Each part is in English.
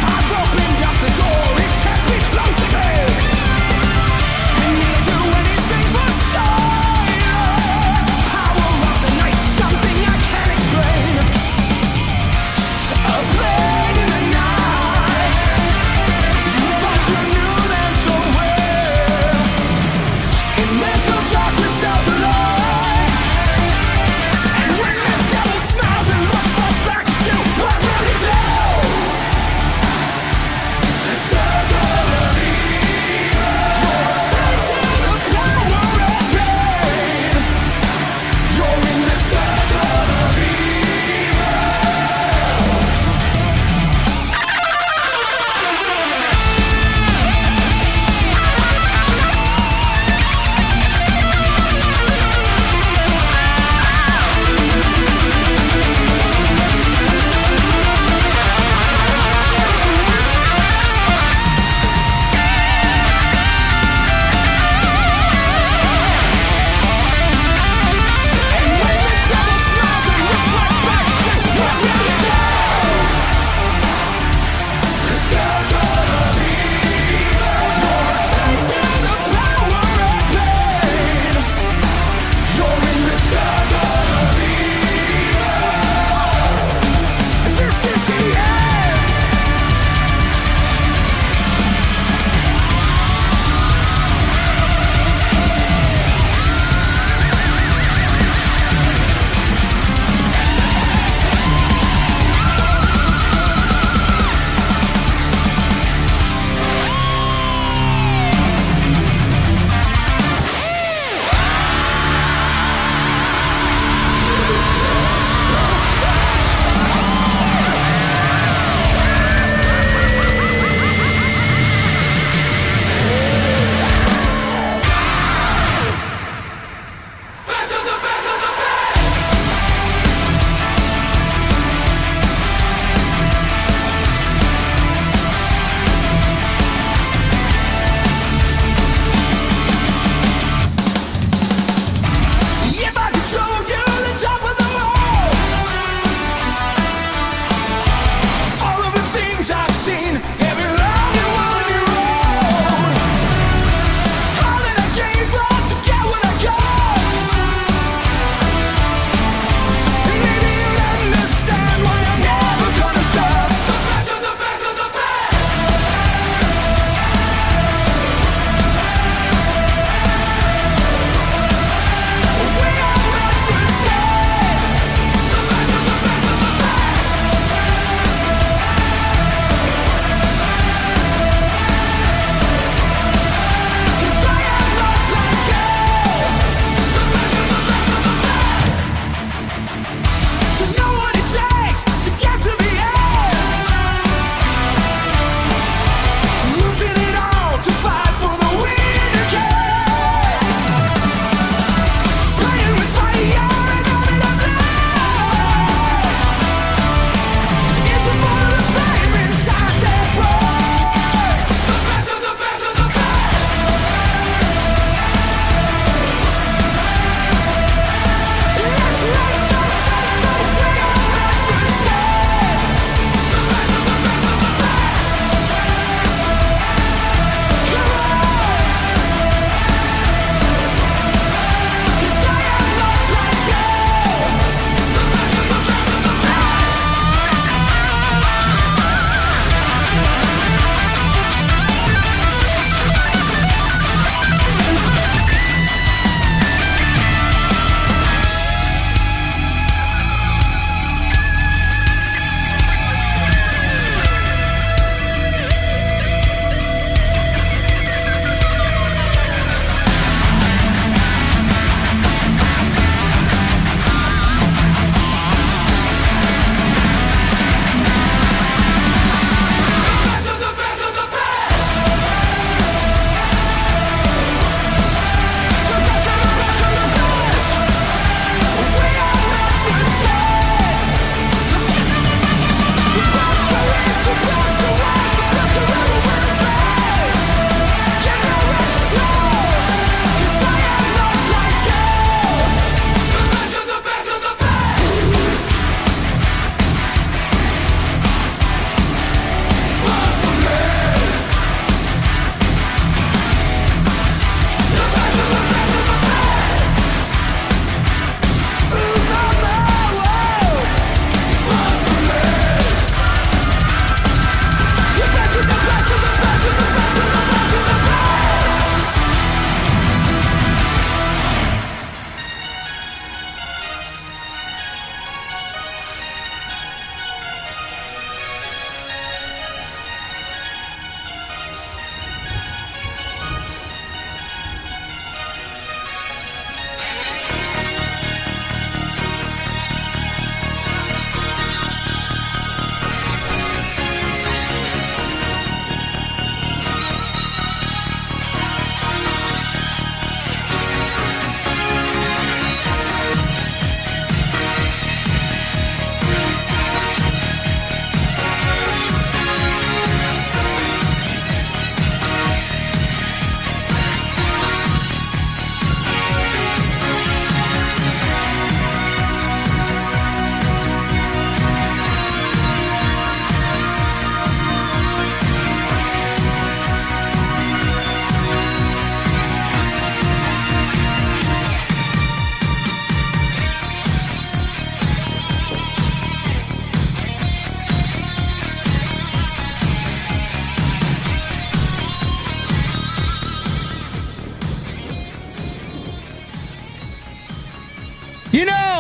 I've opened up the door, it can't be closed again.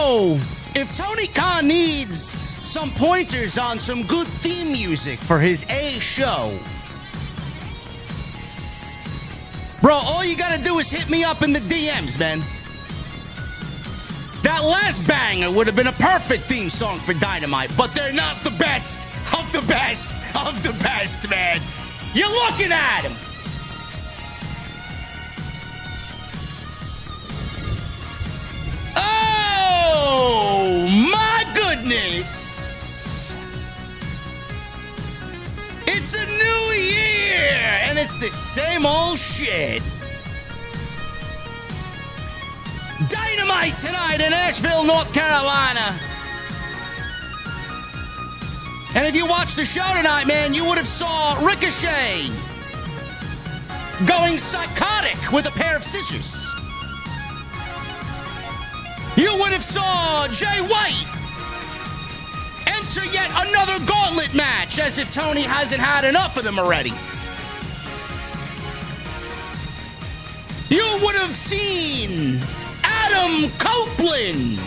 So, if Tony Khan needs some pointers on some good theme music for his A show, bro, all you gotta do is hit me up in the DMs, man. That last banger would have been a perfect theme song for Dynamite, but they're not the best of the best of the best, man. You're looking at him. Oh, my goodness. It's a new year, and it's the same old shit. Dynamite tonight in Asheville, North Carolina. And if you watched the show tonight, man, you would have saw Ricochet going psychotic with a pair of scissors. You would have saw Jay White enter yet another gauntlet match, as if Tony hasn't had enough of them already. You would have seen Adam Copeland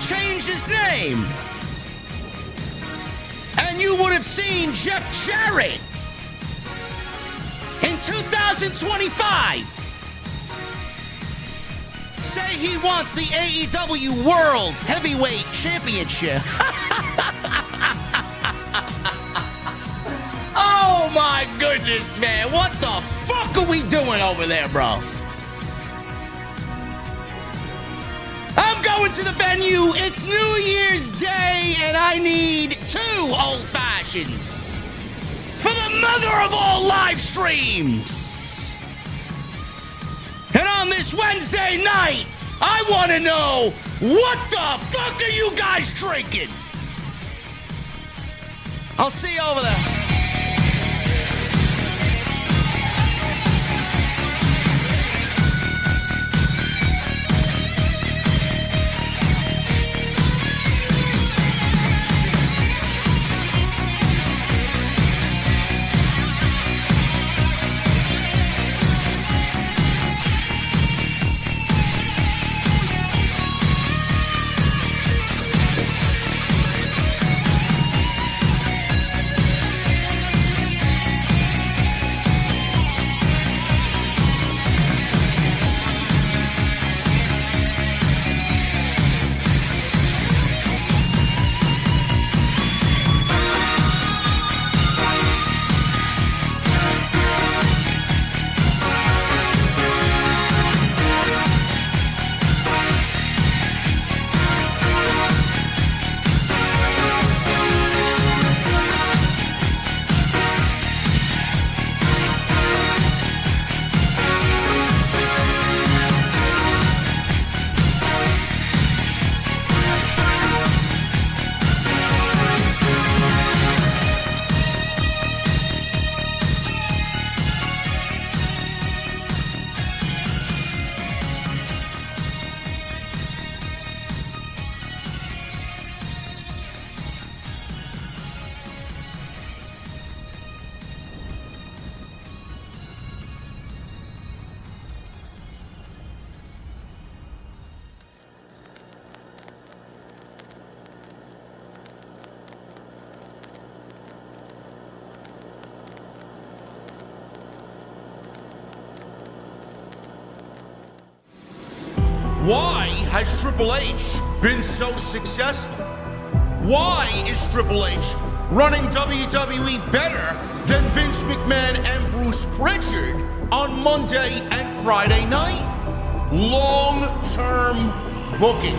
change his name. And you would have seen Jeff Jarrett in 2025 say he wants the AEW World Heavyweight Championship. Oh my goodness, man. What the fuck are we doing over there, bro? I'm going to the venue. It's New Year's Day, and I need 2 old fashions for the mother of all live streams. And on this Wednesday night, I want to know, what the fuck are you guys drinking? I'll see you over there. Why has Triple H been so successful? Why is Triple H running WWE better than Vince McMahon and Bruce Pritchard on Monday and Friday night? Long-term booking.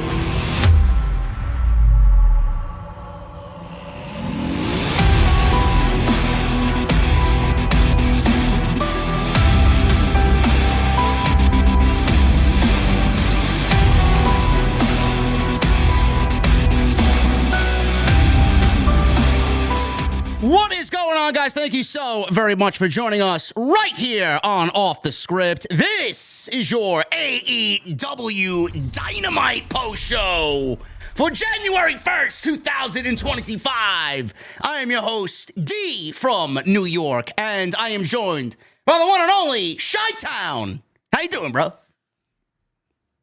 What is going on, guys? Thank you so very much for joining us right here on Off the Script. This is your AEW Dynamite post show for January 1st, 2025. I am your host, D from New York, and I am joined by the one and only Chi-Town. How you doing, bro?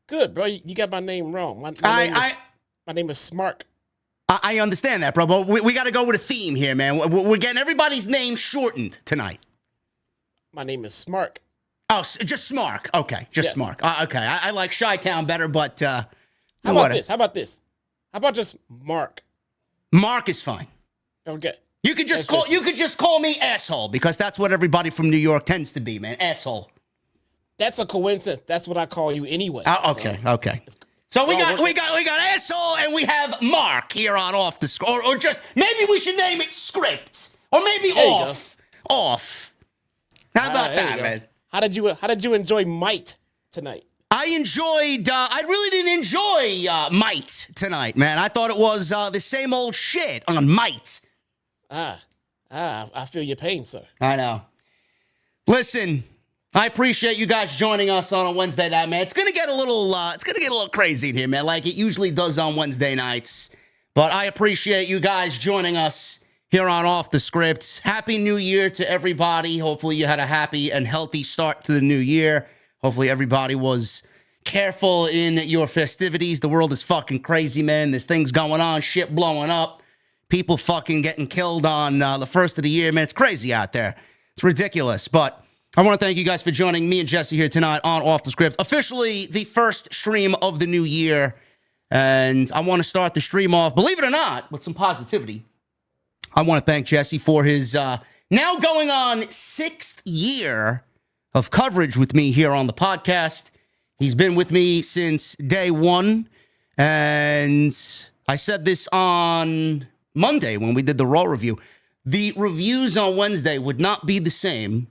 Good, bro. You got my name wrong. My name is Smark. I understand that, bro, but we got to go with a theme here, man. We're getting everybody's name shortened tonight. My name is Smark. Oh, just Smark. Okay, just Yes. Smark. Okay, I like Chi-Town better, but How about this? How about just Mark? Mark is fine. Okay. You could just call me asshole, because that's what everybody from New York tends to be, man. Asshole. That's a coincidence. That's what I call you anyway. Okay. So we got asshole, and we have Mark here on Off the Script, or just maybe we should name it Script, or maybe Off. How about that, man? How did you enjoy Might tonight? I really didn't enjoy Might tonight, man. I thought it was the same old shit on Might. I feel your pain, sir. I know. Listen, I appreciate you guys joining us on a Wednesday night, man. It's gonna get a little crazy in here, man, like it usually does on Wednesday nights. But I appreciate you guys joining us here on Off the Script. Happy New Year to everybody. Hopefully you had a happy and healthy start to the new year. Hopefully everybody was careful in your festivities. The world is fucking crazy, man. There's things going on, shit blowing up, people fucking getting killed on the first of the year, man. It's crazy out there. It's ridiculous. But I want to thank you guys for joining me and Jesse here tonight on Off the Script. Officially the first stream of the new year. And I want to start the stream off, believe it or not, with some positivity. I want to thank Jesse for his now going on 6th year of coverage with me here on the podcast. He's been with me since day one. And I said this on Monday when we did the Raw review. The reviews on Wednesday would not be the same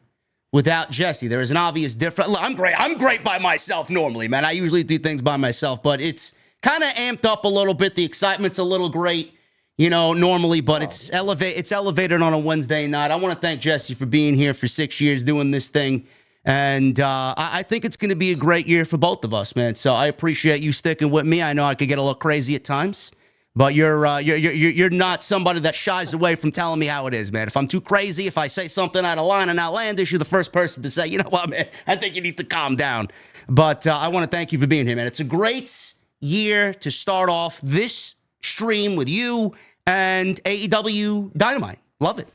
without Jesse. There is an obvious difference. Look, I'm great by myself normally, man. I usually do things by myself, but it's kind of amped up a little bit. The excitement's a little great, normally, but it's elevated on a Wednesday night. I want to thank Jesse for being here for 6 years doing this thing. And I think it's going to be a great year for both of us, man. So I appreciate you sticking with me. I know I could get a little crazy at times, but you're not somebody that shies away from telling me how it is, man. If I'm too crazy, if I say something out of line and outlandish, you're the first person to say, you know what, man, I think you need to calm down. But I want to thank you for being here, man. It's a great year to start off this stream with you and AEW Dynamite. Love it.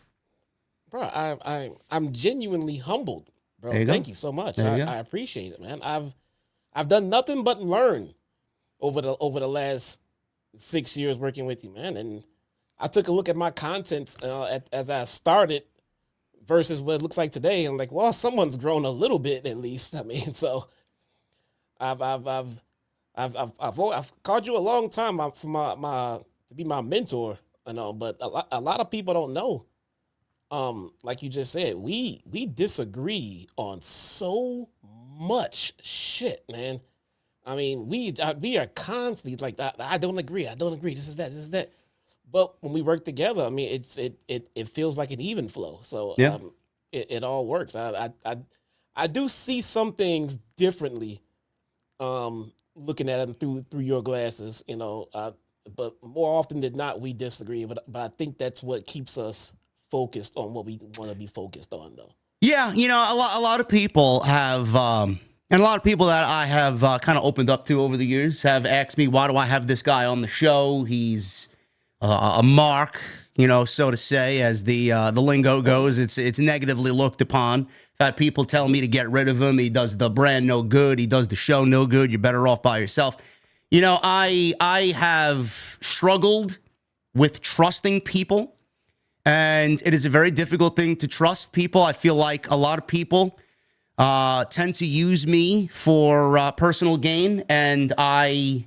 Bro, I'm genuinely humbled. Bro, thank you so much. I appreciate it, man. I've done nothing but learn over the last 6 years working with you, man. And I took a look at my content as I started versus what it looks like today. And like, well, someone's grown a little bit at least. I mean, so I've called you a long time for to be my mentor, but a lot of people don't know. Like you just said, we disagree on so much shit, man. I mean, we are constantly like, I don't agree. This is that. But when we work together, I mean, it feels like an even flow. So yeah. It all works. I do see some things differently, looking at them through your glasses, but more often than not, we disagree. But I think that's what keeps us focused on what we want to be focused on, though. Yeah, a lot of people have, and a lot of people that I have kind of opened up to over the years have asked me, why do I have this guy on the show? He's a mark, so to say, as the lingo goes. It's negatively looked upon. I've had people tell me to get rid of him. He does the brand no good. He does the show no good. You're better off by yourself. I have struggled with trusting people. And it is a very difficult thing to trust people. I feel like a lot of people tend to use me for personal gain, and I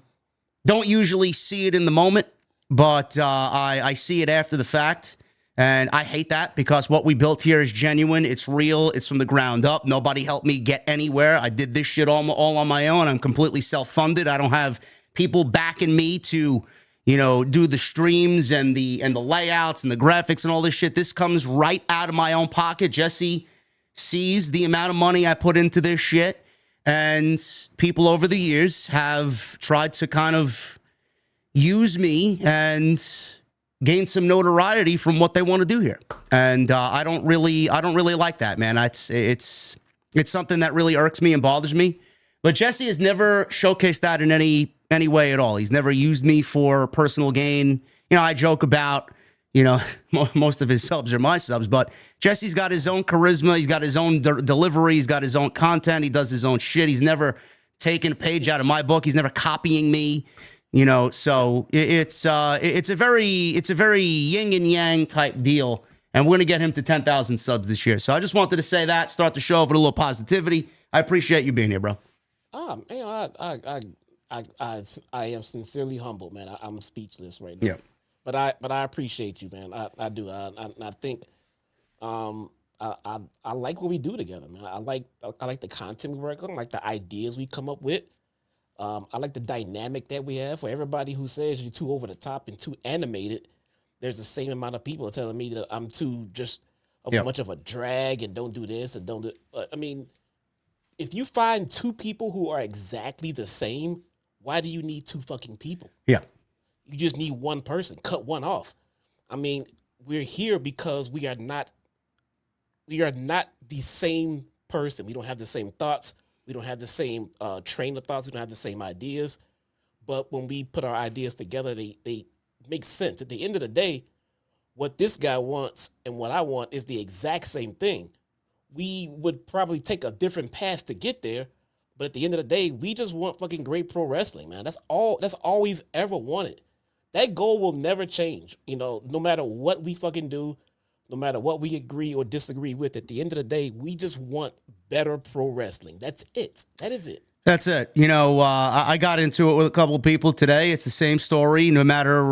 don't usually see it in the moment, but I see it after the fact, and I hate that because what we built here is genuine. It's real. It's from the ground up. Nobody helped me get anywhere. I did this shit all on my own. I'm completely self-funded. I don't have people backing me to do the streams and the layouts and the graphics and all this shit. This comes right out of my own pocket. Jesse sees the amount of money I put into this shit, and people over the years have tried to kind of use me and gain some notoriety from what they want to do here. And I don't really like that, man. It's something that really irks me and bothers me. But Jesse has never showcased that in any way at all. He's never used me for personal gain. You know, I joke about, you know, most of his subs are my subs, but Jesse's got his own charisma. He's got his own delivery. He's got his own content. He does his own shit. He's never taken a page out of my book. He's never copying me. You know, so it's a very yin and yang type deal, and we're gonna get him to 10,000 subs this year. So I just wanted to say that, start the show with a little positivity. I appreciate you being here, bro. Man, I am sincerely humbled, man. I'm speechless right now. Yeah, but I appreciate you, man. I do. I think I like what we do together, man. I like the content we work on, I like the ideas we come up with. I like the dynamic that we have. For everybody who says you're too over the top and too animated, there's the same amount of people telling me that I'm too just much of a drag and don't do this and don't do. I mean, if you find two people who are exactly the same, why do you need two fucking people? Yeah, you just need one person. Cut one off. I mean, we're here because we are not the same person. We don't have the same thoughts. We don't have the same train of thoughts. We don't have the same ideas. But when we put our ideas together, they make sense. At the end of the day, what this guy wants and what I want is the exact same thing. We would probably take a different path to get there. But at the end of the day, we just want fucking great pro wrestling, man. That's all we've ever wanted. That goal will never change. You know, no matter what we fucking do, no matter what we agree or disagree with, at the end of the day, we just want better pro wrestling. That's it. That is it. That's it. You know, I got into it with a couple of people today. It's the same story, no matter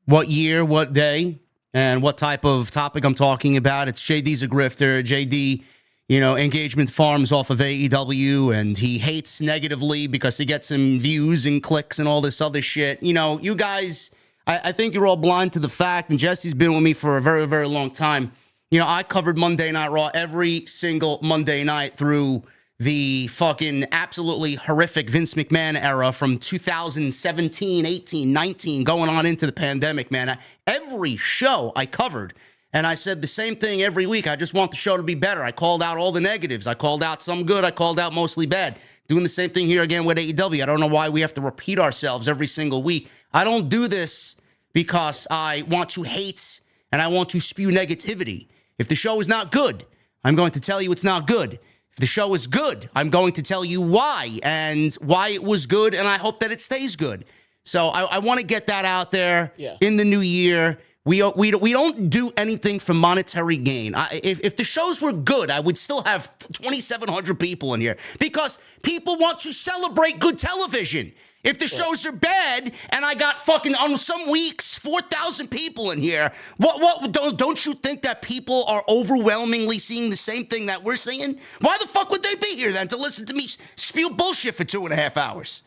what year, what day, and what type of topic I'm talking about. It's JD's a grifter. JD, you know, engagement farms off of AEW, and he hates negatively because he gets some views and clicks and all this other shit. You know, you guys... I think you're all blind to the fact, and Jesse's been with me for a very, very long time. You know, I covered Monday Night Raw every single Monday night through the fucking absolutely horrific Vince McMahon era from 2017, 18, 19, going on into the pandemic, man. Every show I covered, and I said the same thing every week. I just want the show to be better. I called out all the negatives. I called out some good. I called out mostly bad. Doing the same thing here again with AEW. I don't know why we have to repeat ourselves every single week. I don't do this because I want to hate and I want to spew negativity. If the show is not good, I'm going to tell you it's not good. If the show is good, I'm going to tell you why and why it was good, and I hope that it stays good. So I want to get that out there in the new year. We don't do anything for monetary gain. If the shows were good, I would still have 2,700 people in here because people want to celebrate good television. If the shows are bad and I got fucking on some weeks 4,000 people in here, don't you think that people are overwhelmingly seeing the same thing that we're seeing? Why the fuck would they be here then to listen to me spew bullshit for 2.5 hours?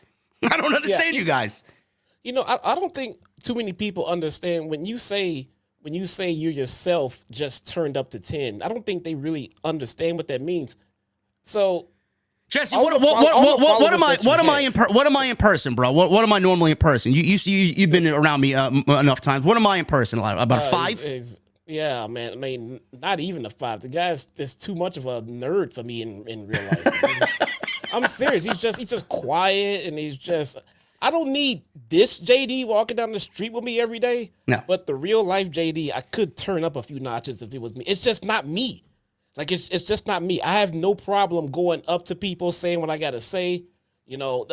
I don't understand you guys. You know, I don't think too many people understand when you say you're yourself just turned up to 10. I don't think they really understand what that means. So, Jesse, what am I in person, bro? What am I normally in person? You've been around me enough times. What am I in person? About 5? Yeah, man. I mean, not even a 5. The guy's just too much of a nerd for me in real life. I'm serious. He's just quiet, and he's just. I don't need this JD walking down the street with me every day. No. But the real life JD, I could turn up a few notches if it was me. It's just not me. Like, it's just not me. I have no problem going up to people, saying what I got to say, you know,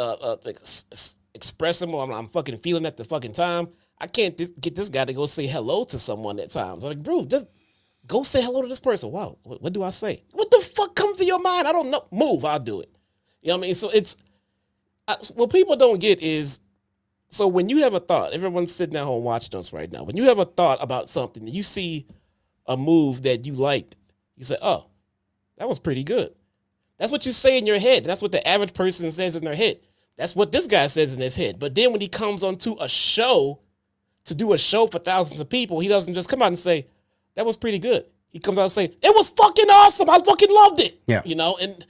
expressing what I'm fucking feeling at the fucking time. I can't get this guy to go say hello to someone at times. I'm like, bro, just go say hello to this person. Wow, what do I say? What the fuck comes to your mind? I don't know. Move, I'll do it. You know what I mean? So what people don't get is, so when you have a thought, everyone's sitting at home watching us right now. When you have a thought about something, and you see a move that you liked, you say, oh, that was pretty good. That's what you say in your head. That's what the average person says in their head. That's what this guy says in his head. But then when he comes onto a show to do a show for thousands of people, he doesn't just come out and say, that was pretty good. He comes out and say, it was fucking awesome. I fucking loved it. Yeah. You know, and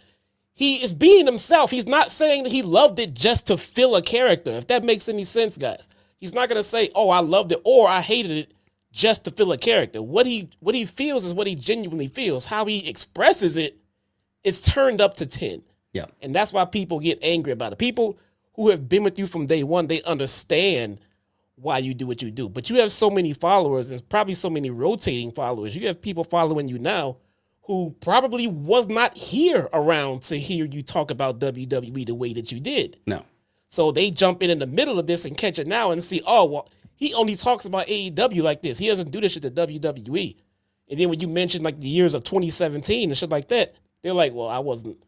he is being himself. He's not saying that he loved it just to fill a character, if that makes any sense, guys. He's not going to say, oh, I loved it or I hated it just to fill a character. What he feels is what he genuinely feels. How he expresses it, it's turned up to 10. Yeah. And that's why people get angry about it. People who have been with you from day one, they understand why you do what you do. But you have so many followers, and probably so many rotating followers. You have people following you now who probably was not here around to hear you talk about WWE the way that you did. No. So they jump in the middle of this and catch it now and see, oh, well, he only talks about AEW like this. He doesn't do this shit to WWE. And then when you mention like the years of 2017 and shit like that, they're like, well, I wasn't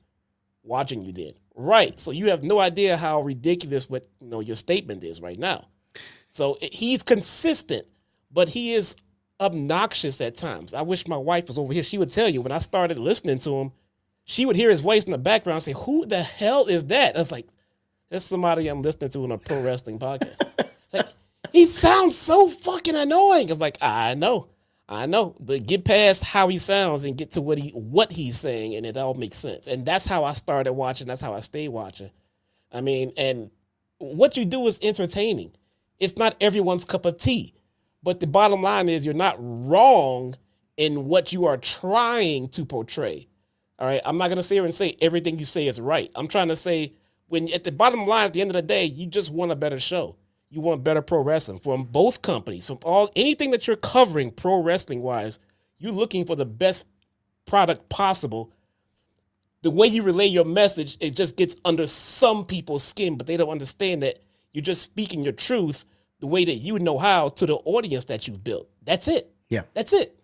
watching you then. Right. So you have no idea how ridiculous what your statement is right now. So he's consistent, but he is obnoxious at times. I wish my wife was over here. She would tell you when I started listening to him, she would hear his voice in the background and say, who the hell is that? I was like, that's somebody I'm listening to on a pro wrestling podcast. Like, he sounds so fucking annoying. It's like, I know, but get past how he sounds and get to what he's saying, and it all makes sense. And that's how I started watching. That's how I stay watching. I mean, and what you do is entertaining. It's not everyone's cup of tea, but the bottom line is you're not wrong in what you are trying to portray. All right, I'm not gonna sit here and say everything you say is right. I'm trying to say when at the bottom line, at the end of the day, you just want a better show. You want better pro wrestling from both companies, from anything that you're covering pro wrestling wise. You're looking for the best product possible. The way you relay your message, it just gets under some people's skin, but they don't understand that you're just speaking your truth the way that you know how to the audience that you've built. That's it. Yeah, that's it.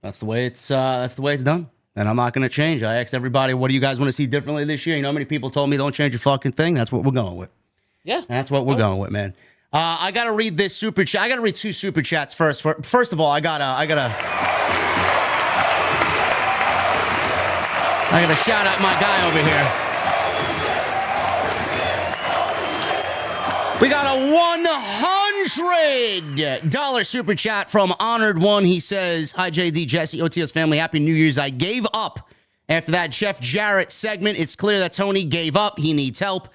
That's the way it's done. And I'm not going to change. I asked everybody, what do you guys want to see differently this year? You know how many people told me don't change a fucking thing? That's what we're going with. Yeah. That's what we're going with, man. I got to read this super chat. I got to read two super chats first. First of all, I got to shout out my guy over here. We got a $100 super chat from Honored One. He says, hi, JD, Jesse, OTS family. Happy New Year's. I gave up after that Jeff Jarrett segment. It's clear that Tony gave up. He needs help.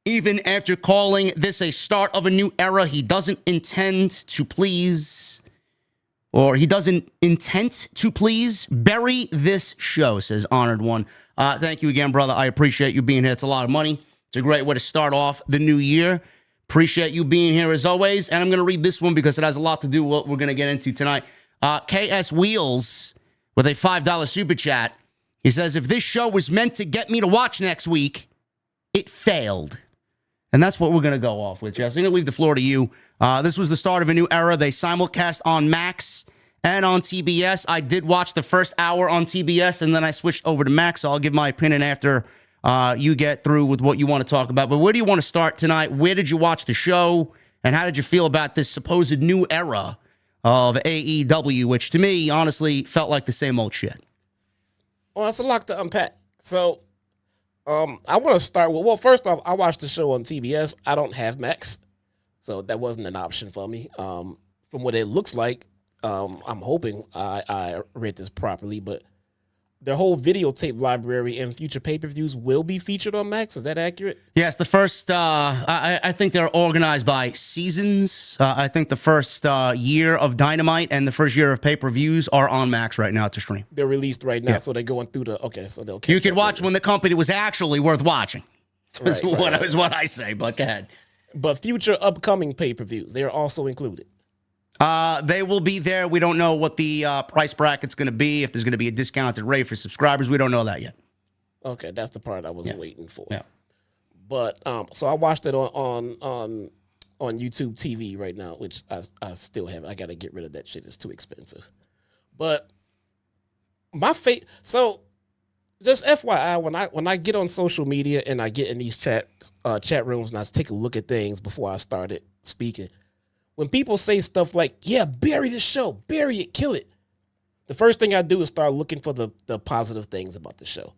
Even after calling this a start of a new era, he doesn't intend to please bury this show, says Honored One. Thank you again, brother. I appreciate you being here. It's a lot of money. It's a great way to start off the new year. Appreciate you being here as always. And I'm going to read this one because it has a lot to do with what we're going to get into tonight. KS Wheels with a $5 super chat. He says, if this show was meant to get me to watch next week, it failed. And that's what we're going to go off with, Jess. I'm going to leave the floor to you. This was the start of a new era. They simulcast on Max and on TBS. I did watch the first hour on TBS, and then I switched over to Max. So I'll give my opinion after you get through with what you want to talk about. But where do you want to start tonight? Where did you watch the show? And how did you feel about this supposed new era of AEW, which to me, honestly, felt like the same old shit? Well, that's a lot to unpack. So I want to start with, well, first off, I watched the show on TBS. I don't have Max, so that wasn't an option for me. From what it looks like, I'm hoping I read this properly, but their whole videotape library and future pay-per-views will be featured on Max. Is that accurate? Yes, the first, I think they're organized by seasons. I think the first year of Dynamite and the first year of pay-per-views are on Max right now to stream. They're released right now, yeah. So they're going through so they'll catch you could watch later. when the company was actually worth watching. That's right. what I say, but go ahead. But future upcoming pay-per-views, they are also included. They will be there. We don't know what the price bracket's going to be. If there's going to be a discounted rate for subscribers, we don't know that yet. Okay, that's the part I was waiting for. Yeah. But so I watched it on YouTube TV right now, which I still haven't. I got to get rid of that shit. It's too expensive. But so just FYI, when I get on social media and I get in these chat rooms and I take a look at things before I started speaking. When people say stuff like, yeah, bury the show, bury it, kill it, the first thing I do is start looking for the positive things about the show.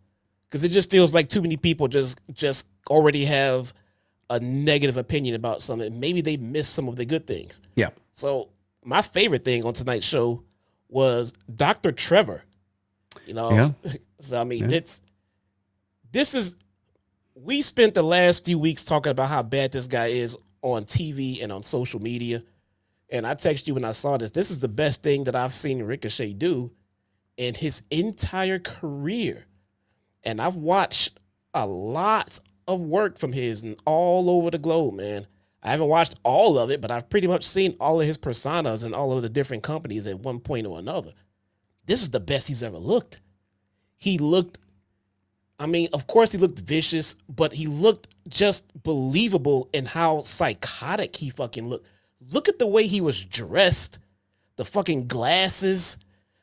Because it just feels like too many people just already have a negative opinion about something. Maybe they missed some of the good things. Yeah. So my favorite thing on tonight's show was Dr. Trevor. So I mean, we spent the last few weeks talking about how bad this guy is on TV and on social media. And I texted you when I saw this. This is the best thing that I've seen Ricochet do in his entire career. And I've watched a lot of work from his and all over the globe, man. I haven't watched all of it, but I've pretty much seen all of his personas in all of the different companies at one point or another. This is the best he's ever looked. He looked, I mean, of course he looked vicious, but he looked just believable in how psychotic he fucking looked. Look at the way he was dressed, the fucking glasses.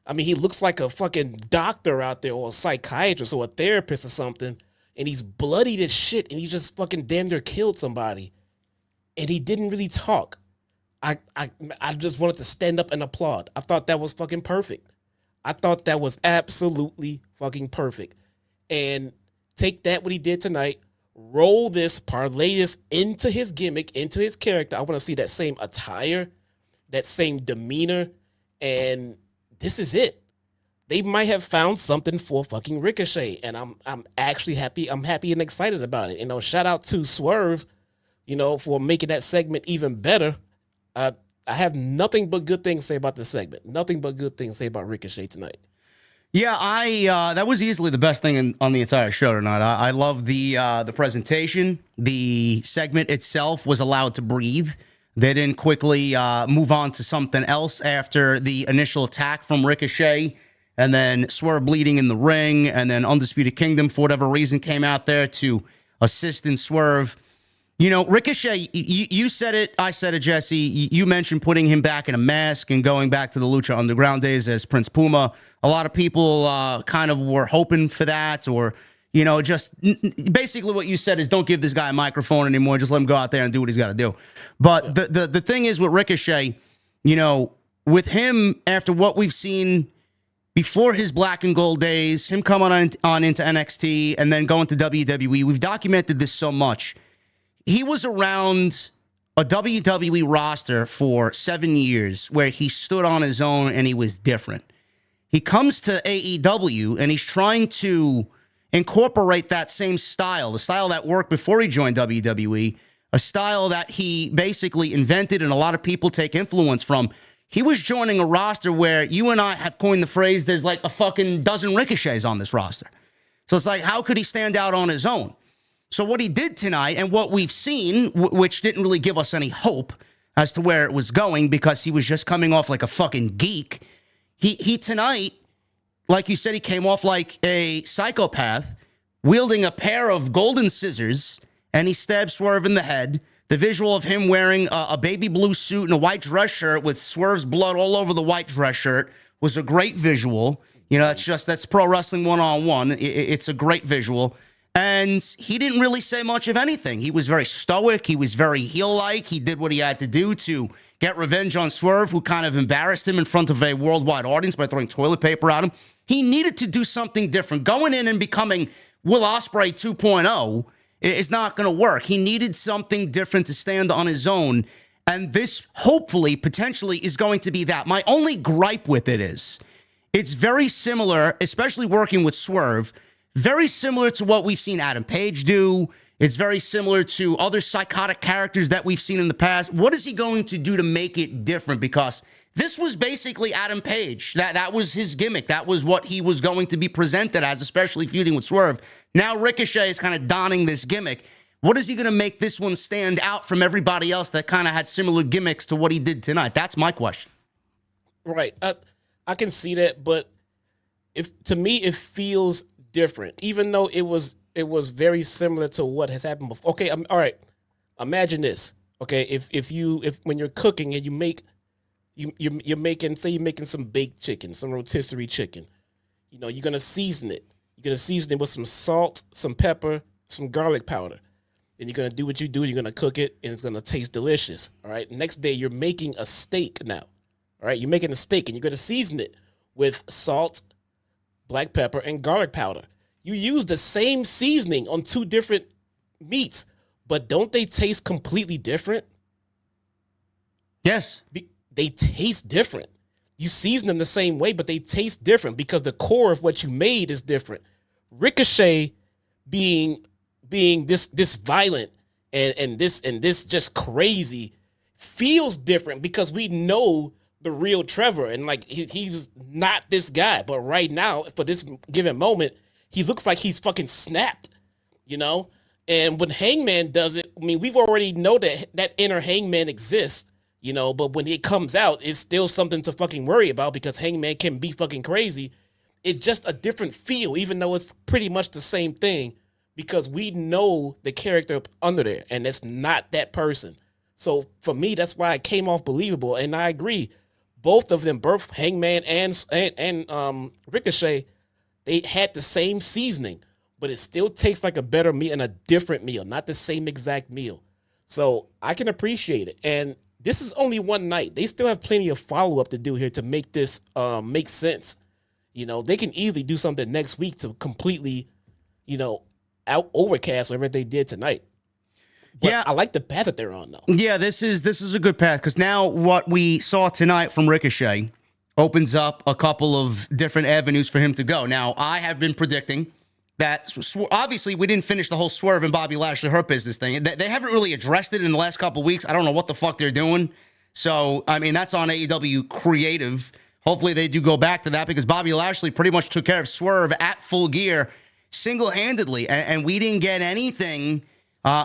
I mean, he looks like a fucking doctor out there or a psychiatrist or a therapist or something. And he's bloodied as shit and he just fucking damn near killed somebody. And he didn't really talk. I just wanted to stand up and applaud. I thought that was fucking perfect. I thought that was absolutely fucking perfect. And take that, what he did tonight, roll this, parlay this into his gimmick, into his character. I want to see that same attire, that same demeanor, and this is it. They might have found something for fucking Ricochet, and I'm actually happy. I'm happy and excited about it. You know, shout out to Swerve, you know, for making that segment even better. I have nothing but good things to say about this segment. Nothing but good things to say about Ricochet tonight. Yeah, that was easily the best thing on the entire show tonight. I love the presentation. The segment itself was allowed to breathe. They didn't quickly move on to something else after the initial attack from Ricochet, and then Swerve bleeding in the ring, and then Undisputed Kingdom, for whatever reason, came out there to assist in Swerve. You know, Ricochet, you said it, I said it, Jesse. You mentioned putting him back in a mask and going back to the Lucha Underground days as Prince Puma. A lot of people kind of were hoping for that, or, you know, just basically what you said is don't give this guy a microphone anymore. Just let him go out there and do what he's got to do. But the thing is with Ricochet, you know, with him, after what we've seen before his black and gold days, him coming on into NXT and then going to WWE, we've documented this so much. He was around a WWE roster for 7 years where he stood on his own and he was different. He comes to AEW and he's trying to incorporate that same style, the style that worked before he joined WWE, a style that he basically invented and a lot of people take influence from. He was joining a roster where you and I have coined the phrase, there's like a fucking dozen Ricochets on this roster. So it's like, how could he stand out on his own? So what he did tonight and what we've seen, which didn't really give us any hope as to where it was going because he was just coming off like a fucking geek. He tonight, like you said, he came off like a psychopath, wielding a pair of golden scissors, and he stabbed Swerve in the head. The visual of him wearing a baby blue suit and a white dress shirt with Swerve's blood all over the white dress shirt was a great visual. You know, that's pro wrestling 101. It's a great visual. And he didn't really say much of anything. He was very stoic. He was very heel-like. He did what he had to do to get revenge on Swerve, who kind of embarrassed him in front of a worldwide audience by throwing toilet paper at him. He needed to do something different. Going in and becoming Will Ospreay 2.0 is not going to work. He needed something different to stand on his own. And this, hopefully, potentially, is going to be that. My only gripe with it is, it's very similar, especially working with Swerve, very similar to what we've seen Adam Page do. It's very similar to other psychotic characters that we've seen in the past. What is he going to do to make it different? Because this was basically Adam Page. That was his gimmick. That was what he was going to be presented as, especially feuding with Swerve. Now Ricochet is kind of donning this gimmick. What is he going to make this one stand out from everybody else that kind of had similar gimmicks to what he did tonight? That's my question. Right. I can see that, but to me, it feels different, even though it was very similar to what has happened before. Okay, all right. Imagine this. Okay, if when you're cooking and you're making some baked chicken, some rotisserie chicken, you know, you're gonna season it. You're gonna season it with some salt, some pepper, some garlic powder. And you're gonna do what you do. You're gonna cook it, and it's gonna taste delicious. All right. Next day, you're making a steak now. All right, you're making a steak, and you're gonna season it with salt, black pepper, and garlic powder. You use the same seasoning on two different meats, but don't they taste completely different? Yes. They taste different. You season them the same way, but they taste different because the core of what you made is different. Ricochet being this violent and this just crazy feels different because we know the real Trevor, and like he was not this guy, but right now for this given moment, he looks like he's fucking snapped, you know? And when Hangman does it, I mean, we've already know that inner Hangman exists, you know, but when it comes out, it's still something to fucking worry about because Hangman can be fucking crazy. It's just a different feel, even though it's pretty much the same thing, because we know the character under there, and it's not that person. So for me, that's why it came off believable. And I agree, both of them, both Hangman and Ricochet, they had the same seasoning, but it still tastes like a better meal and a different meal, not the same exact meal. So I can appreciate it. And this is only one night. They still have plenty of follow-up to do here to make this make sense. You know, they can easily do something next week to completely, you know, out overcast whatever they did tonight. But yeah, I like the path that they're on, though. Yeah, this is a good path because now what we saw tonight from Ricochet opens up a couple of different avenues for him to go. Now, I have been predicting that obviously we didn't finish the whole Swerve and Bobby Lashley Hurt Business thing. They haven't really addressed it in the last couple of weeks. I don't know what the fuck they're doing. So, I mean, that's on AEW Creative. Hopefully they do go back to that because Bobby Lashley pretty much took care of Swerve at Full Gear single-handedly, and we didn't get anything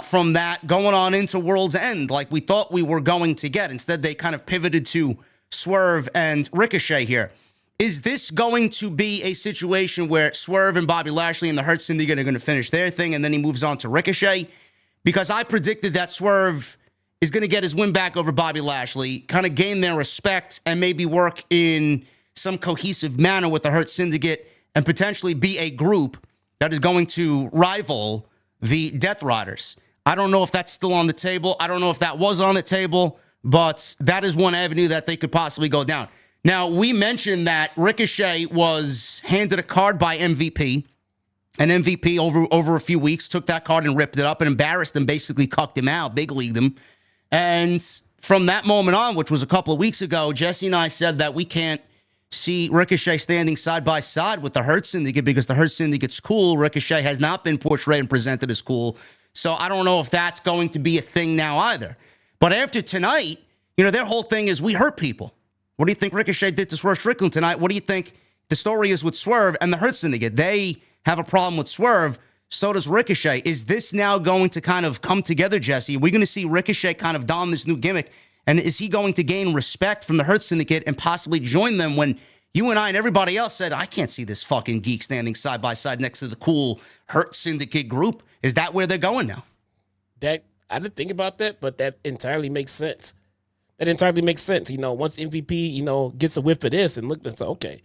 from that going on into World's End like we thought we were going to get. Instead, they kind of pivoted to Swerve and Ricochet here. Is this going to be a situation where Swerve and Bobby Lashley and the Hurt Syndicate are going to finish their thing and then he moves on to Ricochet? Because I predicted that Swerve is going to get his win back over Bobby Lashley, kind of gain their respect and maybe work in some cohesive manner with the Hurt Syndicate and potentially be a group that is going to rival the Death Riders. I don't know if that's still on the table. I don't know if that was on the table, but that is one avenue that they could possibly go down. Now, we mentioned that Ricochet was handed a card by MVP, and MVP over a few weeks took that card and ripped it up and embarrassed him, basically cucked him out, big leagued him. And from that moment on, which was a couple of weeks ago, Jesse and I said that we can't see Ricochet standing side by side with the Hurt Syndicate because the Hurt Syndicate's cool. Ricochet has not been portrayed and presented as cool. So I don't know if that's going to be a thing now either. But after tonight, you know, their whole thing is we hurt people. What do you think Ricochet did to Swerve Strickland tonight? What do you think the story is with Swerve and the Hurt Syndicate? They have a problem with Swerve. So does Ricochet. Is this now going to kind of come together, Jesse? Are we going to see Ricochet kind of don this new gimmick? And is he going to gain respect from the Hurt Syndicate and possibly join them when you and I and everybody else said, I can't see this fucking geek standing side by side next to the cool Hurt Syndicate group? Is that where they're going now? That I didn't think about that, but that entirely makes sense. That entirely makes sense. You know, once MVP, you know, gets a whiff of this and look and say, okay,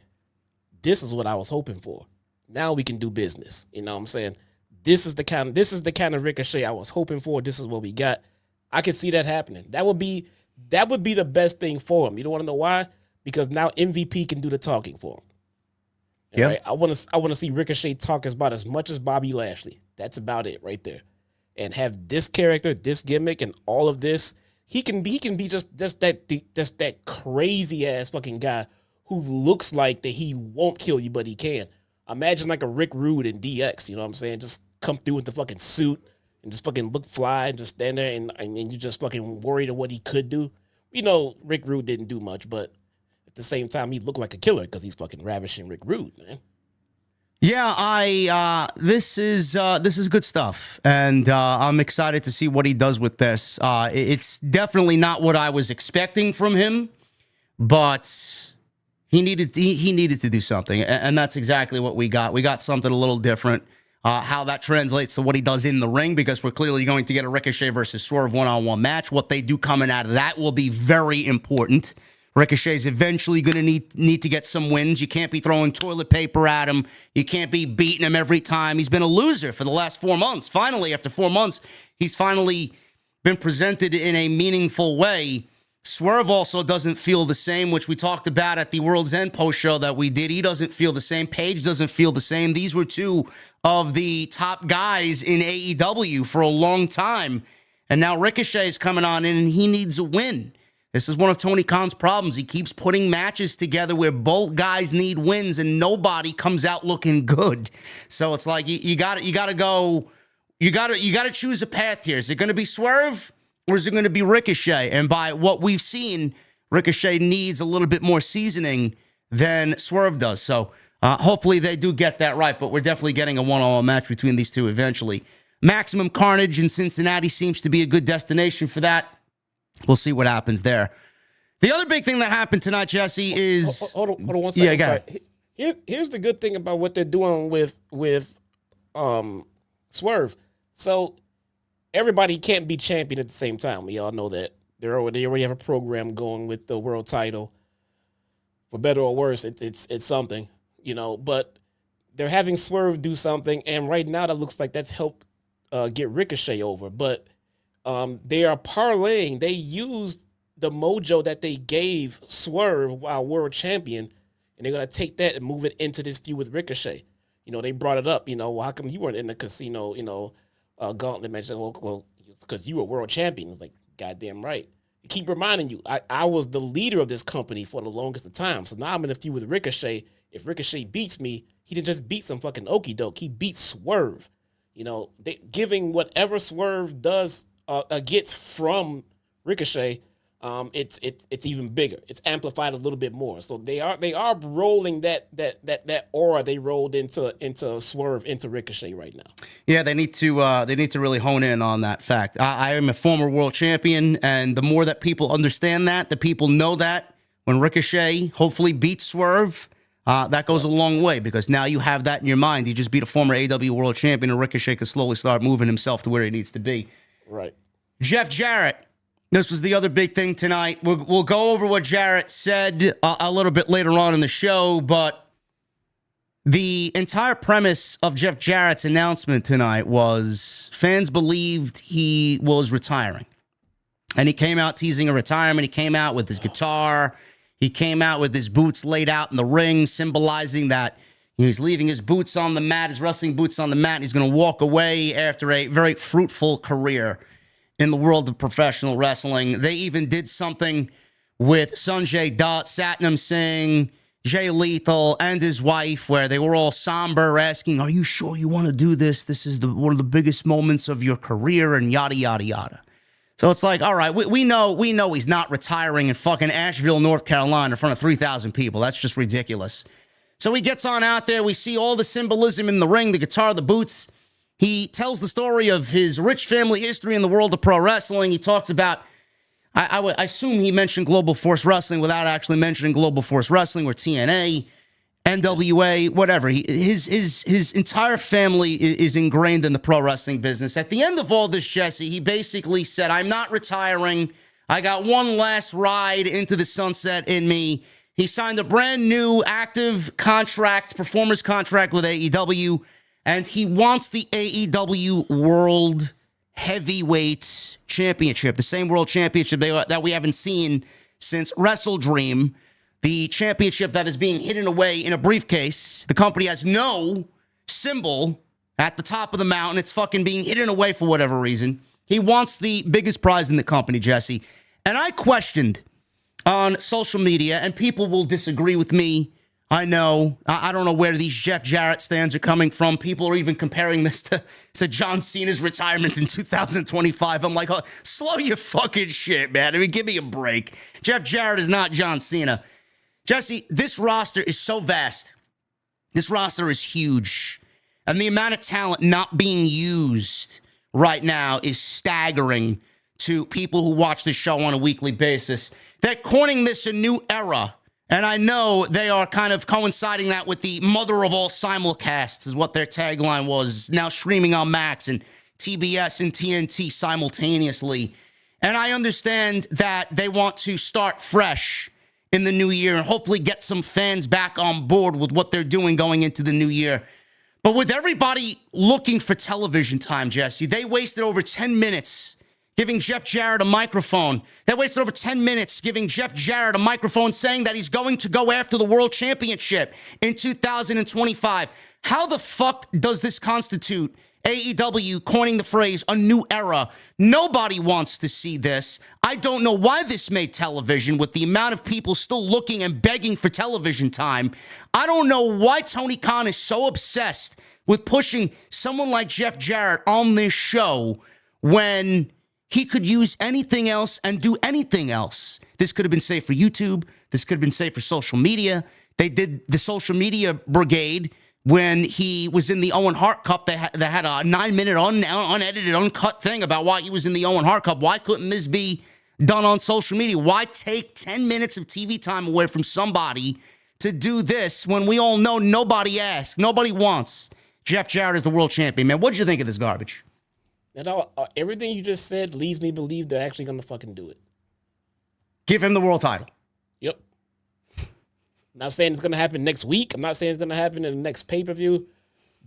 this is what I was hoping for. Now we can do business. You know what I'm saying? This is the kind of Ricochet I was hoping for. This is what we got. I can see that happening. That would be the best thing for him. You don't want to know why? Because now MVP can do the talking for him. Yeah. Right? I want to see Ricochet talk about as much as Bobby Lashley. That's about it right there. And have this character, this gimmick, and all of this. He can be just that crazy ass fucking guy who looks like that he won't kill you, but he can. Imagine like a Rick Rude in DX. You know what I'm saying? Just come through with the fucking suit and just fucking look fly and just stand there and you just fucking worried of what he could do. You know, Rick Rude didn't do much, but at the same time, he looked like a killer because he's fucking ravishing Rick Rude, man. Yeah, this is good stuff, and I'm excited to see what he does with this. It's definitely not what I was expecting from him, but he needed to do something, and that's exactly what we got. We got something a little different. How that translates to what he does in the ring, because we're clearly going to get a Ricochet versus Swerve one-on-one match. What they do coming out of that will be very important. Ricochet's eventually going to need to get some wins. You can't be throwing toilet paper at him. You can't be beating him every time. He's been a loser for the last 4 months. Finally, after 4 months, he's finally been presented in a meaningful way. Swerve also doesn't feel the same, which we talked about at the World's End post show that we did. He doesn't feel the same. Paige doesn't feel the same. These were two of the top guys in AEW for a long time. And now Ricochet is coming on in and he needs a win. This is one of Tony Khan's problems. He keeps putting matches together where both guys need wins and nobody comes out looking good. So it's like you got to choose a path here. Is it going to be Swerve or is it going to be Ricochet? And by what we've seen, Ricochet needs a little bit more seasoning than Swerve does. So Hopefully they do get that right, but we're definitely getting a one-on-one match between these two eventually. Maximum Carnage in Cincinnati seems to be a good destination for that. We'll see what happens there. The other big thing that happened tonight, Jesse, is... Hold on 1 second. Yeah, go ahead. Here's the good thing about what they're doing with Swerve. So everybody can't be champion at the same time. We all know that. They already have a program going with the world title. For better or worse, it's something, But they're having Swerve do something, and right now that looks like that's helped get Ricochet over. But they are parlaying. They used the mojo that they gave Swerve while world champion, and they're going to take that and move it into this feud with Ricochet. They brought it up, well, how come you weren't in the casino, gauntlet match? Well, because you were world champion. It's like, goddamn right. They keep reminding you, I was the leader of this company for the longest of time. So now I'm in a feud with Ricochet. If Ricochet beats me, he didn't just beat some fucking okie doke. He beat Swerve. They giving whatever Swerve does gets from Ricochet. It's even bigger. It's amplified a little bit more. So they are rolling that aura they rolled into Swerve into Ricochet right now. Yeah, they need to really hone in on that fact. I am a former world champion, and the more that people understand that, the people know that when Ricochet hopefully beats Swerve, that goes a long way, because now you have that in your mind. You just beat a former AEW world champion, and Ricochet can slowly start moving himself to where he needs to be. Right. Jeff Jarrett. This was the other big thing tonight. We'll go over what Jarrett said a little bit later on in the show, but the entire premise of Jeff Jarrett's announcement tonight was fans believed he was retiring. And he came out teasing a retirement. He came out with his guitar. He came out with his boots laid out in the ring, symbolizing that he's leaving his boots on the mat, his wrestling boots on the mat. And he's going to walk away after a very fruitful career in the world of professional wrestling. They even did something with Sanjay Dutt, Satnam Singh, Jay Lethal, and his wife, where they were all somber, asking, "Are you sure you want to do this? This is one of the biggest moments of your career," and yada, yada, yada. So it's like, all right, we know he's not retiring in fucking Asheville, North Carolina in front of 3,000 people. That's just ridiculous. So he gets on out there. We see all the symbolism in the ring, the guitar, the boots. He tells the story of his rich family history in the world of pro wrestling. He talks about, I assume he mentioned Global Force Wrestling without actually mentioning Global Force Wrestling or TNA, NWA, whatever. His entire family is ingrained in the pro wrestling business. At the end of all this, Jesse, he basically said, "I'm not retiring. I got one last ride into the sunset in me." He signed a brand new active contract, performance contract with AEW. And he wants the AEW World Heavyweight Championship, the same World Championship that we haven't seen since Wrestle Dream, the championship that is being hidden away in a briefcase. The company has no symbol at the top of the mountain. It's fucking being hidden away for whatever reason. He wants the biggest prize in the company, Jesse. And I questioned on social media, and people will disagree with me. I know. I don't know where these Jeff Jarrett stands are coming from. People are even comparing this to John Cena's retirement in 2025. I'm like, oh, slow your fucking shit, man. I mean, give me a break. Jeff Jarrett is not John Cena. Jesse, this roster is so vast. This roster is huge. And the amount of talent not being used right now is staggering to people who watch the show on a weekly basis. They're coining this a new era. And I know they are kind of coinciding that with the mother of all simulcasts is what their tagline was, now streaming on Max and TBS and TNT simultaneously. And I understand that they want to start fresh in the new year and hopefully get some fans back on board with what they're doing going into the new year. But with everybody looking for television time, Jesse, they wasted over 10 minutes giving Jeff Jarrett a microphone. They wasted over 10 minutes giving Jeff Jarrett a microphone saying that he's going to go after the World Championship in 2025. How the fuck does this constitute AEW coining the phrase a new era? Nobody wants to see this. I don't know why this made television with the amount of people still looking and begging for television time. I don't know why Tony Khan is so obsessed with pushing someone like Jeff Jarrett on this show when he could use anything else and do anything else. This could have been safe for YouTube. This could have been safe for social media. They did the social media brigade when he was in the Owen Hart Cup. They had a 9-minute unedited, uncut thing about why he was in the Owen Hart Cup. Why couldn't this be done on social media? Why take 10 minutes of TV time away from somebody to do this when we all know nobody asks, nobody wants Jeff Jarrett as the world champion? Man, what did you think of this garbage? And everything you just said leads me to believe they're actually going to fucking do it. Give him the world title. Yep. Not saying it's going to happen next week. I'm not saying it's going to happen in the next pay-per-view.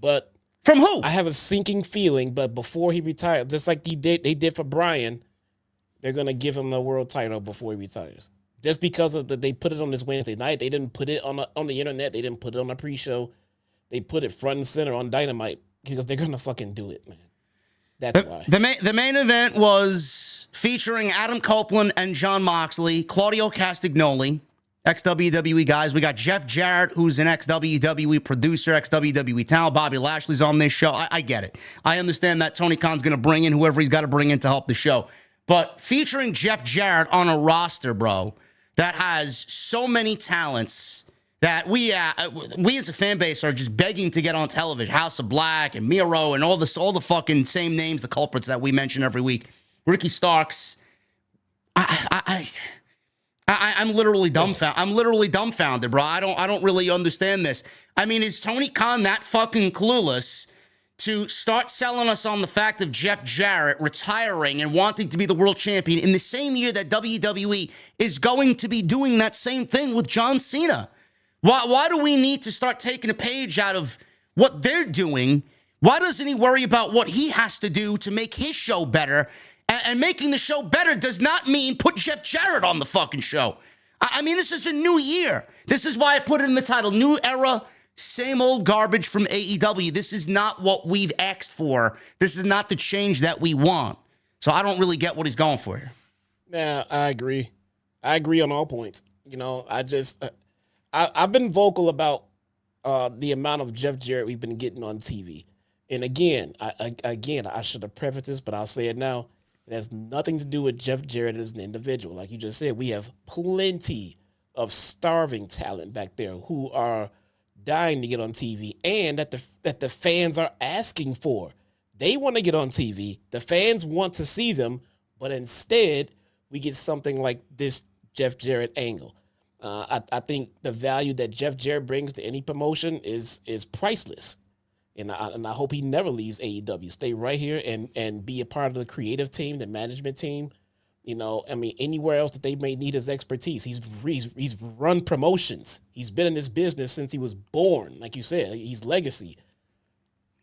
But from who? I have a sinking feeling, but before he retires, just like they did for Bryan, they're going to give him the world title before he retires. Just because of they put it on this Wednesday night. They didn't put it on the internet. They didn't put it on the pre-show. They put it front and center on Dynamite because they're going to fucking do it, man. That's why. The main event was featuring Adam Copeland and Jon Moxley, Claudio Castagnoli, ex-WWE guys. We got Jeff Jarrett, who's an ex-WWE producer, ex-WWE talent. Bobby Lashley's on this show. I get it. I understand that Tony Khan's going to bring in whoever he's got to bring in to help the show. But featuring Jeff Jarrett on a roster, bro, that has so many talents that we as a fan base are just begging to get on television. House of Black and Miro and all the fucking same names, the culprits that we mention every week. Ricky Starks. I'm literally dumbfounded. I'm literally dumbfounded, bro. I don't really understand this. I mean, is Tony Khan that fucking clueless to start selling us on the fact of Jeff Jarrett retiring and wanting to be the world champion in the same year that WWE is going to be doing that same thing with John Cena? Why do we need to start taking a page out of what they're doing? Why doesn't he worry about what he has to do to make his show better? And making the show better does not mean put Jeff Jarrett on the fucking show. I mean, this is a new year. This is why I put it in the title. New era, same old garbage from AEW. This is not what we've asked for. This is not the change that we want. So I don't really get what he's going for here. Yeah, I agree. I agree on all points. You know, I've been vocal about the amount of Jeff Jarrett we've been getting on TV. And again, I should have prefaced this, but I'll say it now. It has nothing to do with Jeff Jarrett as an individual. Like you just said, we have plenty of starving talent back there who are dying to get on TV and that the fans are asking for. They want to get on TV. The fans want to see them, but instead we get something like this Jeff Jarrett angle. I think the value that Jeff Jarrett brings to any promotion is priceless. And I hope he never leaves AEW. Stay right here and be a part of the creative team, the management team. You know, I mean, anywhere else that they may need his expertise. He's run promotions. He's been in this business since he was born. Like you said, he's legacy.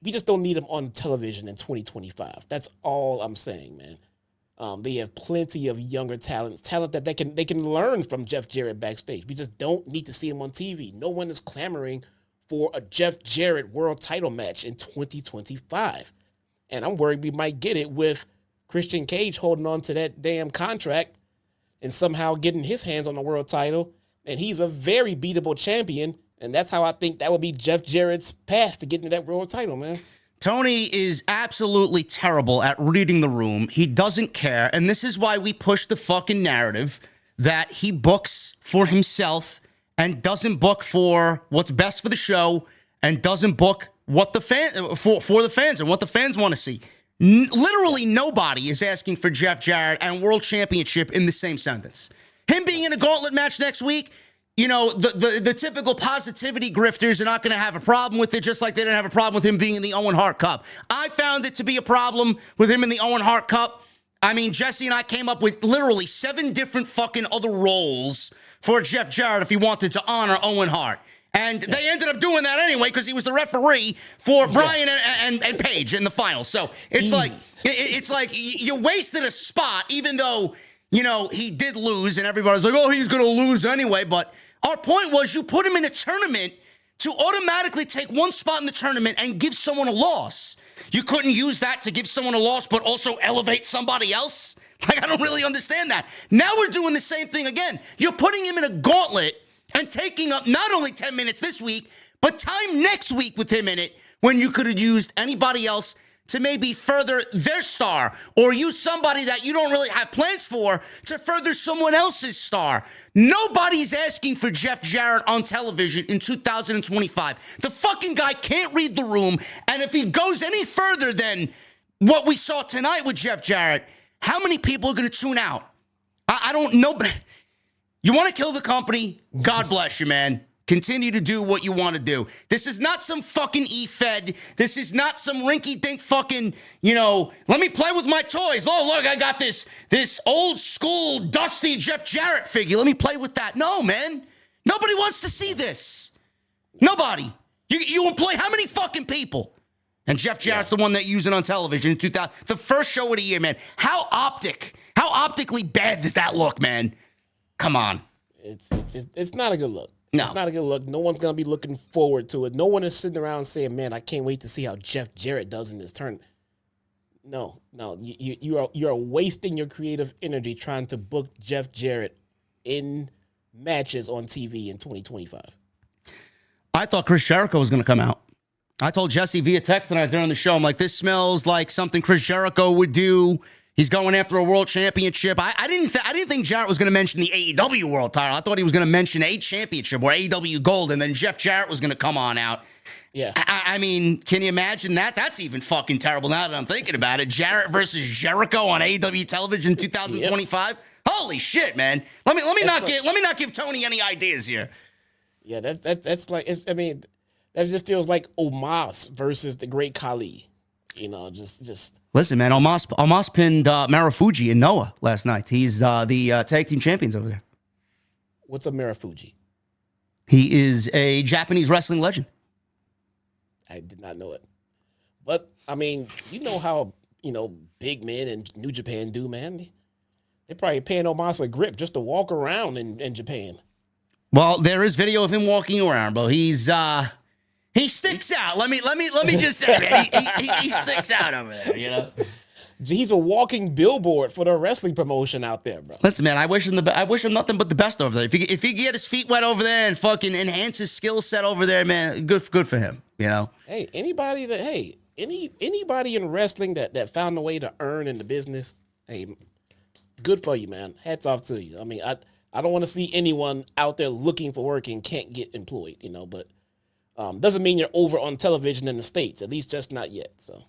We just don't need him on television in 2025. That's all I'm saying, man. They have plenty of younger talent that they can learn from Jeff Jarrett backstage. We just don't need to see him on TV. No one is clamoring for a Jeff Jarrett world title match in 2025. And I'm worried we might get it with Christian Cage holding on to that damn contract and somehow getting his hands on the world title. And he's a very beatable champion. And that's how I think that would be Jeff Jarrett's path to getting to that world title, man. Tony is absolutely terrible at reading the room. He doesn't care. And this is why we push the fucking narrative that he books for himself and doesn't book for what's best for the show and doesn't book what the for the fans and what the fans want to see. Literally nobody is asking for Jeff Jarrett and world championship in the same sentence. Him being in a gauntlet match next week, you know, the typical positivity grifters are not going to have a problem with it, just like they didn't have a problem with him being in the Owen Hart Cup. I found it to be a problem with him in the Owen Hart Cup. I mean, Jesse and I came up with literally 7 different fucking other roles for Jeff Jarrett if he wanted to honor Owen Hart. And they ended up doing that anyway because he was the referee for Bryan and Paige in the final. So it's like you wasted a spot, even though, you know, he did lose and everybody's like, oh, he's going to lose anyway. But our point was you put him in a tournament to automatically take one spot in the tournament and give someone a loss. You couldn't use that to give someone a loss, but also elevate somebody else? Like, I don't really understand that. Now we're doing the same thing again. You're putting him in a gauntlet and taking up not only 10 minutes this week, but time next week with him in it when you could have used anybody else to maybe further their star or use somebody that you don't really have plans for to further someone else's star. Nobody's asking for Jeff Jarrett on television in 2025. The fucking guy can't read the room, and if he goes any further than what we saw tonight with Jeff Jarrett, how many people are going to tune out? I don't know. You want to kill the company? God bless you, man. Continue to do what you want to do. This is not some fucking E-Fed. This is not some rinky-dink fucking, let me play with my toys. Oh, look, I got this old school dusty Jeff Jarrett figure. Let me play with that. No, man. Nobody wants to see this. Nobody. You employ how many fucking people? And Jeff Jarrett's the one that used it on television in 2000. The first show of the year, man. How optically bad does that look, man? Come on. It's not a good look. No. It's not a good look. No one's going to be looking forward to it. No one is sitting around saying, man, I can't wait to see how Jeff Jarrett does in this turn. No. You are wasting your creative energy trying to book Jeff Jarrett in matches on TV in 2025. I thought Chris Jericho was going to come out. I told Jesse via text tonight during the show, I'm like, this smells like something Chris Jericho would do. He's going after a world championship. I didn't think Jarrett was going to mention the AEW world title. I thought he was going to mention a championship or AEW gold, and then Jeff Jarrett was going to come on out. Yeah. I mean, can you imagine that? That's even fucking terrible now that I'm thinking about it. Jarrett versus Jericho on AEW television 2025. Yep. Holy shit, man. Let me not give Tony any ideas here. Yeah, that's like that just feels like Omos versus the Great Khali. Just listen, man. Omos pinned Marufuji and Noah last night. He's the tag team champions over there. What's a Marufuji? He is a Japanese wrestling legend. I did not know it, but I mean, you know how big men in New Japan do, man. They're probably paying Omos a grip just to walk around in Japan. Well, there is video of him walking around, bro. He sticks out. Let me just say, man, he sticks out over there, He's a walking billboard for the wrestling promotion out there, bro. Listen, man, I wish him nothing but the best over there. If he get his feet wet over there and fucking enhance his skill set over there, man, good for him, Hey, anybody in wrestling that found a way to earn in the business, hey, good for you, man. Hats off to you. I mean, I don't want to see anyone out there looking for work and can't get employed, but doesn't mean you're over on television in the States, at least just not yet. So,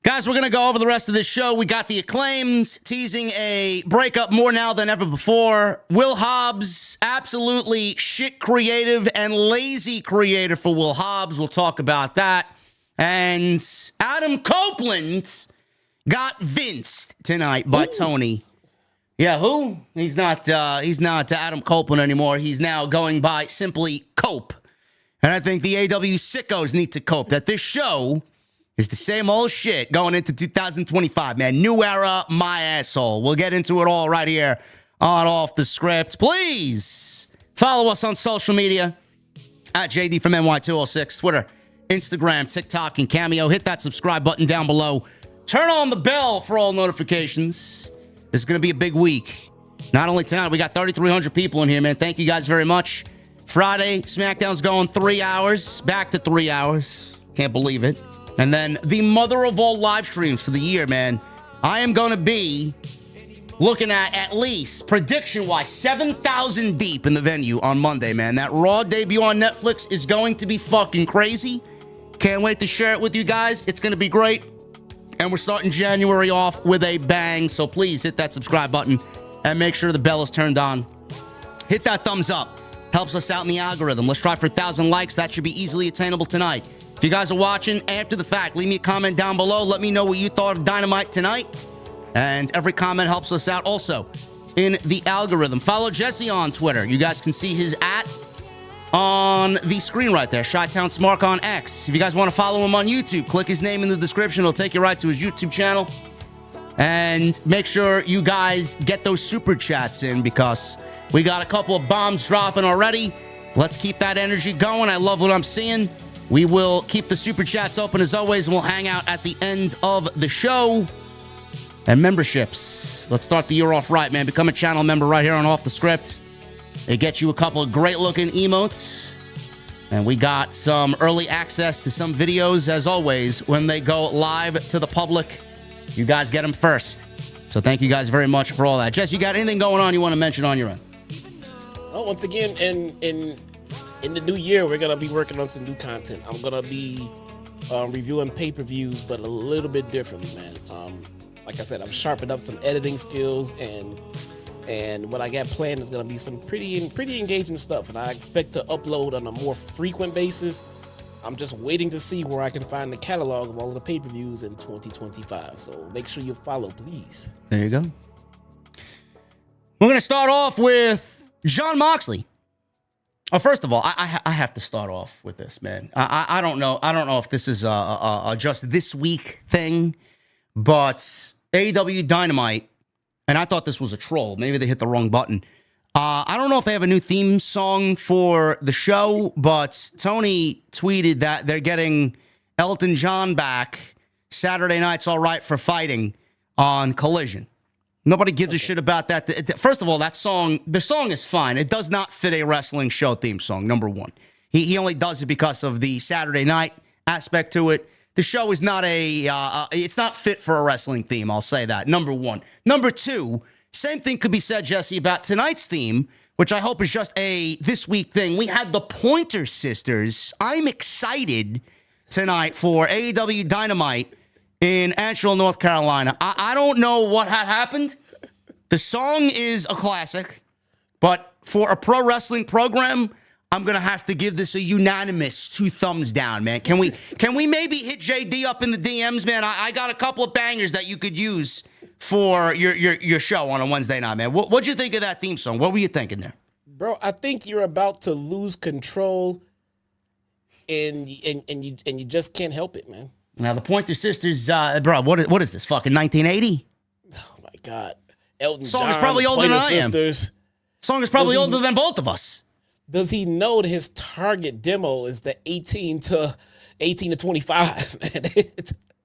guys, we're going to go over the rest of this show. We got the Acclaimed teasing a breakup more now than ever before. Will Hobbs, absolutely shit creative and lazy creative for Will Hobbs. We'll talk about that. And Adam Copeland got vinced tonight by Tony. Yeah, who? He's not Adam Copeland anymore. He's now going by simply Cope. And I think the AW sickos need to cope that this show is the same old shit going into 2025, man. New era, my asshole. We'll get into it all right here on Off the Script. Please follow us on social media at JD from NY206, Twitter, Instagram, TikTok, and Cameo. Hit that subscribe button down below. Turn on the bell for all notifications. This is going to be a big week. Not only tonight, we got 3,300 people in here, man. Thank you guys very much. Friday, SmackDown's going 3 hours, back to 3 hours. Can't believe it. And then the mother of all live streams for the year, man. I am going to be looking at least, prediction-wise, 7,000 deep in the venue on Monday, man. That Raw debut on Netflix is going to be fucking crazy. Can't wait to share it with you guys. It's going to be great. And we're starting January off with a bang. So please hit that subscribe button and make sure the bell is turned on. Hit that thumbs up. Helps us out in the algorithm. Let's try for 1,000 likes. That should be easily attainable tonight. If you guys are watching after the fact, leave me a comment down below. Let me know what you thought of Dynamite tonight. And every comment helps us out also in the algorithm. Follow Jesse on Twitter. You guys can see his @ on the screen right there. Chi-Town Smark on X. If you guys want to follow him on YouTube, click his name in the description. It'll take you right to his YouTube channel. And make sure you guys get those super chats in because we got a couple of bombs dropping already. Let's keep that energy going. I love what I'm seeing. We will keep the super chats open as always, and we'll hang out at the end of the show. And memberships. Let's start the year off right, man. Become a channel member right here on Off the Script. They get you a couple of great-looking emotes. And we got some early access to some videos, as always, when they go live to the public. You guys get them first. So thank you guys very much for all that. Jess, you got anything going on you want to mention on your end? Oh, once again, in the new year, we're gonna be working on some new content. I'm gonna be reviewing pay-per-views, but a little bit differently, man. Like I said, I'm sharpening up some editing skills, and what I got planned is gonna be some pretty engaging stuff, and I expect to upload on a more frequent basis. I'm just waiting to see where I can find the catalog of all of the pay-per-views in 2025. So make sure you follow, please. There you go. We're gonna start off with Jon Moxley. Oh, first of all, I have to start off with this, man. I don't know if this is a just this week thing, but AEW Dynamite, and I thought this was a troll. Maybe they hit the wrong button. I don't know if they have a new theme song for the show, but Tony tweeted that they're getting Elton John back. Saturday Night's All Right for Fighting on Collision. Nobody gives a shit about that. First of all, the song is fine. It does not fit a wrestling show theme song, number one. He only does it because of the Saturday night aspect to it. The show is not it's not fit for a wrestling theme, I'll say that, number one. Number two, same thing could be said, Jesse, about tonight's theme, which I hope is just a this week thing. We had the Pointer Sisters. I'm excited tonight for AEW Dynamite in Asheville, North Carolina. I don't know what had happened. The song is a classic, but for a pro wrestling program, I'm going to have to give this a unanimous 2 thumbs down, man. Can we maybe hit JD up in the DMs, man? I got a couple of bangers that you could use for your show on a Wednesday night, man. What'd you think of that theme song? What were you thinking there? Bro, I think you're about to lose control, and you just can't help it, man. Now, the Pointer Sisters, bro, what is this, fucking 1980? Oh, my God. Elton Song John, is probably older than I am. Sisters. Song is probably older than both of us. Does he know that his target demo is the 18 to 25?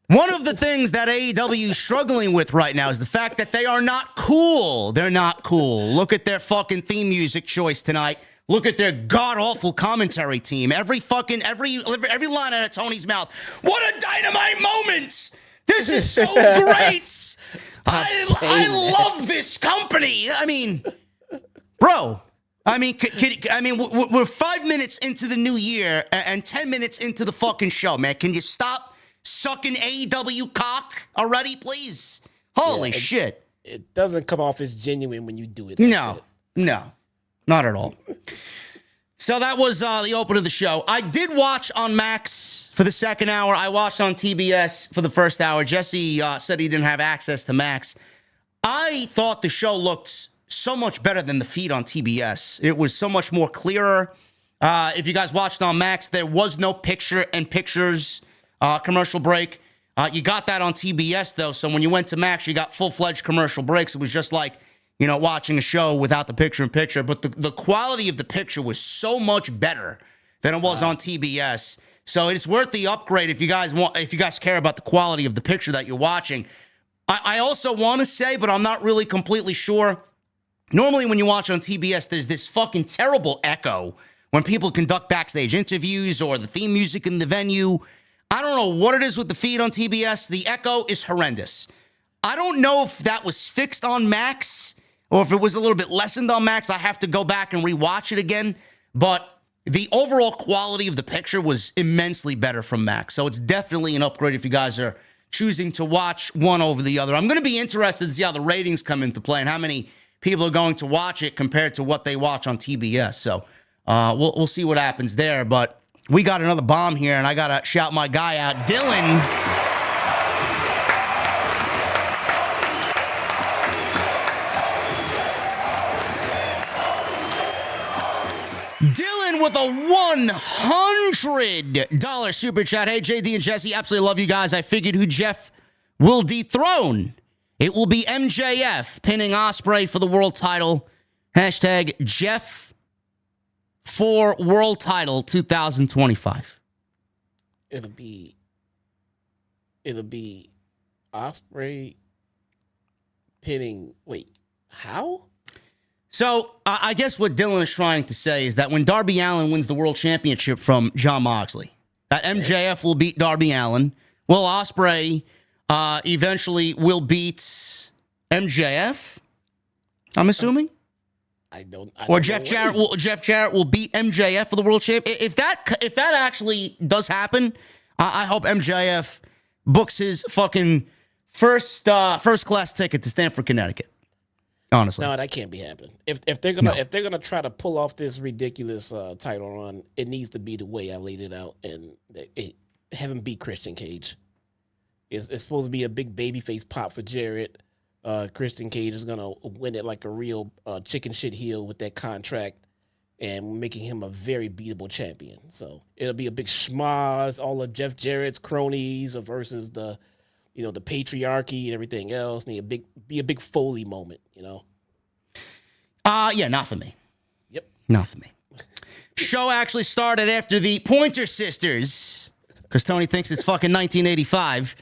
One of the things that AEW is struggling with right now is the fact that they are not cool. They're not cool. Look at their fucking theme music choice tonight. Look at their god-awful commentary team. Every line out of Tony's mouth. What a dynamite moment! This is so great! I love this company. I mean, bro. We're 5 minutes into the new year and 10 minutes into the fucking show, man. Can you stop sucking AEW cock already, please? Holy shit. It doesn't come off as genuine when you do it. No, not at all. So that was the open of the show. I did watch on Max for the second hour. I watched on TBS for the first hour. Jesse said he didn't have access to Max. I thought the show looked so much better than the feed on TBS. It was so much more clearer. If you guys watched on Max, there was no picture-in-pictures commercial break. You got that on TBS, though, so when you went to Max, you got full-fledged commercial breaks. It was just like, watching a show without the picture-in-picture, but the quality of the picture was so much better than it was on TBS. So it's worth the upgrade if you guys care about the quality of the picture that you're watching. I also want to say, but I'm not really completely sure, normally when you watch on TBS, there's this fucking terrible echo when people conduct backstage interviews or the theme music in the venue. I don't know what it is with the feed on TBS. The echo is horrendous. I don't know if that was fixed on Max or if it was a little bit lessened on Max. I have to go back and rewatch it again. But the overall quality of the picture was immensely better from Max. So it's definitely an upgrade if you guys are choosing to watch one over the other. I'm going to be interested to see how the ratings come into play and how many people are going to watch it compared to what they watch on TBS. So we'll see what happens there. But we got another bomb here, and I got to shout my guy out, Dylan. Dylan with a $100 super chat. Hey, JD and Jesse, absolutely love you guys. I figured who Jeff will dethrone. It will be MJF pinning Ospreay for the world title. Hashtag Jeff for world title 2025. It'll be Ospreay pinning. Wait, how? So I guess what Dylan is trying to say is that when Darby Allin wins the world championship from Jon Moxley, that MJF will beat Darby Allin. Will Ospreay eventually will beat MJF? I'm assuming. I don't Jeff Jarrett will beat MJF for the world champ. If that actually does happen, I hope MJF books his fucking first class ticket to Stamford, Connecticut. Honestly, no, that can't be happening. If they're gonna try to pull off this ridiculous title run, it needs to be the way I laid it out, and have him beat Christian Cage. It's supposed to be a big babyface pop for Jarrett. Christian Cage is gonna win it like a real chicken shit heel with that contract, and making him a very beatable champion. So it'll be a big schmaz, all of Jeff Jarrett's cronies versus the patriarchy and everything else. Be a big Foley moment, Yeah, not for me. Yep. Not for me. Show actually started after the Pointer Sisters, because Tony thinks it's fucking 1985.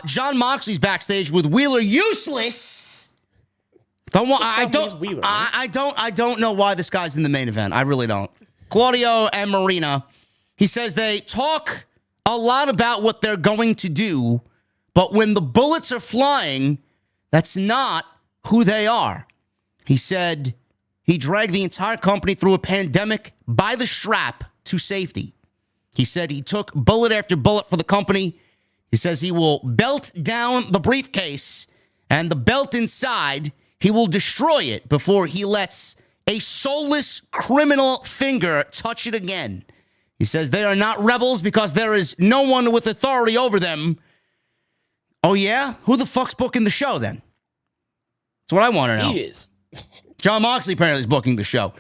Jon Moxley's backstage with Wheeler Useless. I don't know why this guy's in the main event. I really don't. Claudio and Marina. He says they talk a lot about what they're going to do, but when the bullets are flying, that's not who they are. He said he dragged the entire company through a pandemic by the strap to safety. He said he took bullet after bullet for the company. He says he will belt down the briefcase, and the belt inside, he will destroy it before he lets a soulless criminal finger touch it again. He says they are not rebels because there is no one with authority over them. Oh, yeah? Who the fuck's booking the show, then? That's what I want to know. He is. Jon Moxley apparently is booking the show.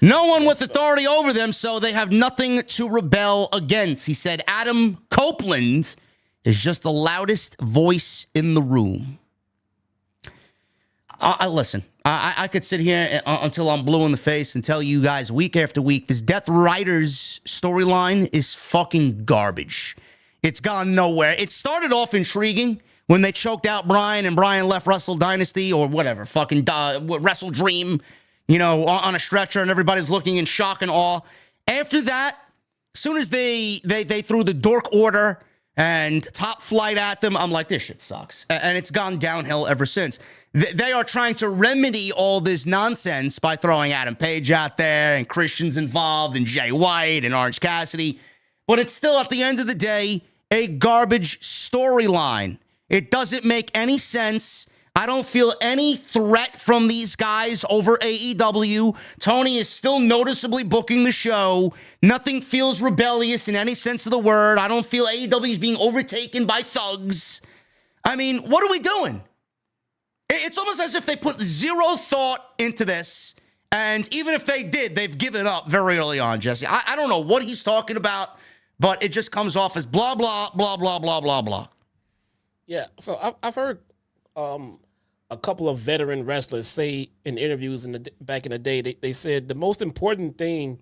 No one with authority over them, so they have nothing to rebel against. He said Adam Copeland is just the loudest voice in the room. Listen, I could sit here until I'm blue in the face and tell you guys week after week, this Death Riders storyline is fucking garbage. It's gone nowhere. It started off intriguing when they choked out Bryan and Bryan left Wrestle Dynasty or whatever, fucking Wrestle Dream, on a stretcher, and everybody's looking in shock and awe. After that, as soon as they threw the Dork Order and Top Flight at them, I'm like, this shit sucks. And it's gone downhill ever since. They are trying to remedy all this nonsense by throwing Adam Page out there and Christian's involved and Jay White and Orange Cassidy. But it's still, at the end of the day, a garbage storyline. It doesn't make any sense. I don't feel any threat from these guys over AEW. Tony is still noticeably booking the show. Nothing feels rebellious in any sense of the word. I don't feel AEW is being overtaken by thugs. I mean, what are we doing? It's almost as if they put zero thought into this. And even if they did, they've given up very early on, Jesse. I don't know what he's talking about, but it just comes off as blah, blah, blah, blah, blah, blah, blah. Yeah, so I've heard a couple of veteran wrestlers say in interviews back in the day, they said the most important thing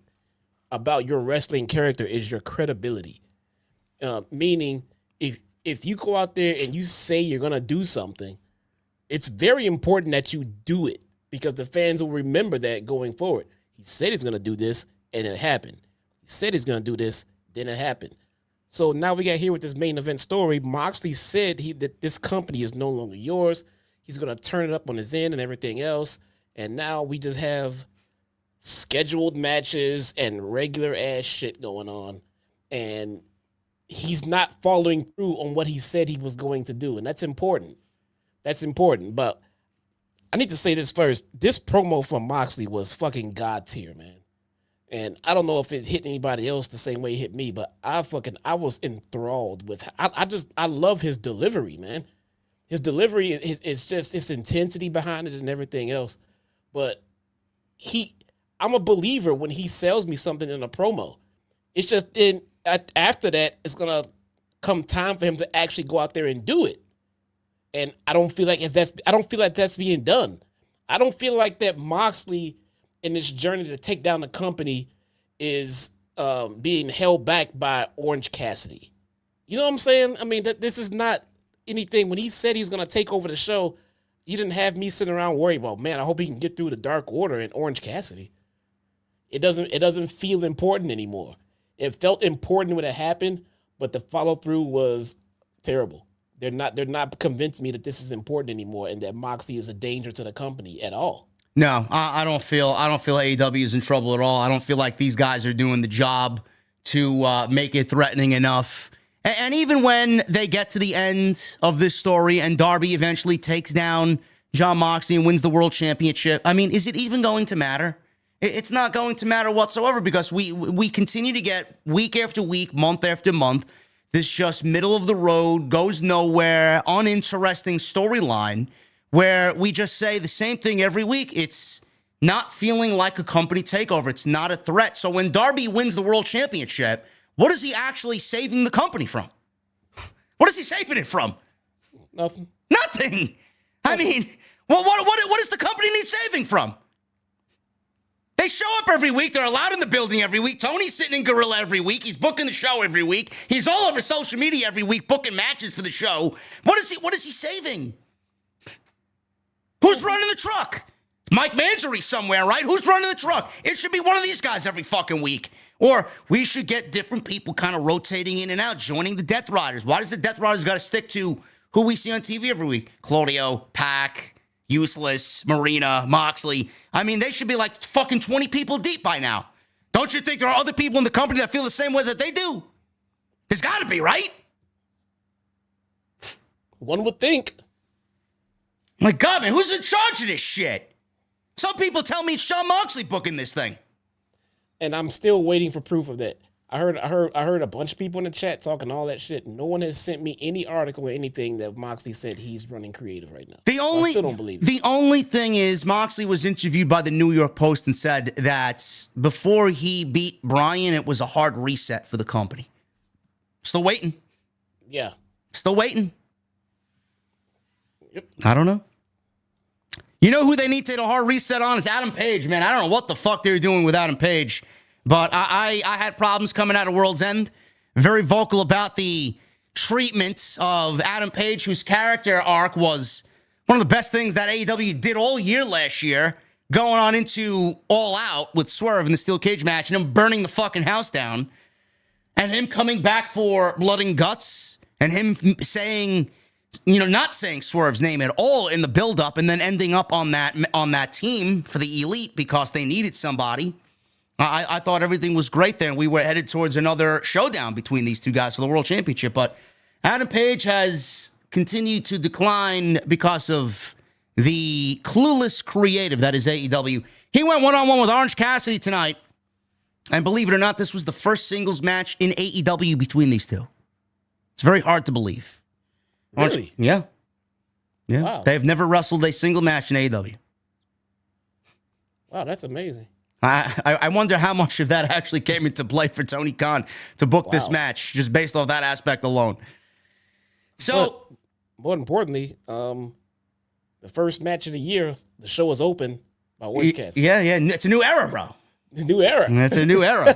about your wrestling character is your credibility. Meaning, if you go out there and you say you're going to do something, it's very important that you do it because the fans will remember that going forward. He said he's going to do this, and it happened. He said he's going to do this, then it happened. So now we got here with this main event story. Moxley said that this company is no longer yours. He's going to turn it up on his end and everything else. And now we just have scheduled matches and regular ass shit going on. And he's not following through on what he said he was going to do. And that's important. That's important. But I need to say this first. This promo from Moxley was fucking God tier, man. And I don't know if it hit anybody else the same way it hit me, but I was enthralled with. I love his delivery, man. His delivery is just his intensity behind it and everything else. But I'm a believer when he sells me something in a promo. It's just after that, it's gonna come time for him to actually go out there and do it. And I don't feel like that's being done. I don't feel like that Moxley in this journey to take down the company is being held back by Orange Cassidy. You know what I'm saying? I mean, this is not anything. When he said he's going to take over the show, You didn't have me sitting around worried about, man, I hope he can get through the Dark Order and Orange Cassidy. It doesn't feel important anymore. It felt important when it happened, but the follow through was terrible. They're not convinced me that this is important anymore and that Moxley is a danger to the company at all. No, I don't feel AEW is in trouble at all. I don't feel like these guys are doing the job to make it threatening enough. And even when they get to the end of this story and Darby eventually takes down Jon Moxley and wins the world championship, I mean, is it even going to matter? It's not going to matter whatsoever because we continue to get week after week, month after month, this just middle of the road, goes nowhere, uninteresting storyline where we just say the same thing every week. It's not feeling like a company takeover. It's not a threat. So when Darby wins the world championship, what is he actually saving the company from? What is he saving it from? Nothing. Nothing. I mean, well, what does the company need saving from? They show up every week. They're allowed in the building every week. Tony's sitting in Gorilla every week. He's booking the show every week. He's all over social media every week booking matches for the show. What is he saving? Who's running the truck? Mike Mansory somewhere, right? Who's running the truck? It should be one of these guys every fucking week. Or we should get different people kind of rotating in and out, joining the Death Riders. Why does the Death Riders got to stick to who we see on TV every week? Claudio, Pac, Useless, Marina, Moxley. I mean, they should be like fucking 20 people deep by now. Don't you think there are other people in the company that feel the same way that they do? There's got to be, right? One would think. My God, man, who's in charge of this shit? Some people tell me it's Jon Moxley booking this thing. And I'm still waiting for proof of that. I heard a bunch of people in the chat talking all that shit. No one has sent me any article or anything that Moxley said he's running creative right now. I still don't believe it. The only thing is Moxley was interviewed by the New York Post and said that before he beat Bryan, it was a hard reset for the company. Still waiting. Yeah. Still waiting. Yep. I don't know. You know who they need to hit a hard reset on is Adam Page, man. I don't know what the fuck they were doing with Adam Page, but I had problems coming out of World's End. Very vocal about the treatment of Adam Page, whose character arc was one of the best things that AEW did all year last year, going on into All Out with Swerve in the steel cage match and him burning the fucking house down, and him coming back for Blood and Guts, and him saying, you know, not saying Swerve's name at all in the buildup, and then ending up on that team for the Elite because they needed somebody. I thought everything was great there, and we were headed towards another showdown between these two guys for the World Championship. But Adam Page has continued to decline because of the clueless creative that is AEW. He went one-on-one with Orange Cassidy tonight, and believe it or not, this was the first singles match in AEW between these two. It's very hard to believe. Really? Yeah. Wow. They've never wrestled a single match in AEW. Wow, that's amazing. I wonder how much of that actually came into play for Tony Khan to book this match, just based off that aspect alone. So, but more importantly, the first match of the year, the show was open by Orange Cassidy. Yeah, it's a new era, bro. New era. It's a new era.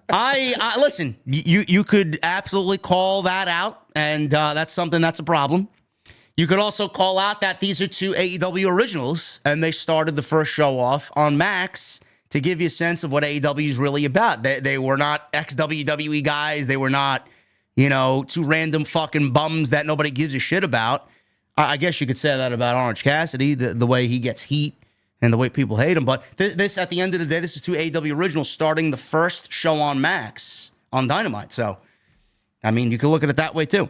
I listen. You could absolutely call that out, and that's a problem. You could also call out that these are two AEW originals, and they started the first show off on Max to give you a sense of what AEW is really about. They were not ex-WWE guys. They were not, two random fucking bums that nobody gives a shit about. I guess you could say that about Orange Cassidy, the way he gets heat and the way people hate him. But this, at the end of the day, this is two AEW originals starting the first show on Max on Dynamite. So, I mean, you can look at it that way, too.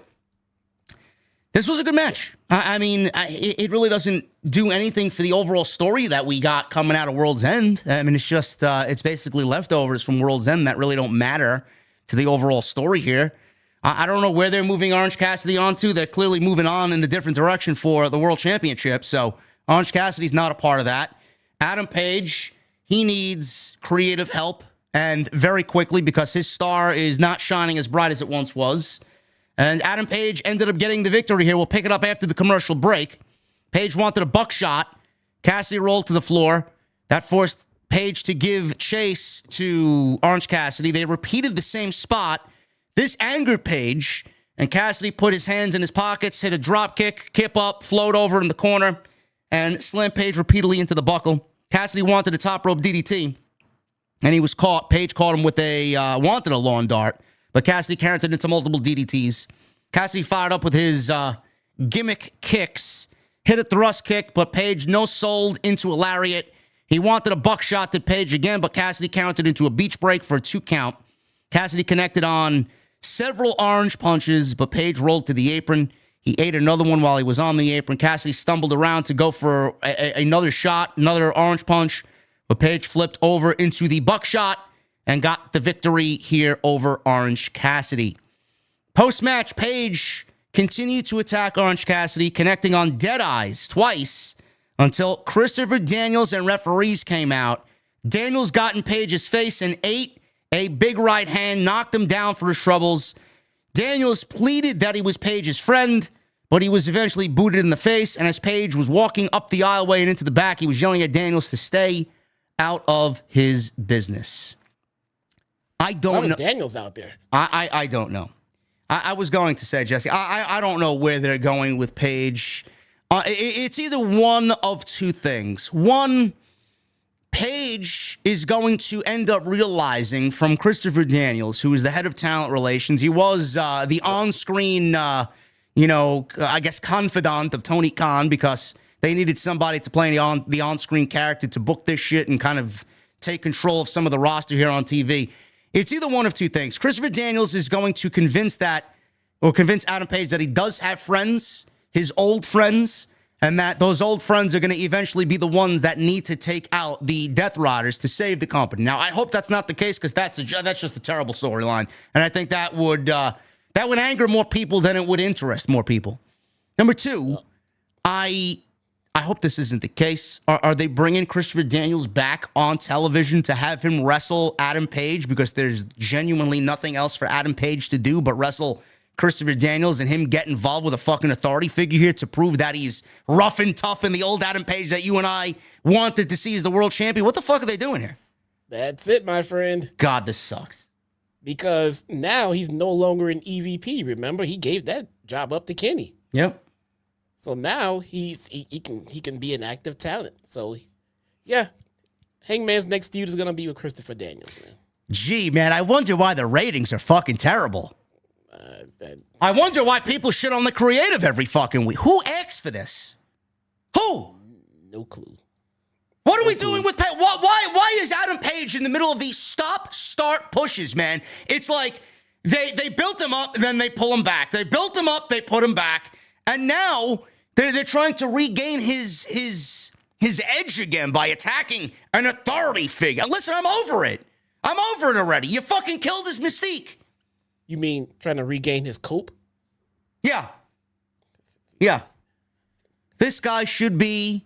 This was a good match. It really doesn't do anything for the overall story that we got coming out of World's End. I mean, it's just, it's basically leftovers from World's End that really don't matter to the overall story here. I don't know where they're moving Orange Cassidy on to. They're clearly moving on in a different direction for the World Championship. So Orange Cassidy's not a part of that. Adam Page, he needs creative help, and very quickly, because his star is not shining as bright as it once was. And Adam Page ended up getting the victory here. We'll pick it up after the commercial break. Page wanted a buckshot. Cassidy rolled to the floor. That forced Page to give chase to Orange Cassidy. They repeated the same spot. This angered Page, And Cassidy put his hands in his pockets, hit a drop kick, kip up, float over in the corner, and slammed Page repeatedly into the buckle. Cassidy wanted a top rope DDT, and he was caught. Page caught him with wanted a lawn dart, but Cassidy countered into multiple DDTs. Cassidy fired up with his gimmick kicks, hit a thrust kick, but Page no-sold into a lariat. He wanted a buckshot to Page again, but Cassidy countered into a beach break for a 2 count. Cassidy connected on several orange punches, but Page rolled to the apron. He ate another one while he was on the apron. Cassidy stumbled around to go for another shot, another orange punch, but Page flipped over into the buckshot and got the victory here over Orange Cassidy. Post-match, Page continued to attack Orange Cassidy, connecting on dead eyes twice until Christopher Daniels and referees came out. Daniels got in Page's face and ate a big right hand, knocked him down for his troubles. Daniels pleaded that he was Page's friend, but he was eventually booted in the face, and as Page was walking up the aisleway and into the back, he was yelling at Daniels to stay out of his business. I don't know. Why was Daniels out there? I don't know. I was going to say, Jesse, I don't know where they're going with Page. It's either one of two things. One, Page is going to end up realizing from Christopher Daniels, who is the head of talent relations, he was the on-screen, I guess confidant of Tony Khan, because they needed somebody to play the on-screen character to book this shit and kind of take control of some of the roster here on TV. It's either one of two things. Christopher Daniels is going to convince Adam Page that he does have friends, his old friends, and that those old friends are going to eventually be the ones that need to take out the Death Riders to save the company. Now, I hope that's not the case, because that's just a terrible storyline, and I think that would anger more people than it would interest more people. Number two, I hope this isn't the case. Are they bringing Christopher Daniels back on television to have him wrestle Adam Page, because there's genuinely nothing else for Adam Page to do but wrestle Christopher Daniels, and him get involved with a fucking authority figure here to prove that he's rough and tough and the old Adam Page that you and I wanted to see as the world champion? What the fuck are they doing here? That's it, my friend. God, this sucks. Because now he's no longer an EVP. Remember, he gave that job up to Kenny. Yep. So now he can be an active talent. So yeah, Hangman's next feud is gonna be with Christopher Daniels, man. Gee, man, I wonder why the ratings are fucking terrible. I wonder why people shit on the creative every fucking week. Who asked for this? Who? No clue. What are we doing with Page? Why is Adam Page in the middle of these stop-start pushes, man? It's like they built him up, and then they pull him back. They built him up, they put him back, and now they're trying to regain his edge again by attacking an authority figure. Listen, I'm over it. I'm over it already. You fucking killed his mystique. You mean trying to regain his cope? Yeah. Yeah. This guy should be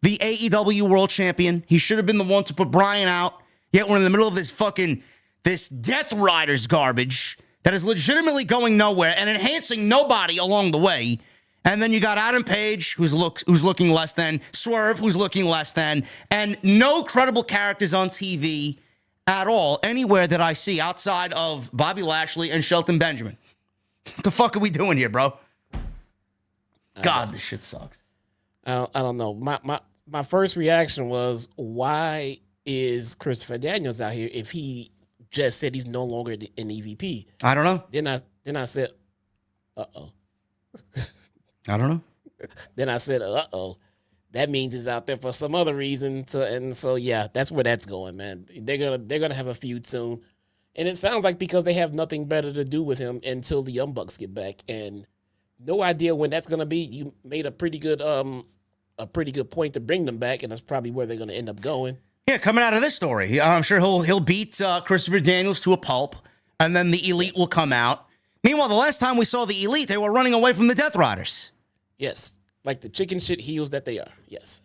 the AEW world champion. He should have been the one to put Bryan out. Yet we're in the middle of this Death Riders garbage that is legitimately going nowhere and enhancing nobody along the way. And then you got Adam Page, who's looking less than, Swerve, who's looking less than, and no credible characters on TV at all, anywhere that I see outside of Bobby Lashley and Shelton Benjamin. What the fuck are we doing here, bro? God, this shit sucks. I don't know. My first reaction was, why is Christopher Daniels out here if he just said he's no longer an EVP? I don't know. Then I said, uh-oh. I don't know. Then I said, uh-oh. That means he's out there for some other reason. And so, yeah, that's where that's going, man. They're gonna have a feud soon. And it sounds like because they have nothing better to do with him until the Young Bucks get back. And no idea when that's going to be. You made a pretty good point to bring them back, and that's probably where they're going to end up going. Yeah, coming out of this story, I'm sure he'll beat Christopher Daniels to a pulp, and then the Elite will come out. Meanwhile, the last time we saw the Elite, they were running away from the Death Riders. Yes, like the chicken shit heels that they are. Yes.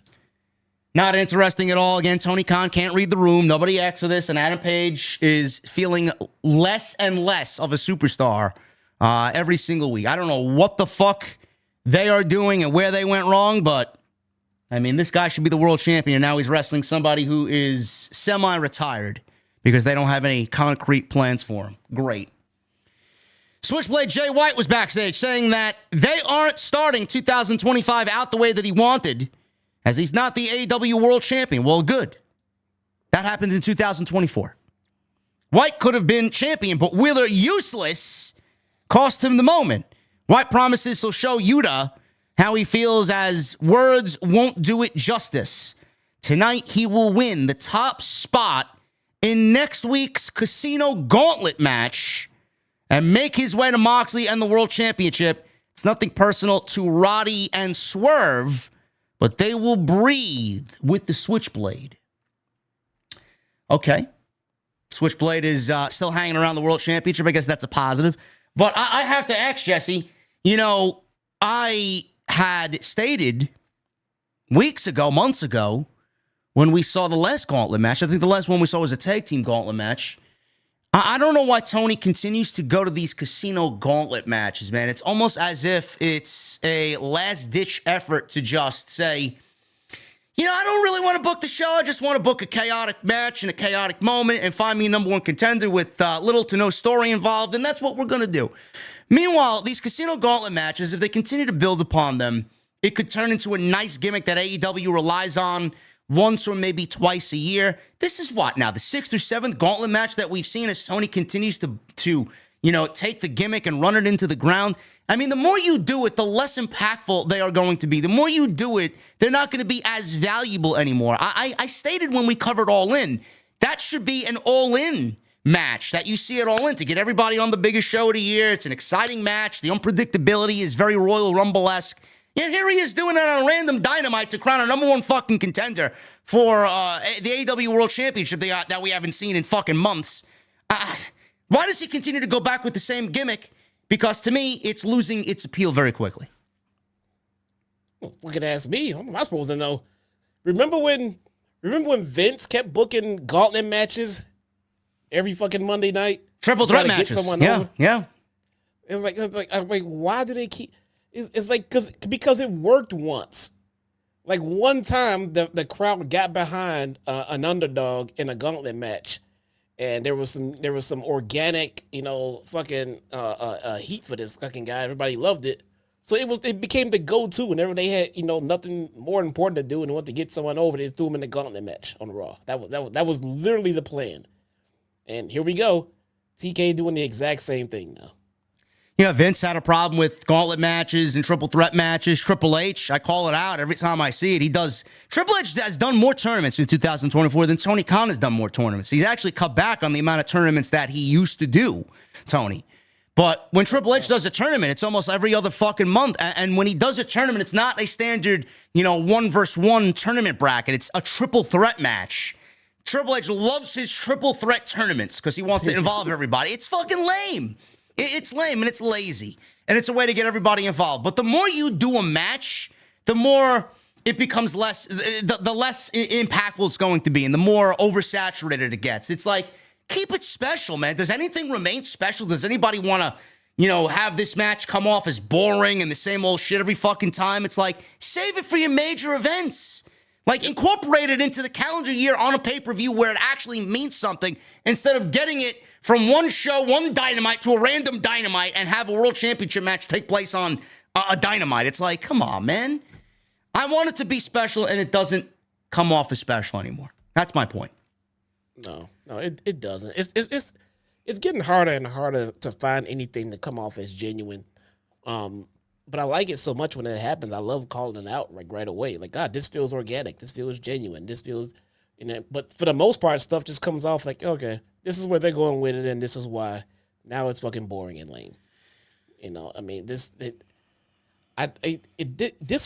Not interesting at all. Again, Tony Khan can't read the room. Nobody asked for this, and Adam Page is feeling less and less of a superstar every single week. I don't know what the fuck they are doing and where they went wrong, but I mean, this guy should be the world champion, and now he's wrestling somebody who is semi-retired because they don't have any concrete plans for him. Great. Switchblade Jay White was backstage saying that they aren't starting 2025 out the way that he wanted, as he's not the AEW World Champion. Well, good. That happened in 2024. White could have been champion, but Wheeler useless cost him the moment. White promises he'll show Yuta how he feels, as words won't do it justice. Tonight, he will win the top spot in next week's Casino Gauntlet match and make his way to Moxley and the World Championship. It's nothing personal to Roddy and Swerve, but they will breathe with the Switchblade. Okay. Switchblade is still hanging around the World Championship. I guess that's a positive. But I have to ask, Jesse, I had stated weeks ago, months ago, when we saw the last gauntlet match, I think the last one we saw was a tag team gauntlet match. I don't know why Tony continues to go to these casino gauntlet matches, man. It's almost as if it's a last-ditch effort to just say, I don't really want to book the show. I just want to book a chaotic match in a chaotic moment and find me a number one contender with little to no story involved, and that's what we're going to do. Meanwhile, these casino gauntlet matches, if they continue to build upon them, it could turn into a nice gimmick that AEW relies on once or maybe twice a year. This is what now, the 6th or 7th gauntlet match that we've seen as Tony continues to take the gimmick and run it into the ground. I mean, the more you do it, the less impactful they are going to be. The more you do it, they're not going to be as valuable anymore. I stated when we covered All In, that should be an All In match that you see at All In to get everybody on the biggest show of the year. It's an exciting match. The unpredictability is very Royal Rumble-esque. Yet here he is doing it on random Dynamite to crown a number one fucking contender for the AEW World Championship that we haven't seen in fucking months. Why does he continue to go back with the same gimmick? Because to me, it's losing its appeal very quickly. Well, fucking ask me. How am I supposed to know? Remember when Vince kept booking gauntlet matches every fucking Monday night? Triple threat matches. Yeah. It's like, why do they keep... It's like because it worked once. Like one time the crowd got behind an underdog in a gauntlet match, and there was some organic, fucking heat for this fucking guy. Everybody loved it. So it became the go-to whenever they had, nothing more important to do and wanted to get someone over, they threw him in the gauntlet match on Raw. That was literally the plan. And here we go. TK doing the exact same thing now. Vince had a problem with gauntlet matches and triple threat matches. Triple H, I call it out every time I see it. Triple H has done more tournaments in 2024 than Tony Khan has done more tournaments. He's actually cut back on the amount of tournaments that he used to do, Tony. But when Triple H does a tournament, it's almost every other fucking month. And when he does a tournament, it's not a standard, 1-versus-1 tournament bracket. It's a triple threat match. Triple H loves his triple threat tournaments because he wants to involve everybody. It's fucking lame. It's lame and it's lazy. And it's a way to get everybody involved. But the more you do a match, the more it becomes the less impactful it's going to be and the more oversaturated it gets. It's like, keep it special, man. Does anything remain special? Does anybody want to, have this match come off as boring and the same old shit every fucking time? It's like, save it for your major events. Like, incorporate it into the calendar year on a pay-per-view where it actually means something instead of getting it from one show, one Dynamite, to a random Dynamite and have a World Championship match take place on a Dynamite. It's like, come on, man. I want it to be special, and it doesn't come off as special anymore. That's my point. No, it doesn't. It's getting harder and harder to find anything to come off as genuine. But I like it so much when it happens. I love calling it out right away. Like, God, this feels organic. This feels genuine. This feels, but for the most part, stuff just comes off like, okay, this is where they're going with it, and this is why. Now it's fucking boring and lame. This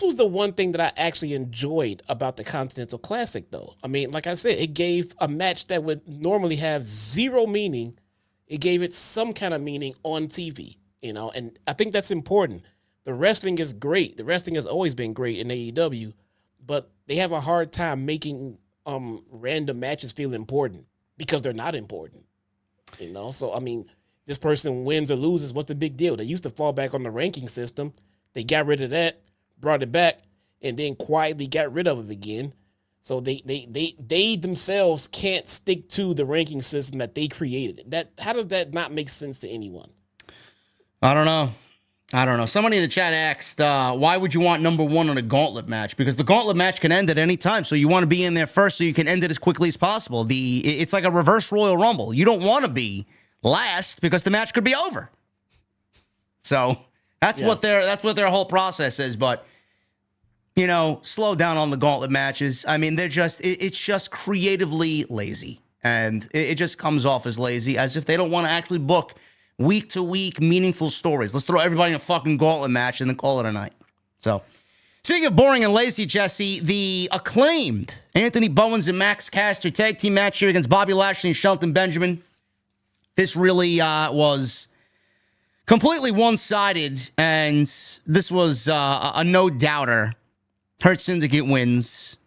was the one thing that I actually enjoyed about the Continental Classic, though. I mean, like I said, it gave a match that would normally have zero meaning. It gave it some kind of meaning on TV, and I think that's important. The wrestling is great. The wrestling has always been great in AEW, but they have a hard time making random matches feel important because they're not important. So I mean, this person wins or loses, what's the big deal? They used to fall back on the ranking system. They got rid of that, brought it back, and then quietly got rid of it again. So they themselves can't stick to the ranking system that they created. How does that not make sense to anyone? I don't know. Somebody in the chat asked, why would you want number one on a gauntlet match? Because the gauntlet match can end at any time. So you want to be in there first so you can end it as quickly as possible. It's like a reverse Royal Rumble. You don't want to be last because the match could be over. So that's what their whole process is. But, slow down on the gauntlet matches. I mean, it's just creatively lazy. And it just comes off as lazy, as if they don't want to actually book week-to-week meaningful stories. Let's throw everybody in a fucking gauntlet match and then call it a night. So, speaking of boring and lazy, Jesse, the Acclaimed Anthony Bowens and Max Caster tag team match here against Bobby Lashley and Shelton Benjamin. This really was completely one-sided, and this was a no-doubter. Hurt Syndicate wins,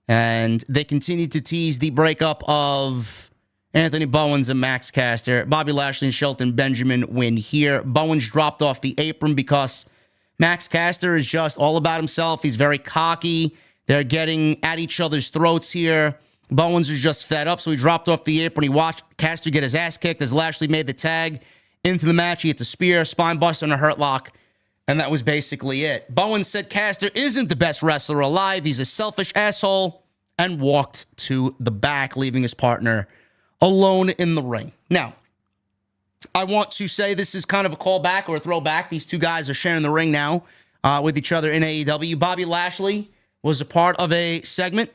and they continued to tease the breakup of Anthony Bowens and Max Caster. Bobby Lashley and Shelton Benjamin win here. Bowens dropped off the apron because Max Caster is just all about himself. He's very cocky. They're getting at each other's throats here. Bowens is just fed up, so he dropped off the apron. He watched Caster get his ass kicked as Lashley made the tag into the match. He hits a spear, spine buster, and a hurt lock, and that was basically it. Bowens said Caster isn't the best wrestler alive. He's a selfish asshole, and walked to the back, leaving his partner alone in the ring. Now, I want to say this is kind of a callback or a throwback. These two guys are sharing the ring now with each other in AEW. Bobby Lashley was a part of a segment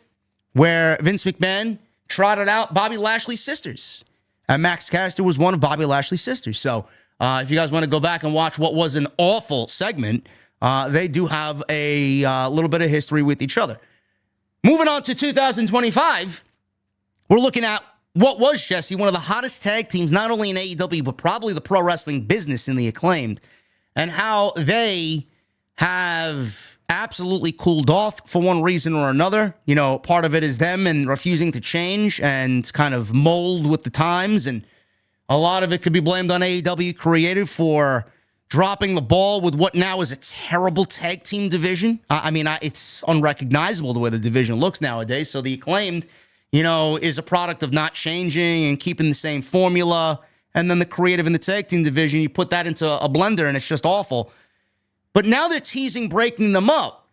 where Vince McMahon trotted out Bobby Lashley's sisters. And Max Caster was one of Bobby Lashley's sisters. So if you guys want to go back and watch what was an awful segment, they do have a little bit of history with each other. Moving on to 2025, we're looking at what was, Jesse, one of the hottest tag teams, not only in AEW, but probably the pro wrestling business in the Acclaimed, and how they have absolutely cooled off for one reason or another. Part of it is them and refusing to change and kind of mold with the times, and a lot of it could be blamed on AEW Creative for dropping the ball with what now is a terrible tag team division. It's unrecognizable the way the division looks nowadays, so the Acclaimed is a product of not changing and keeping the same formula. And then the creative in the tag team division, you put that into a blender and it's just awful. But now they're teasing breaking them up.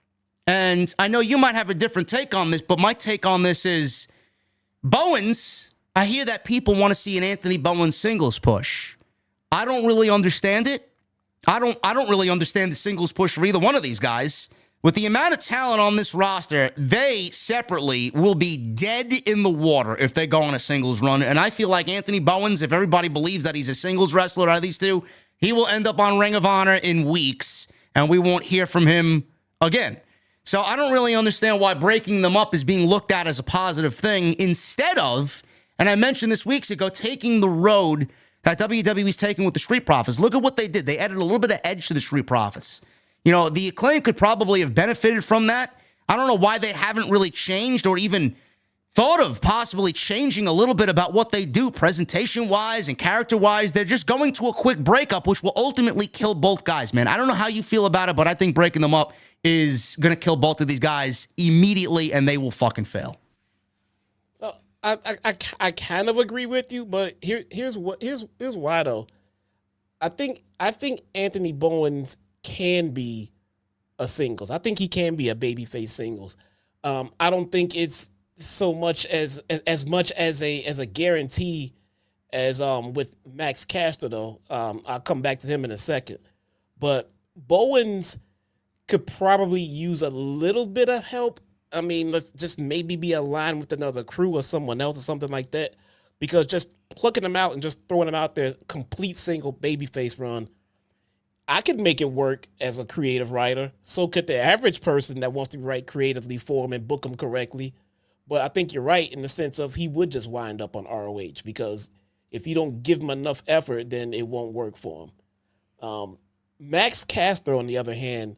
And I know you might have a different take on this, but my take on this is Bowens. I hear that people want to see an Anthony Bowens singles push. I don't really understand it. I don't really understand the singles push for either one of these guys. With the amount of talent on this roster, they separately will be dead in the water if they go on a singles run. And I feel like Anthony Bowens, if everybody believes that he's a singles wrestler out of these two, he will end up on Ring of Honor in weeks, and we won't hear from him again. So I don't really understand why breaking them up is being looked at as a positive thing instead of, and I mentioned this weeks ago, taking the road that WWE's taking with the Street Profits. Look at what they did. They added a little bit of edge to the Street Profits. The Acclaim could probably have benefited from that. I don't know why they haven't really changed or even thought of possibly changing a little bit about what they do presentation-wise and character-wise. They're just going to a quick breakup, which will ultimately kill both guys, man. I don't know how you feel about it, but I think breaking them up is going to kill both of these guys immediately, and they will fucking fail. So I kind of agree with you, but here's why though. I think Anthony Bowens can be a singles. I think he can be a babyface singles. I don't think it's so much as much as a guarantee as with Max Caster though. I'll come back to him in a second. But Bowens could probably use a little bit of help. I mean, let's just maybe be aligned with another crew or someone else or something like that. Because just plucking them out and just throwing them out there, complete single babyface run, I could make it work as a creative writer. So could the average person that wants to write creatively for him and book him correctly. But I think you're right in the sense of he would just wind up on ROH because if you don't give him enough effort, then it won't work for him. Max Caster, on the other hand,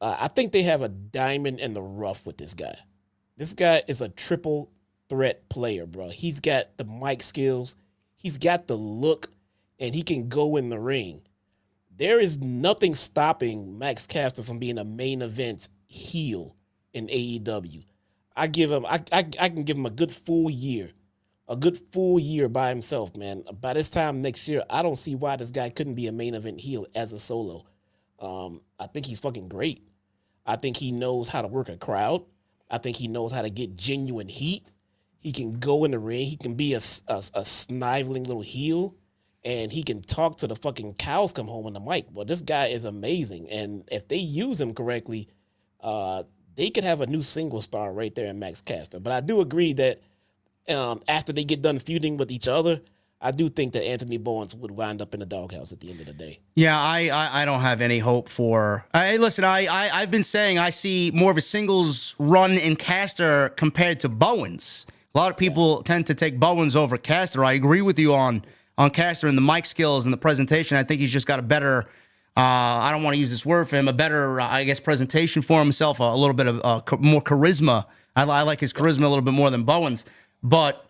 I think they have a diamond in the rough with this guy. This guy is a triple threat player, bro. He's got the mic skills. He's got the look, and he can go in the ring. There is nothing stopping Max Caster from being a main event heel in AEW. I can give him a good full year a good full year by himself, man. By this time next year, I don't see why this guy couldn't be a main event heel as a solo. I think he's fucking great. I think he knows how to work a crowd. I think he knows how to get genuine heat. He can go in the ring. He can be a sniveling little heel, and he can talk to the fucking cows come home on the mic. Well, this guy is amazing, and if they use him correctly, they could have a new single star right there in Max Caster. But I do agree that after they get done feuding with each other, I do think that Anthony Bowens would wind up in the doghouse at the end of the day. Yeah, I don't have any hope for. Listen, I've been saying I see more of a singles run in Caster compared to Bowens. A lot of people tend to take Bowens over Caster. I agree with you on Caster and the mic skills and the presentation. I think he's just got a better. I don't want to use this word for him. A better, I guess, presentation for himself. A little bit of more charisma. I like his charisma a little bit more than Bowens. But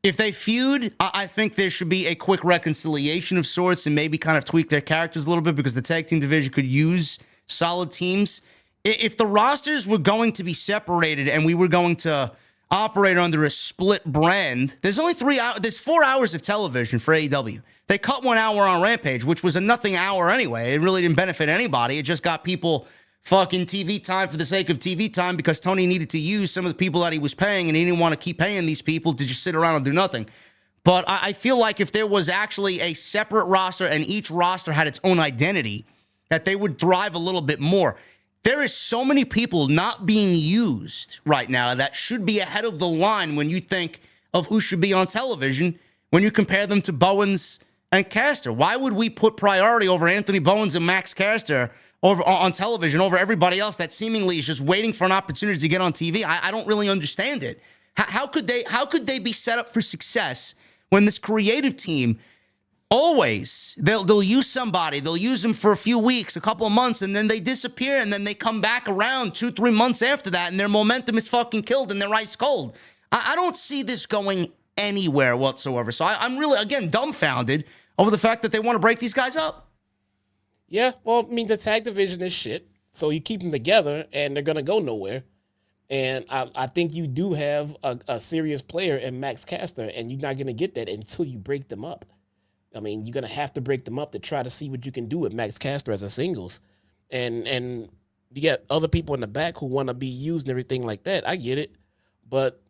if they feud, I think there should be a quick reconciliation of sorts and maybe kind of tweak their characters a little bit because the tag team division could use solid teams. If the rosters were going to be separated and we were going to operate under a split brand, there's only 3 hours. There's 4 hours of television for AEW. They cut 1 hour on Rampage, which was a nothing hour anyway. It really didn't benefit anybody. It just got people fucking TV time for the sake of TV time because Tony needed to use some of the people that he was paying and he didn't want to keep paying these people to just sit around and do nothing. But I feel like if there was actually a separate roster and each roster had its own identity, that they would thrive a little bit more. There is so many people not being used right now that should be ahead of the line when you think of who should be on television when you compare them to Bowens and Caster. Why would we put priority over Anthony Bowens and Max Caster over on television over everybody else that seemingly is just waiting for an opportunity to get on TV? I don't really understand it. How could they be set up for success when this creative team always they'll use somebody, they'll use them for a few weeks, a couple of months, and then they disappear, and then they come back around 2-3 months after that, and their momentum is fucking killed and they're ice cold. I don't see this going anywhere whatsoever. So I'm really, again, dumbfounded over the fact that they want to break these guys up. Yeah, well, I mean, the tag division is shit, so you keep them together, and they're gonna go nowhere. And I think you do have a serious player in Max Caster, and you're not going to get that until you break them up. I mean, you're going to have to break them up to try to see what you can do with Max Caster as a singles. And you got other people in the back who want to be used and everything like that. I get it. But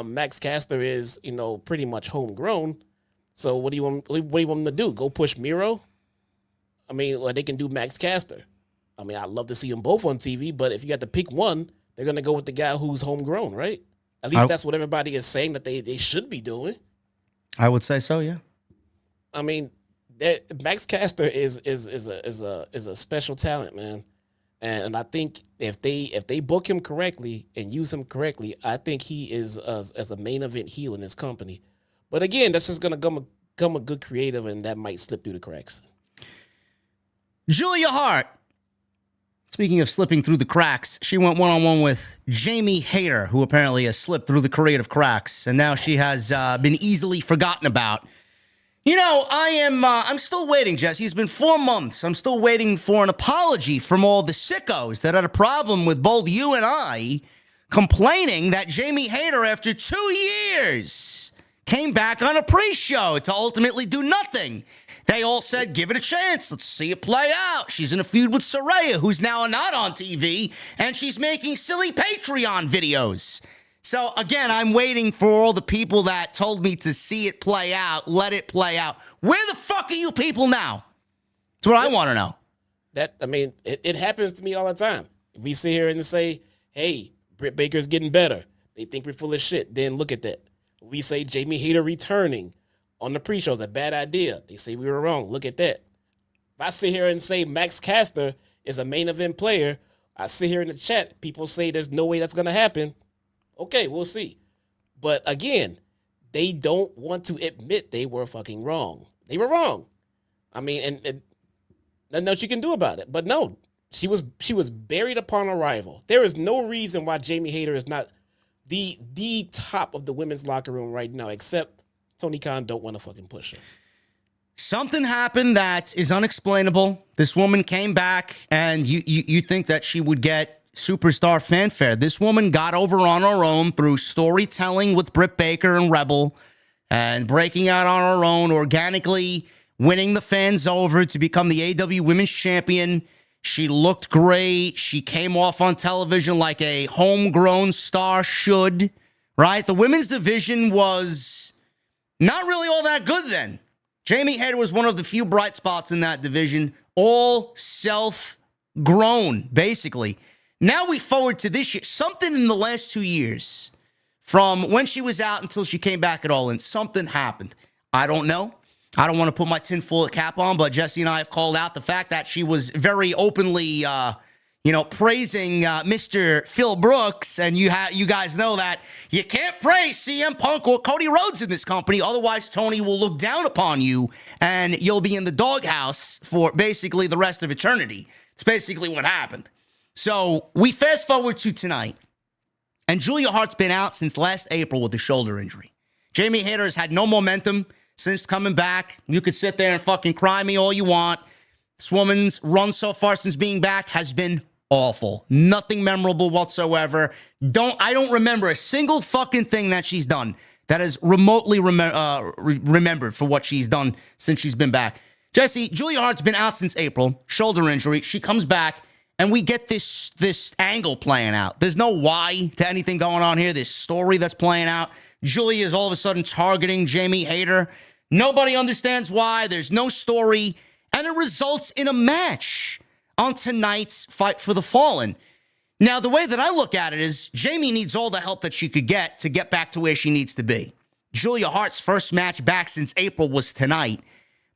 Max Caster is, pretty much homegrown. So what do you want them to do? Go push Miro? I mean, or they can do Max Caster. I mean, I'd love to see them both on TV, but if you got to pick one, they're going to go with the guy who's homegrown, right? At least that's what everybody is saying that they should be doing. I would say so, yeah. I mean, Max Caster is a special talent, man. And I think if they book him correctly and use him correctly, I think he is as a main event heel in this company. But again, that's just going to come a good creative, and that might slip through the cracks. Julia Hart. Speaking of slipping through the cracks, she went one-on-one with Jamie Hayter, who apparently has slipped through the creative cracks, and now she has been easily forgotten about. I'm still waiting, Jesse. It's been 4 months. I'm still waiting for an apology from all the sickos that had a problem with both you and I complaining that Jamie Hayter, after 2 years, came back on a pre-show to ultimately do nothing. They all said, give it a chance. Let's see it play out. She's in a feud with Saraya, who's now not on TV, and she's making silly Patreon videos. So, again, I'm waiting for all the people that told me to see it play out, let it play out. Where the fuck are you people now? That's what I want to know. It happens to me all the time. If we sit here and say, hey, Britt Baker's getting better, they think we're full of shit. Then look at that. We say Jamie Hayter returning on the pre-show is a bad idea. They say we were wrong. Look at that. If I sit here and say Max Caster is a main event player, I sit here in the chat, people say there's no way that's going to happen. Okay, we'll see. But again, they don't want to admit they were fucking wrong. They were wrong. I mean, and nothing else you can do about it. But no, she was buried upon arrival. There is no reason why Jamie Hayter is not the top of the women's locker room right now, except Tony Khan don't want to fucking push her. Something happened that is unexplainable. This woman came back, and you think that she would get superstar fanfare. This woman got over on her own through storytelling with Britt Baker and Rebel, and breaking out on her own, organically winning the fans over to become the AEW Women's Champion. She looked great. She came off on television like a homegrown star should, right? The women's division was not really all that good then. Jamie Hayter was one of the few bright spots in that division, all self-grown, basically. Now we forward to this year. Something in the last 2 years, from when she was out until she came back at All In, something happened. I don't know. I don't want to put my tinfoil cap on, but Jesse and I have called out the fact that she was very openly, praising Mr. Phil Brooks. And you guys know that you can't praise CM Punk or Cody Rhodes in this company. Otherwise, Tony will look down upon you and you'll be in the doghouse for basically the rest of eternity. It's basically what happened. So we fast forward to tonight. And Julia Hart's been out since last April with a shoulder injury. Jamie Hayter has had no momentum since coming back. You could sit there and fucking cry me all you want. This woman's run so far since being back has been awful. Nothing memorable whatsoever. I don't remember a single fucking thing that she's done that is remotely remembered for what she's done since she's been back. Jesse, Julia Hart's been out since April. Shoulder injury. She comes back, and we get this angle playing out. There's no why to anything going on here. This story that's playing out. Julia is all of a sudden targeting Jamie Hayter. Nobody understands why. There's no story. And it results in a match on tonight's Fight for the Fallen. Now, the way that I look at it is Jamie needs all the help that she could get to get back to where she needs to be. Julia Hart's first match back since April was tonight.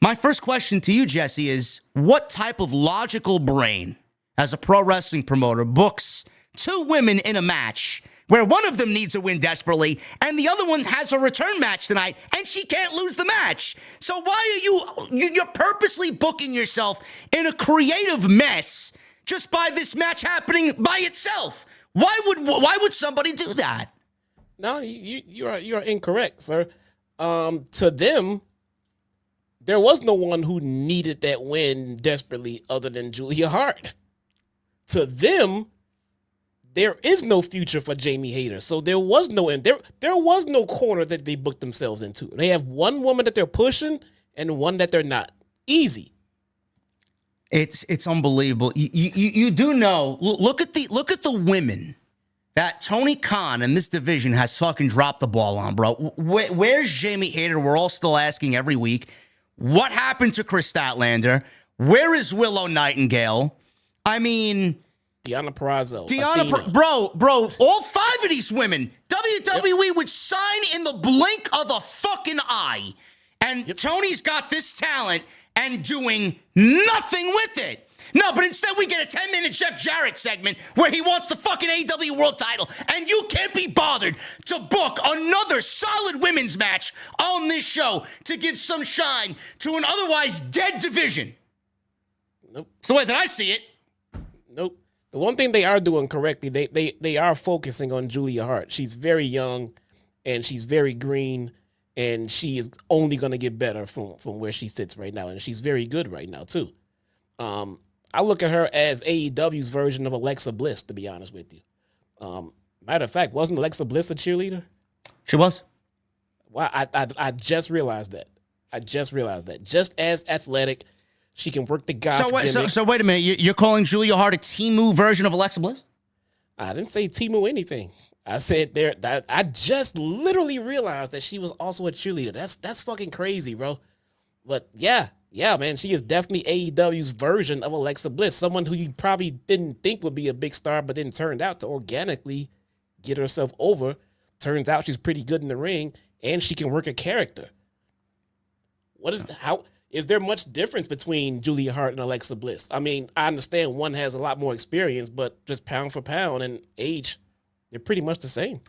My first question to you, Jesse, is what type of logical brain, as a pro wrestling promoter, books two women in a match where one of them needs a win desperately, and the other one has a return match tonight, and she can't lose the match? So why are you're purposely booking yourself in a creative mess just by this match happening by itself? Why would somebody do that? No, you are incorrect, sir. To them, there was no one who needed that win desperately other than Julia Hart. To them, there is no future for Jamie Hayter. So there was no corner that they booked themselves into. They have one woman that they're pushing and one that they're not. Easy. It's unbelievable. You do know. Look at the women that Tony Khan in this division has fucking dropped the ball on, bro. Where's Jamie Hayter? We're all still asking every week. What happened to Chris Statlander? Where is Willow Nightingale? I mean, Deonna Purrazzo. Bro, all five of these women, WWE would sign in the blink of a fucking eye. And Tony's got this talent and doing nothing with it. No, but instead we get a 10-minute Jeff Jarrett segment where he wants the fucking AEW World title, and you can't be bothered to book another solid women's match on this show to give some shine to an otherwise dead division. Nope. It's the way that I see it. Nope. The one thing they are doing correctly, they are focusing on Julia Hart. She's very young, and she's very green, and she is only going to get better from where she sits right now, and she's very good right now, too. I look at her as AEW's version of Alexa Bliss, to be honest with you. Matter of fact, wasn't Alexa Bliss a cheerleader? She was. Well, I just realized that. Just as athletic, she can work the goth gimmick. So wait a minute. You're calling Julia Hart a Temu version of Alexa Bliss? I didn't say Temu anything. I said that I just literally realized that she was also a cheerleader. That's fucking crazy, bro. But yeah, man, she is definitely AEW's version of Alexa Bliss, someone who you probably didn't think would be a big star, but then turned out to organically get herself over. Turns out she's pretty good in the ring, and she can work a character. Is there much difference between Julia Hart and Alexa Bliss? I mean, I understand one has a lot more experience, but just pound for pound and age, they're pretty much the same.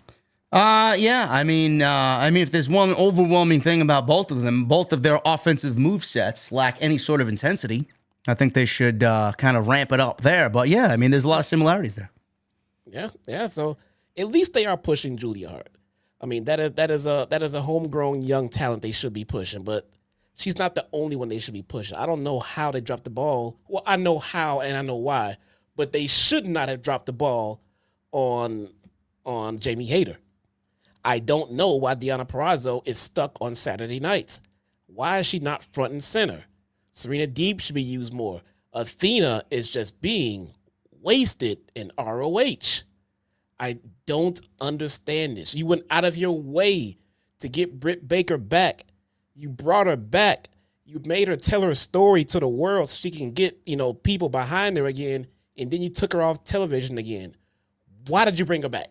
Yeah. I mean, if there's one overwhelming thing about both of them, both of their offensive movesets lack any sort of intensity. I think they should kind of ramp it up there. But yeah, I mean, there's a lot of similarities there. Yeah. So at least they are pushing Julia Hart. I mean, that is a homegrown young talent they should be pushing, but she's not the only one they should be pushing. I don't know how they dropped the ball. Well, I know how and I know why, but they should not have dropped the ball on Jamie Hayter. I don't know why Deonna Purrazzo is stuck on Saturday nights. Why is she not front and center? Serena Deeb should be used more. Athena is just being wasted in ROH. I don't understand this. You went out of your way to get Britt Baker back. You brought her back. You made her tell her story to the world so she can get, people behind her again. And then you took her off television again. Why did you bring her back?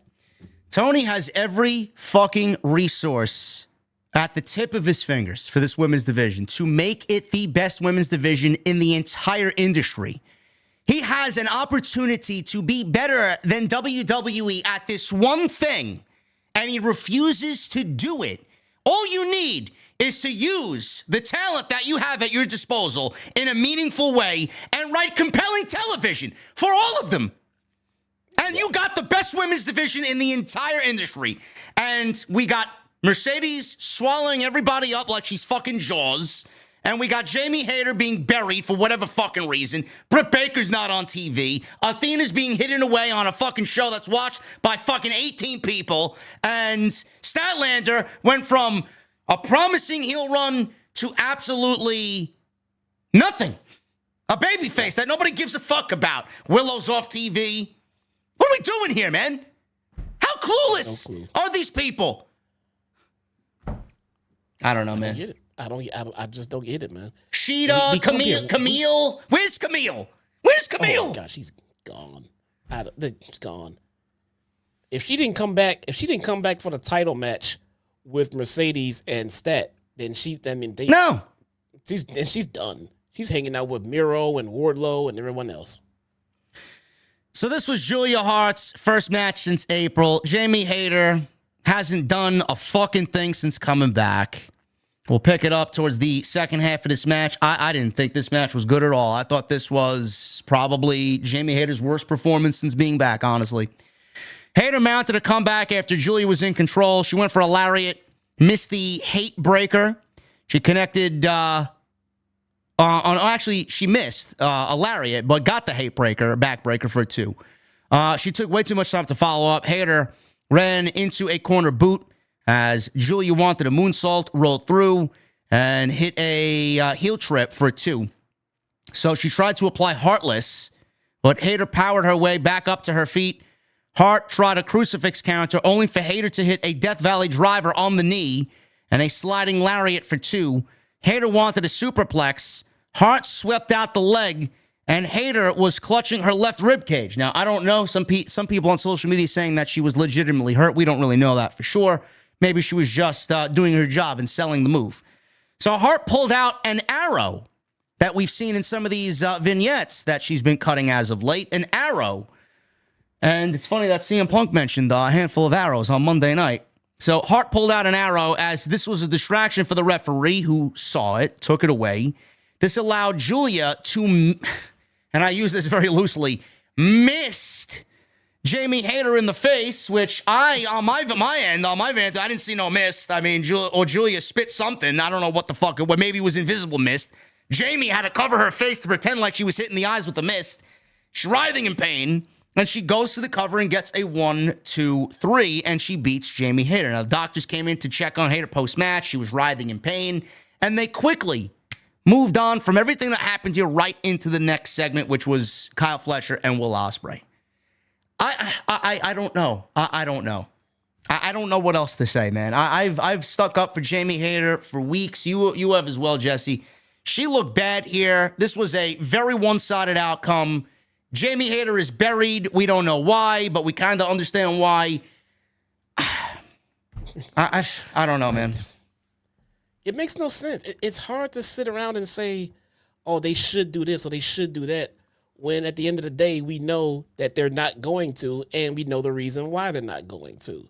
Tony has every fucking resource at the tip of his fingers for this women's division to make it the best women's division in the entire industry. He has an opportunity to be better than WWE at this one thing, and he refuses to do it. All you need is to use the talent that you have at your disposal in a meaningful way and write compelling television for all of them. And you got the best women's division in the entire industry. And we got Mercedes swallowing everybody up like she's fucking Jaws. And we got Jamie Hayter being buried for whatever fucking reason. Britt Baker's not on TV. Athena's being hidden away on a fucking show that's watched by fucking 18 people. And Statlander went from a promising heel run to absolutely nothing. A babyface that nobody gives a fuck about. Willow's off TV. What are we doing here, man? How clueless are these people? I don't know, man. I don't get it. I just don't get it, man. Sheeta, Camille. Where's Camille? Where's Camille? Oh my gosh, she's gone. She's gone. If she didn't come back for the title match with Mercedes and Stat, then she's done. She's done. She's hanging out with Miro and Wardlow and everyone else. So this was Julia Hart's first match since April. Jamie Hayter hasn't done a fucking thing since coming back. We'll pick it up towards the second half of this match. I didn't think this match was good at all. I thought this was probably Jamie Hayter's worst performance since being back, honestly. Hayter mounted a comeback after Julia was in control. She went for a lariat, missed the hate breaker. She connected she missed a lariat, but got the hate breaker, a backbreaker for a 2. She took way too much time to follow up. Hayter ran into a corner boot as Julia wanted a moonsault, rolled through, and hit a heel trip for a 2. So she tried to apply Heartless, but Hayter powered her way back up to her feet. Hart tried a crucifix counter, only for Hayter to hit a Death Valley driver on the knee and a sliding lariat for 2. Hayter wanted a superplex. Hart swept out the leg, and Hayter was clutching her left rib cage. Now, I don't know. Some people on social media saying that she was legitimately hurt. We don't really know that for sure. Maybe she was just doing her job and selling the move. So Hart pulled out an arrow that we've seen in some of these vignettes that she's been cutting as of late. An arrow. And it's funny that CM Punk mentioned a handful of arrows on Monday night. So Hart pulled out an arrow as this was a distraction for the referee who saw it, took it away. This allowed Julia to, and I use this very loosely, missed Jamie Hayter in the face, which on my vantage, I didn't see no mist. I mean, Julia spit something. I don't know what the fuck, maybe it was invisible mist. Jamie had to cover her face to pretend like she was hitting the eyes with the mist. She's writhing in pain, and she goes to the cover and gets a 1, 2, 3, and she beats Jamie Hayter. Now, the doctors came in to check on Hayter post-match. She was writhing in pain, and they quickly moved on from everything that happened here right into the next segment, which was Kyle Fletcher and Will Ospreay. I don't know. I don't know. I don't know what else to say, man. I've stuck up for Jamie Hayter for weeks. You have as well, Jesse. She looked bad here. This was a very one-sided outcome. Jamie Hayter is buried. We don't know why, but we kind of understand why. I don't know, man. It makes no sense. It's hard to sit around and say, oh, they should do this or they should do that, when at the end of the day, we know that they're not going to, and we know the reason why they're not going to.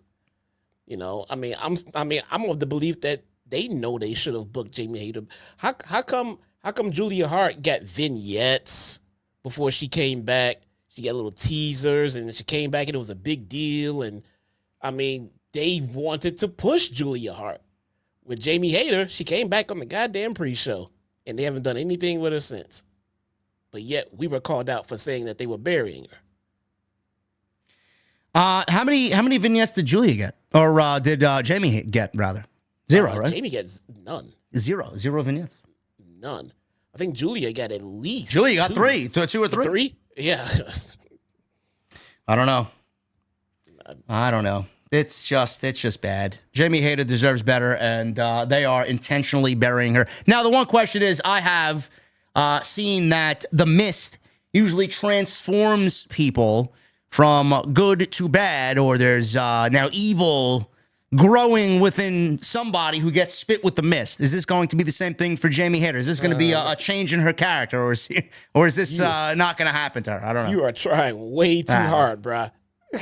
I'm of the belief that they know they should have booked Jamie Hayter. How come Julia Hart got vignettes before she came back? She got little teasers, and she came back, and it was a big deal. And they wanted to push Julia Hart. With Jamie Hayter, she came back on the goddamn pre-show, and they haven't done anything with her since. But yet, we were called out for saying that they were burying her. How many vignettes did Julia get? Or did Jamie get, rather? Zero, right? Jamie gets none. Zero vignettes. None. I think Julia got at least Julia got 2. 3. 2 or 3? 3? Yeah. I don't know. It's just bad. Jamie Hayter deserves better, and they are intentionally burying her. Now, the one question is, I have seen that the mist usually transforms people from good to bad, or there's now evil growing within somebody who gets spit with the mist. Is this going to be the same thing for Jamie Hayter? Is this going to be a change in her character, or is this not going to happen to her? I don't know. You are trying way too hard, bruh. I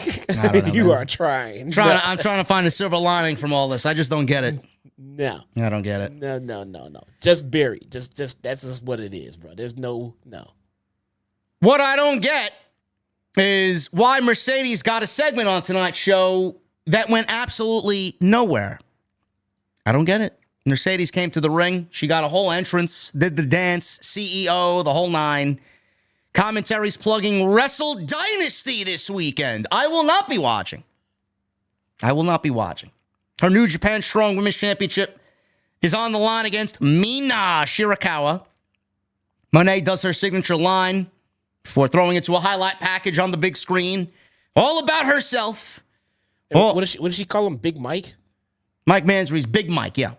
don't know, You man. are trying. I'm trying to find a silver lining from all this. I just don't get it. No. I don't get it. No. Just bury. Just that's just what it is, bro. There's no. What I don't get is why Mercedes got a segment on tonight's show that went absolutely nowhere. I don't get it. Mercedes came to the ring. She got a whole entrance, did the dance, CEO, the whole 9. Commentaries plugging Wrestle Dynasty this weekend. I will not be watching. Her New Japan Strong Women's Championship is on the line against Mina Shirakawa. Mone does her signature line before throwing it to a highlight package on the big screen. All about herself. What does she call him? Big Mike? Mike Mansory's Big Mike, yeah.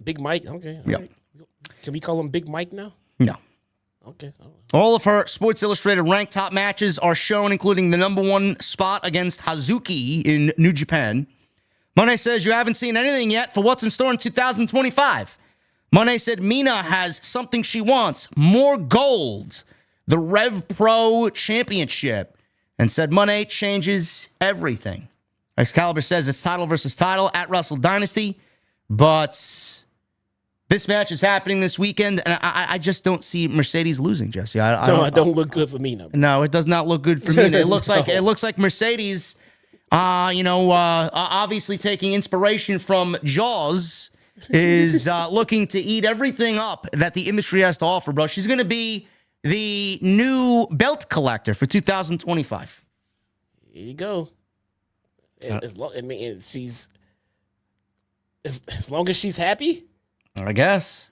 Big Mike? Okay. All Yeah. right. Can we call him Big Mike now? No. Okay. All right. All of her Sports Illustrated ranked top matches are shown, including the #1 spot against Hazuki in New Japan. Mone says you haven't seen anything yet for what's in store in 2025. Mone said Mina has something she wants, more gold, the Rev Pro Championship, and said Mone changes everything. Excalibur says it's title versus title at Wrestle Dynasty, but this match is happening this weekend, and I just don't see Mercedes losing, Jesse. I don't look good for Mina. No, it does not look good for Mina. It looks like Mercedes, obviously taking inspiration from Jaws, is looking to eat everything up that the industry has to offer, bro. She's going to be the new belt collector for 2025. Here you go. As long as she's happy. I guess.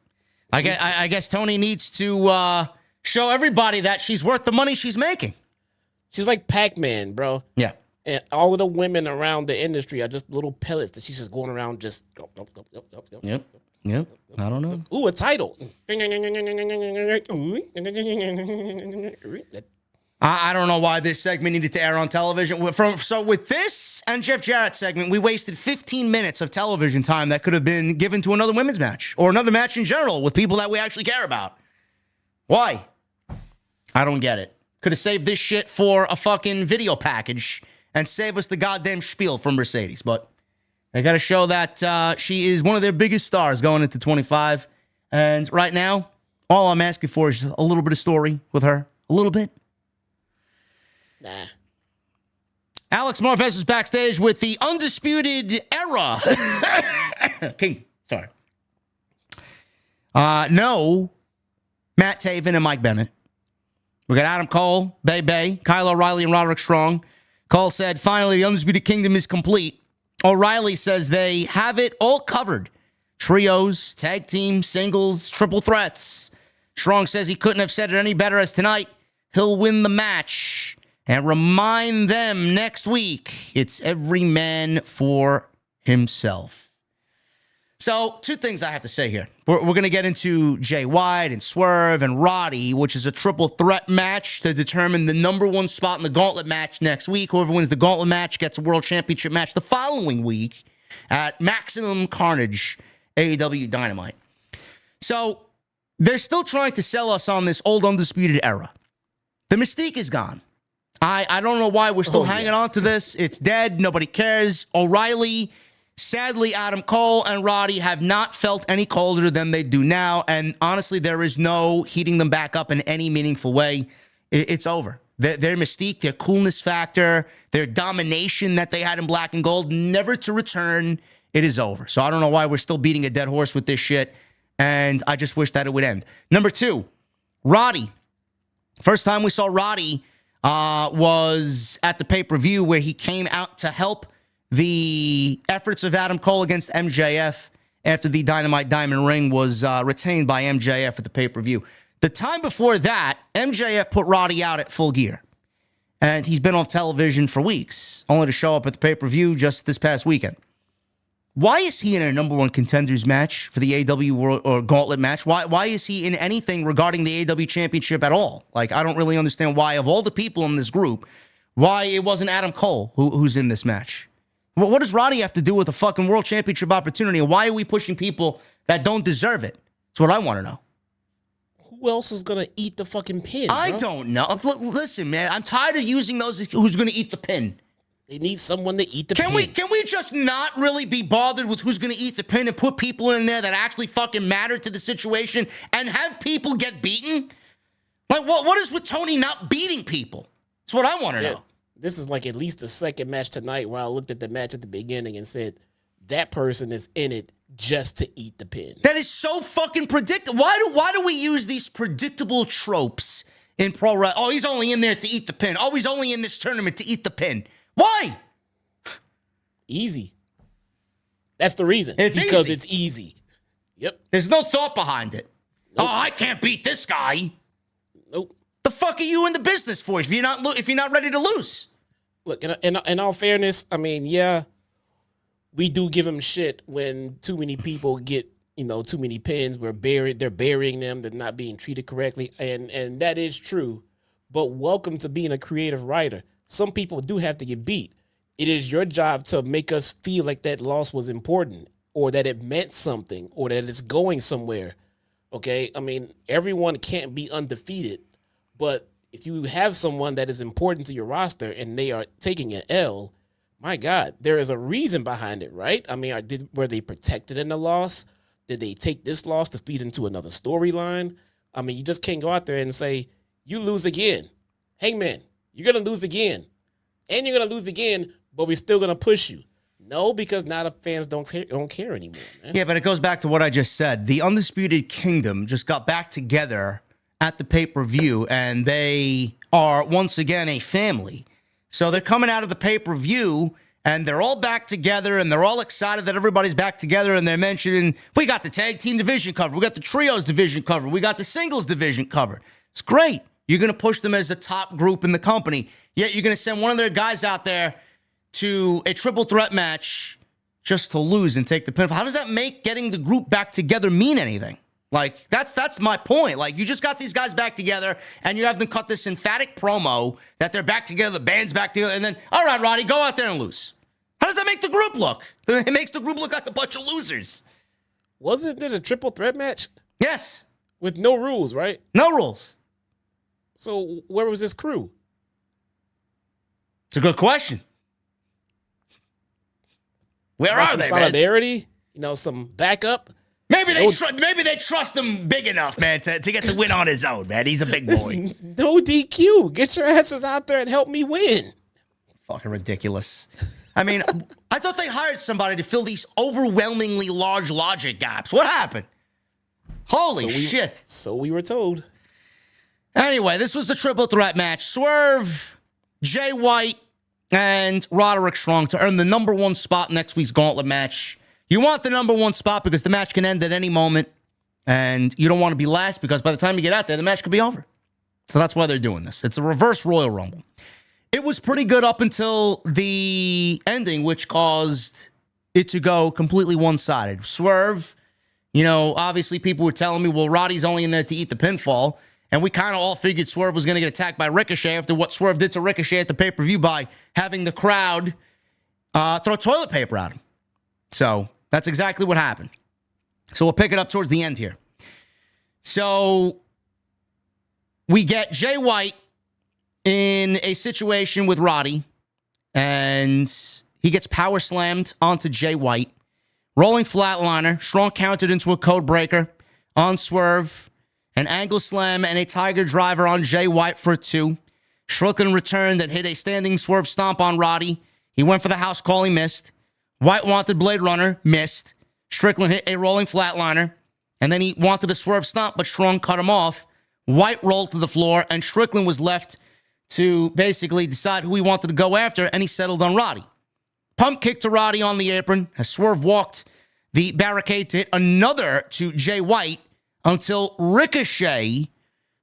I guess Tony needs to show everybody that she's worth the money she's making. She's like Pac-Man, bro. Yeah. And all of the women around the industry are just little pellets that she's just going around just. Yep. I don't know. Ooh, a title. I don't know why this segment needed to air on television. So with this and Jeff Jarrett segment, we wasted 15 minutes of television time that could have been given to another women's match or another match in general with people that we actually care about. Why? I don't get it. Could have saved this shit for a fucking video package and save us the goddamn spiel from Mercedes. But they got to show that she is one of their biggest stars going into 25. And right now, all I'm asking for is a little bit of story with her. A little bit. Nah. Alex Marvez is backstage with the Undisputed Era. King, sorry. No, Matt Taven and Mike Bennett. We got Adam Cole, Bay, Kyle O'Reilly, and Roderick Strong. Cole said, finally, the Undisputed Kingdom is complete. O'Reilly says they have it all covered. Trios, tag team, singles, triple threats. Strong says he couldn't have said it any better as tonight he'll win the match. And remind them next week, it's every man for himself. So, 2 things I have to say here. We're going to get into Jay White and Swerve and Roddy, which is a triple threat match to determine the #1 spot in the gauntlet match next week. Whoever wins the gauntlet match gets a world championship match the following week at Maximum Carnage, AEW Dynamite. So, they're still trying to sell us on this old Undisputed Era. The mystique is gone. I don't know why we're still hanging on to this. It's dead. Nobody cares. O'Reilly, sadly, Adam Cole and Roddy have not felt any colder than they do now. And honestly, there is no heating them back up in any meaningful way. It's over. Their mystique, their coolness factor, their domination that they had in black and gold, never to return. It is over. So I don't know why we're still beating a dead horse with this shit. And I just wish that it would end. Number 2, Roddy. First time we saw Roddy was at the pay-per-view where he came out to help the efforts of Adam Cole against MJF after the Dynamite Diamond Ring was retained by MJF at the pay-per-view. The time before that, MJF put Roddy out at Full Gear. And he's been on television for weeks, only to show up at the pay-per-view just this past weekend. Why is he in a number one contenders match for the AEW World or Gauntlet match? Why is he in anything regarding the AEW Championship at all? Like, I don't really understand why, of all the people in this group, why it wasn't Adam Cole who's in this match. What does Roddy have to do with a fucking World Championship opportunity? And why are we pushing people that don't deserve it? That's what I want to know. Who else is going to eat the fucking pin? I don't know. Listen, man, I'm tired of using those as who's going to eat the pin. They need someone to eat the pin. Can we just not really be bothered with who's going to eat the pin and put people in there that actually fucking matter to the situation and have people get beaten? Like, what is with Tony not beating people? That's what I want to know. This is like at least the second match tonight where I looked at the match at the beginning and said, that person is in it just to eat the pin. That is so fucking predictable. Why do we use these predictable tropes in pro wrestling? Oh, he's only in there to eat the pin. Oh, he's only in this tournament to eat the pin. Why? Easy. That's the reason. It's easy. Yep. There's no thought behind it. Nope. Oh, I can't beat this guy. Nope. The fuck are you in the business for if you're not ready to lose? Look, in all fairness, I mean, yeah, we do give him shit when too many people get, too many pins. They're burying them. They're not being treated correctly. And that is true. But welcome to being a creative writer. Some people do have to get beat. It is your job to make us feel like that loss was important or that it meant something or that it's going somewhere. Okay? I mean, everyone can't be undefeated, but if you have someone that is important to your roster and they are taking an L, my God, there is a reason behind it, right? I mean, were they protected in the loss? Did they take this loss to feed into another storyline? I mean, you just can't go out there and say, you lose again. Hangman, you're going to lose again. And you're going to lose again, but we're still going to push you. No, because now the fans don't care anymore, man. Yeah, but it goes back to what I just said. The Undisputed Kingdom just got back together at the pay-per-view, and they are, once again, a family. So they're coming out of the pay-per-view, and they're all back together, and they're all excited that everybody's back together, and they're mentioning, we got the tag team division covered, we got the trios division covered, we got the singles division covered. It's great. You're going to push them as a top group in the company, yet you're going to send one of their guys out there to a triple threat match just to lose and take the pinfall. How does that make getting the group back together mean anything? Like, that's my point. Like, you just got these guys back together, and you have them cut this emphatic promo that they're back together, the band's back together, and then, all right, Roddy, go out there and lose. How does that make the group look? It makes the group look like a bunch of losers. Wasn't it a triple threat match? Yes. With no rules, right? No rules. So where was this crew? It's a good question. Where are they, solidarity? Man? Some backup? Maybe they trust him big enough, man, to get the win on his own, man. He's a big boy. No DQ. Get your asses out there and help me win. Fucking ridiculous. I mean, I thought they hired somebody to fill these overwhelmingly large logic gaps. What happened? Holy shit. So we were told. Anyway, this was a triple threat match. Swerve, Jay White, and Roderick Strong to earn the number one spot in next week's Gauntlet match. You want the number one spot because the match can end at any moment, and you don't want to be last because by the time you get out there, the match could be over. So that's why they're doing this. It's a reverse Royal Rumble. It was pretty good up until the ending, which caused it to go completely one-sided. Swerve, obviously people were telling me, well, Roddy's only in there to eat the pinfall, and we kind of all figured Swerve was going to get attacked by Ricochet after what Swerve did to Ricochet at the pay-per-view by having the crowd throw toilet paper at him. So that's exactly what happened. So we'll pick it up towards the end here. So we get Jay White in a situation with Roddy, and he gets power slammed onto Jay White. Rolling flatliner, Strong countered into a code breaker on Swerve, an angle slam and a tiger driver on Jay White for 2. Strickland returned and hit a standing Swerve stomp on Roddy. He went for the house call, he missed. White wanted Blade Runner, missed. Strickland hit a rolling flatliner, and then he wanted a Swerve stomp, but Strong cut him off. White rolled to the floor, and Strickland was left to basically decide who he wanted to go after, and he settled on Roddy. Pump kick to Roddy on the apron as Swerve walked the barricade to hit another to Jay White until Ricochet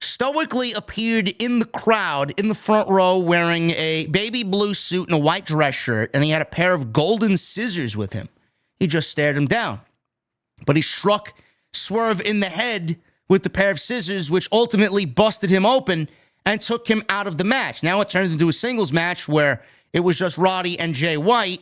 stoically appeared in the crowd in the front row wearing a baby blue suit and a white dress shirt, and he had a pair of golden scissors with him. He just stared him down. But he struck Swerve in the head with the pair of scissors, which ultimately busted him open and took him out of the match. Now it turned into a singles match where it was just Roddy and Jay White,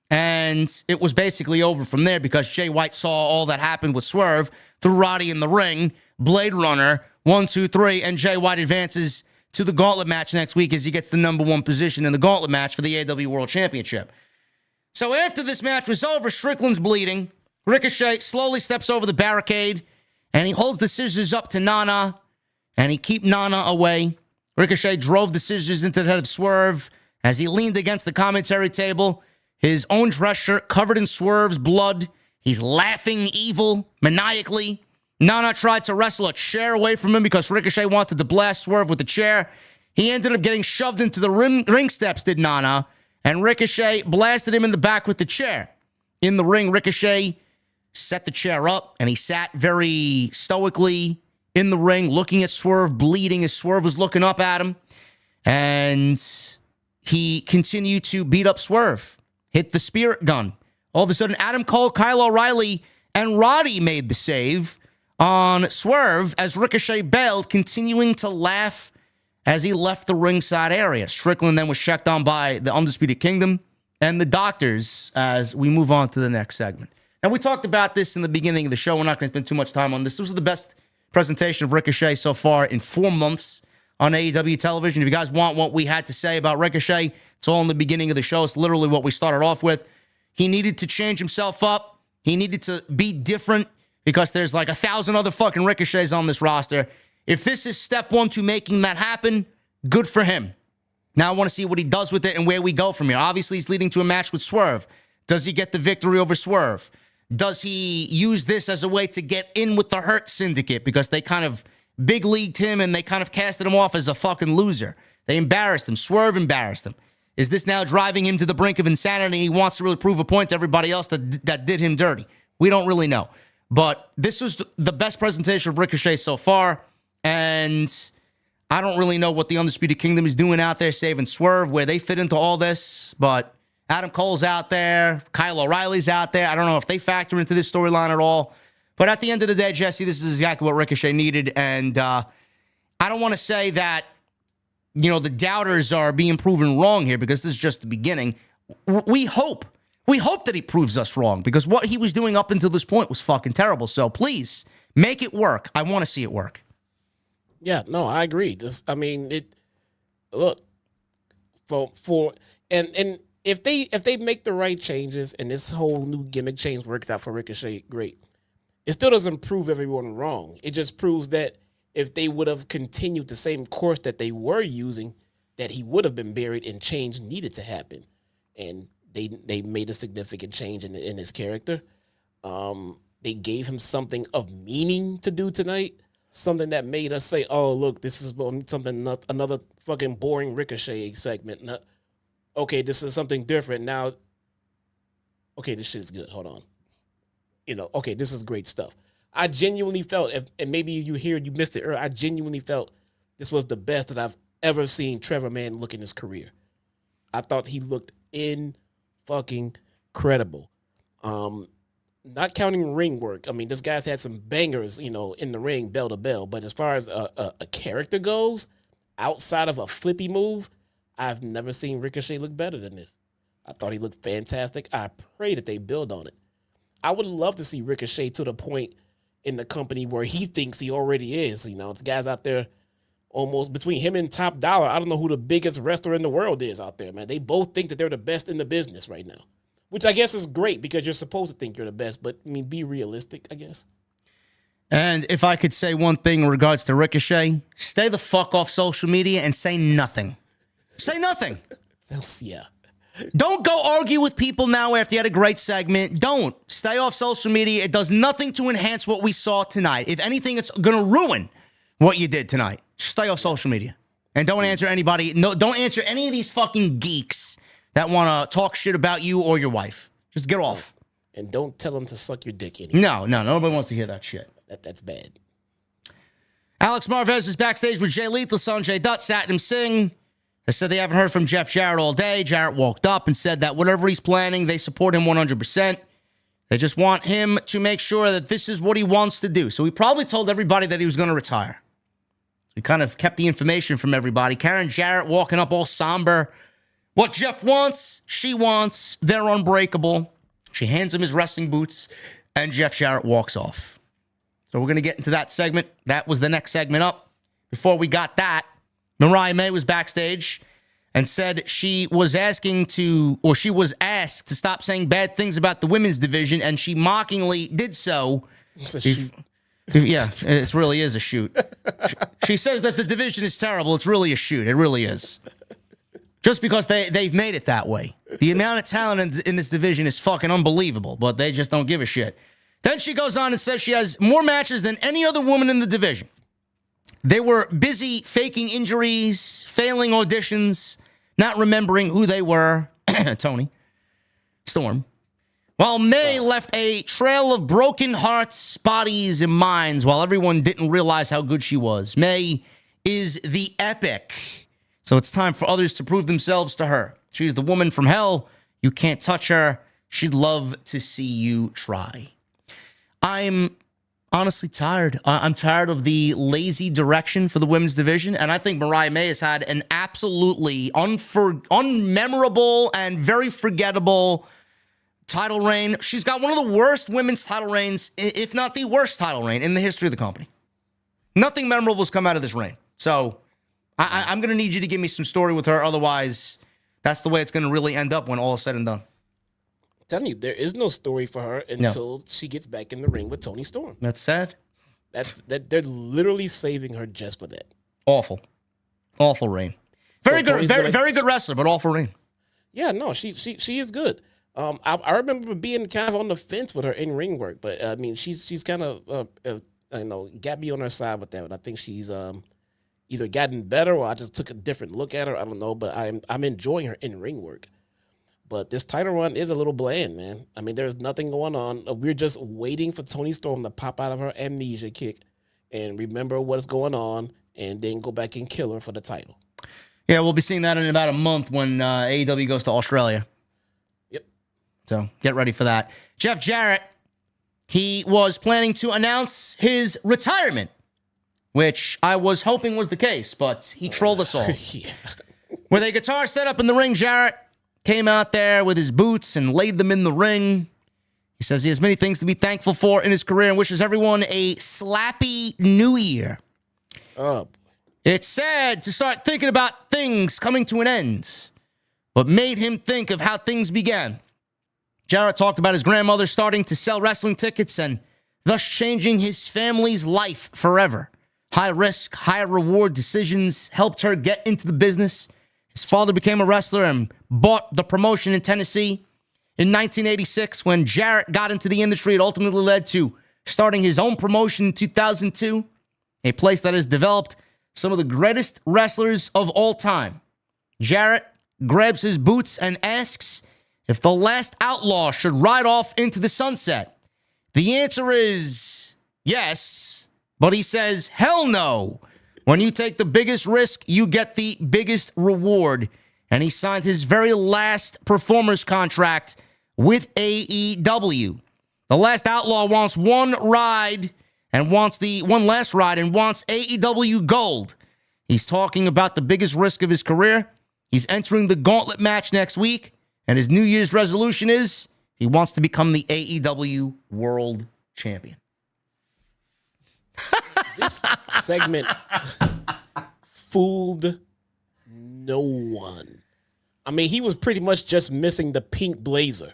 and it was basically over from there because Jay White saw all that happened with Swerve, threw Roddy in the ring, Blade Runner, 1, 2, 3, and Jay White advances to the gauntlet match next week as he gets the number 1 position in the gauntlet match for the AEW World Championship. So after this match was over, Strickland's bleeding. Ricochet slowly steps over the barricade, and he holds the scissors up to Nana, and he keeps Nana away. Ricochet drove the scissors into the head of Swerve as he leaned against the commentary table, his own dress shirt covered in Swerve's blood. He's laughing evil, maniacally. Nana tried to wrestle a chair away from him because Ricochet wanted to blast Swerve with the chair. He ended up getting shoved into the ring steps, did Nana, and Ricochet blasted him in the back with the chair. In the ring, Ricochet set the chair up, and he sat very stoically in the ring, looking at Swerve, bleeding as Swerve was looking up at him. And he continued to beat up Swerve, hit the spirit gun. All of a sudden, Adam Cole, Kyle O'Reilly, and Roddy made the save on Swerve as Ricochet bailed, continuing to laugh as he left the ringside area. Strickland then was checked on by the Undisputed Kingdom and the doctors as we move on to the next segment. And we talked about this in the beginning of the show. We're not going to spend too much time on this. This was the best presentation of Ricochet so far in 4 months on AEW television. If you guys want what we had to say about Ricochet, it's all in the beginning of the show. It's literally what we started off with. He needed to change himself up. He needed to be different because there's like 1,000 other fucking Ricochets on this roster. If this is step 1 to making that happen, good for him. Now I want to see what he does with it and where we go from here. Obviously, he's leading to a match with Swerve. Does he get the victory over Swerve? Does he use this as a way to get in with the Hurt Syndicate because they kind of big leagued him and they kind of casted him off as a fucking loser? They embarrassed him. Swerve embarrassed him. Is this now driving him to the brink of insanity? He wants to really prove a point to everybody else that did him dirty. We don't really know. But this was the best presentation of Ricochet so far, and I don't really know what the Undisputed Kingdom is doing out there saving Swerve, where they fit into all this, but Adam Cole's out there. Kyle O'Reilly's out there. I don't know if they factor into this storyline at all. But at the end of the day, Jesse, this is exactly what Ricochet needed. And I don't want to say that, the doubters are being proven wrong here because this is just the beginning. We hope that he proves us wrong because what he was doing up until this point was fucking terrible. So please, make it work. I want to see it work. Yeah, no, I agree. And if they make the right changes and this whole new gimmick change works out for Ricochet, great. It still doesn't prove everyone wrong. It just proves that if they would have continued the same course that they were using, that he would have been buried and change needed to happen. And they made a significant change in his character. They gave him something of meaning to do tonight, something that made us say, oh, look, this is something, another fucking boring Ricochet segment. Okay, this is something different. Now, okay, this shit is good. Hold on. Okay, this is great stuff. I genuinely felt, and maybe you missed it earlier, I genuinely felt this was the best that I've ever seen Trevor Mann look in his career. I thought he looked fucking credible. Not counting ring work. I mean, this guy's had some bangers, in the ring, bell to bell. But as far as a character goes, outside of a flippy move, I've never seen Ricochet look better than this. I thought he looked fantastic. I pray that they build on it. I would love to see Ricochet to the point in the company where he thinks he already is. The guys out there, almost between him and Top Dollar, I don't know who the biggest wrestler in the world is out there, man. They both think that they're the best in the business right now, which I guess is great because you're supposed to think you're the best, but be realistic, I guess. And if I could say one thing in regards to Ricochet, stay the fuck off social media and say nothing. Say nothing. Yeah. Don't go argue with people now after you had a great segment. Don't. Stay off social media. It does nothing to enhance what we saw tonight. If anything, it's going to ruin what you did tonight. Stay off social media. And don't answer anybody. No, don't answer any of these fucking geeks that want to talk shit about you or your wife. Just get off. And don't tell them to suck your dick anymore. No, nobody wants to hear that shit. That's bad. Alex Marvez is backstage with Jay Lethal, Sanjay Dutt, Satnam Singh. They said they haven't heard from Jeff Jarrett all day. Jarrett walked up and said that whatever he's planning, they support him 100%. They just want him to make sure that this is what he wants to do. So he probably told everybody that he was going to retire. We kind of kept the information from everybody. Karen Jarrett walking up all somber. What Jeff wants, she wants. They're unbreakable. She hands him his wrestling boots, and Jeff Jarrett walks off. So we're going to get into that segment. That was the next segment up. Before we got that, Mariah May was backstage and said she was asked to stop saying bad things about the women's division, and she mockingly did so. It's a shoot. Yeah, it really is a shoot. She says that the division is terrible. It's really a shoot. It really is. Just because they've made it that way. The amount of talent in this division is fucking unbelievable, but they just don't give a shit. Then she goes on and says she has more matches than any other woman in the division. They were busy faking injuries, failing auditions, not remembering who they were. Tony Storm. While May left a trail of broken hearts, bodies, and minds while everyone didn't realize how good she was. May is the epic. So it's time for others to prove themselves to her. She's the woman from hell. You can't touch her. She'd love to see you try. I'm honestly tired. I'm tired of the lazy direction for the women's division, and I think Mariah May has had an absolutely unmemorable and very forgettable title reign. She's got one of the worst women's title reigns, if not the worst title reign in the history of the company. Nothing memorable has come out of this reign. So I'm going to need you to give me some story with her. Otherwise, that's the way it's going to really end up when all is said and done. I'm telling you, there is no story for her until she gets back in the ring with Toni Storm. That's sad. They're literally saving her just for that. Awful reign. Very good, very good wrestler, but awful reign. Yeah, no, she is good. I remember being kind of on the fence with her in ring work, but I mean, she's kind of got me on her side with that. And I think she's either gotten better or I just took a different look at her. I don't know, but I'm enjoying her in ring work. But this title run is a little bland, man. I mean, there's nothing going on. We're just waiting for Toni Storm to pop out of her amnesia kick and remember what's going on, and then go back and kill her for the title. Yeah, we'll be seeing that in about a month when AEW goes to Australia. Yep. So get ready for that. Jeff Jarrett, he was planning to announce his retirement, which I was hoping was the case, but he trolled us all. Yeah. With a guitar set up in the ring, Jarrett came out there with his boots and laid them in the ring. He says he has many things to be thankful for in his career and wishes everyone a slappy new year. Oh. It's sad to start thinking about things coming to an end, but made him think of how things began. Jarrett talked about his grandmother starting to sell wrestling tickets and thus changing his family's life forever. High risk, high reward decisions helped her get into the business. His father became a wrestler and bought the promotion in Tennessee. In 1986, when Jarrett got into the industry, it ultimately led to starting his own promotion in 2002, a place that has developed some of the greatest wrestlers of all time. Jarrett grabs his boots and asks if the last outlaw should ride off into the sunset. The answer is yes, but he says, hell no. When you take the biggest risk, you get the biggest reward. And he signed his very last performers contract with AEW. The last outlaw wants one last ride and wants AEW gold. He's talking about the biggest risk of his career. He's entering the gauntlet match next week, and his New Year's resolution is he wants to become the AEW World Champion. This segment fooled no one. I mean, he was pretty much just missing the pink blazer.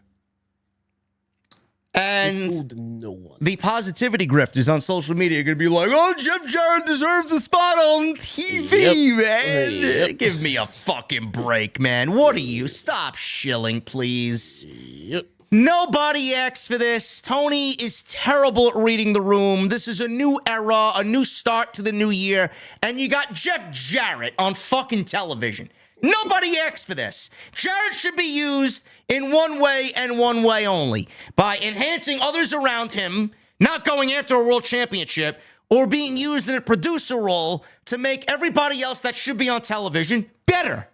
And fooled no one. The positivity grifters on social media are going to be like, oh, Jeff Jarrett deserves a spot on TV, man. Yep. Give me a fucking break, man. What are you? Stop shilling, please. Yep. Nobody asked for this. Tony is terrible at reading the room. This is a new era, a new start to the new year, and you got Jeff Jarrett on fucking television. Nobody asked for this. Jarrett should be used in one way and one way only, by enhancing others around him, not going after a world championship, or being used in a producer role to make everybody else that should be on television better.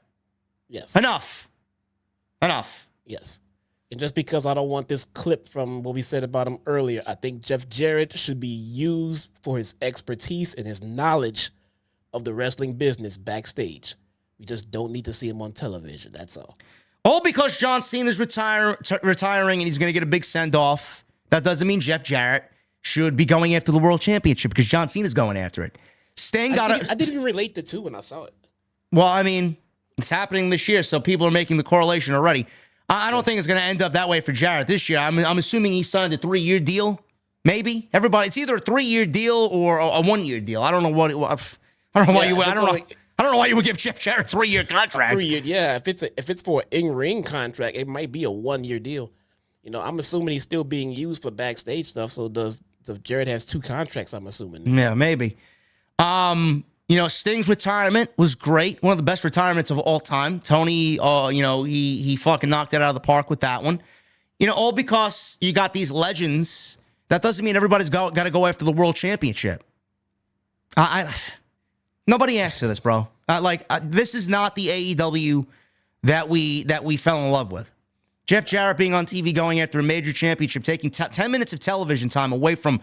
Yes. Enough. Yes. And just because I don't want this clip from what we said about him earlier, I think Jeff Jarrett should be used for his expertise and his knowledge of the wrestling business backstage. We just don't need to see him on television. That's all. All because John Cena's retiring and he's going to get a big send-off. That doesn't mean Jeff Jarrett should be going after the world championship because John Cena's going after it. Sting got I didn't even relate the two when I saw it. Well, I mean, it's happening this year, so people are making the correlation already. I don't think it's going to end up that way for Jarrett this year. I'm assuming he signed a 3-year deal. Maybe everybody. It's either a 3-year deal or a 1-year deal. I don't know what. I don't know why you would. I don't know why you would give Jeff Jarrett a 3-year contract. 3 year, yeah. If it's for an in-ring contract, it might be a 1-year deal. You know, I'm assuming he's still being used for backstage stuff. So does Jarrett has 2 contracts? I'm assuming. Yeah, maybe. You know, Sting's retirement was great. One of the best retirements of all time. Tony, he fucking knocked it out of the park with that one. You know, all because you got these legends. That doesn't mean everybody's got to go after the world championship. Nobody asked for this, bro. This is not the AEW that we fell in love with. Jeff Jarrett being on TV, going after a major championship, taking 10 minutes of television time away from.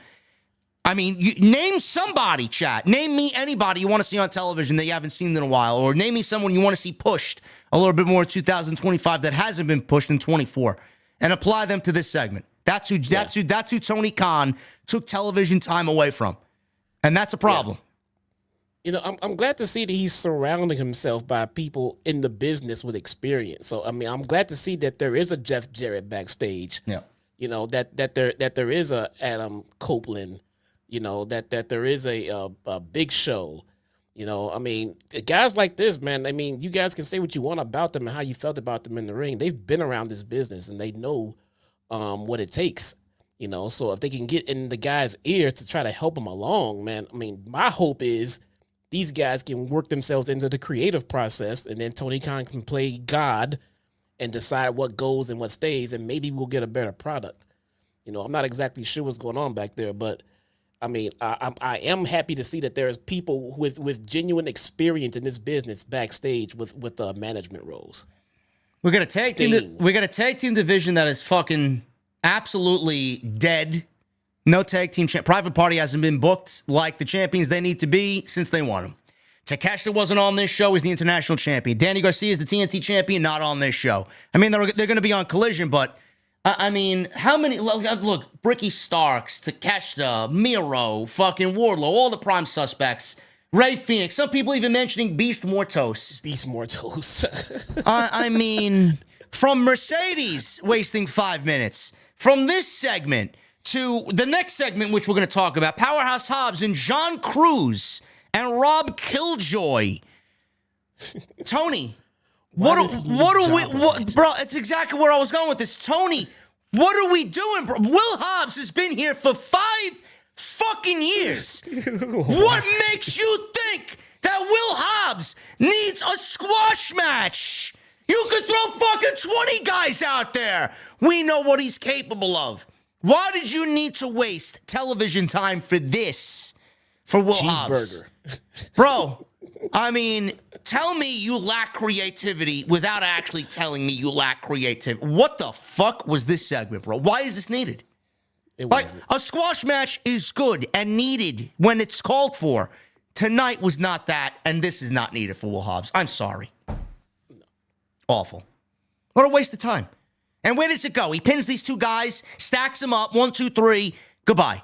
I mean, name somebody, chat. Name me anybody you want to see on television that you haven't seen in a while, or name me someone you want to see pushed a little bit more in 2025 that hasn't been pushed in 24, and apply them to this segment. That's who Tony Khan took television time away from, and that's a problem. Yeah. You know, I'm glad to see that he's surrounding himself by people in the business with experience. So, I mean, I'm glad to see that there is a Jeff Jarrett backstage. Yeah. You know, that there is a Adam Copeland. You know, that there is a Big Show. You know, I mean, guys like this, man, I mean, you guys can say what you want about them and how you felt about them in the ring. They've been around this business and they know what it takes. You know, so if they can get in the guy's ear to try to help him along, man, I mean, my hope is these guys can work themselves into the creative process, and then Tony Khan can play God and decide what goes and what stays, and maybe we'll get a better product. You know, I'm not exactly sure what's going on back there, but I mean, I am happy to see that there's people with genuine experience in this business backstage with management roles. We got a tag team division that is fucking absolutely dead. No tag team Private Party hasn't been booked like the champions they need to be since they won them. Takeshita wasn't on this show. He's the international champion. Danny Garcia is the TNT champion, not on this show. I mean, they're going to be on Collision, but I mean, how many? Look, Ricky Starks, Takeshita, Miro, fucking Wardlow, all the prime suspects. Ray Phoenix. Some people even mentioning Beast Mortos. I mean, from Mercedes wasting 5 minutes. From this segment to the next segment, which we're going to talk about, Powerhouse Hobbs and John Cruz and Rob Killjoy. Tony, what are we, bro? It's exactly where I was going with this. Tony, what are we doing, bro? Will Hobbs has been here for 5 fucking years. What makes you think that Will Hobbs needs a squash match? You could throw fucking 20 guys out there. We know what he's capable of. Why did you need to waste television time for this? For Will Hobbs? Bro, I mean, tell me you lack creativity without actually telling me you lack creativity. What the fuck was this segment, bro? Why is this needed? Like, a squash match is good and needed when it's called for. Tonight was not that, and this is not needed for Will Hobbs. I'm sorry. Awful. What a waste of time. And where does it go? He pins these 2 guys, stacks them up, 1, 2, 3, goodbye.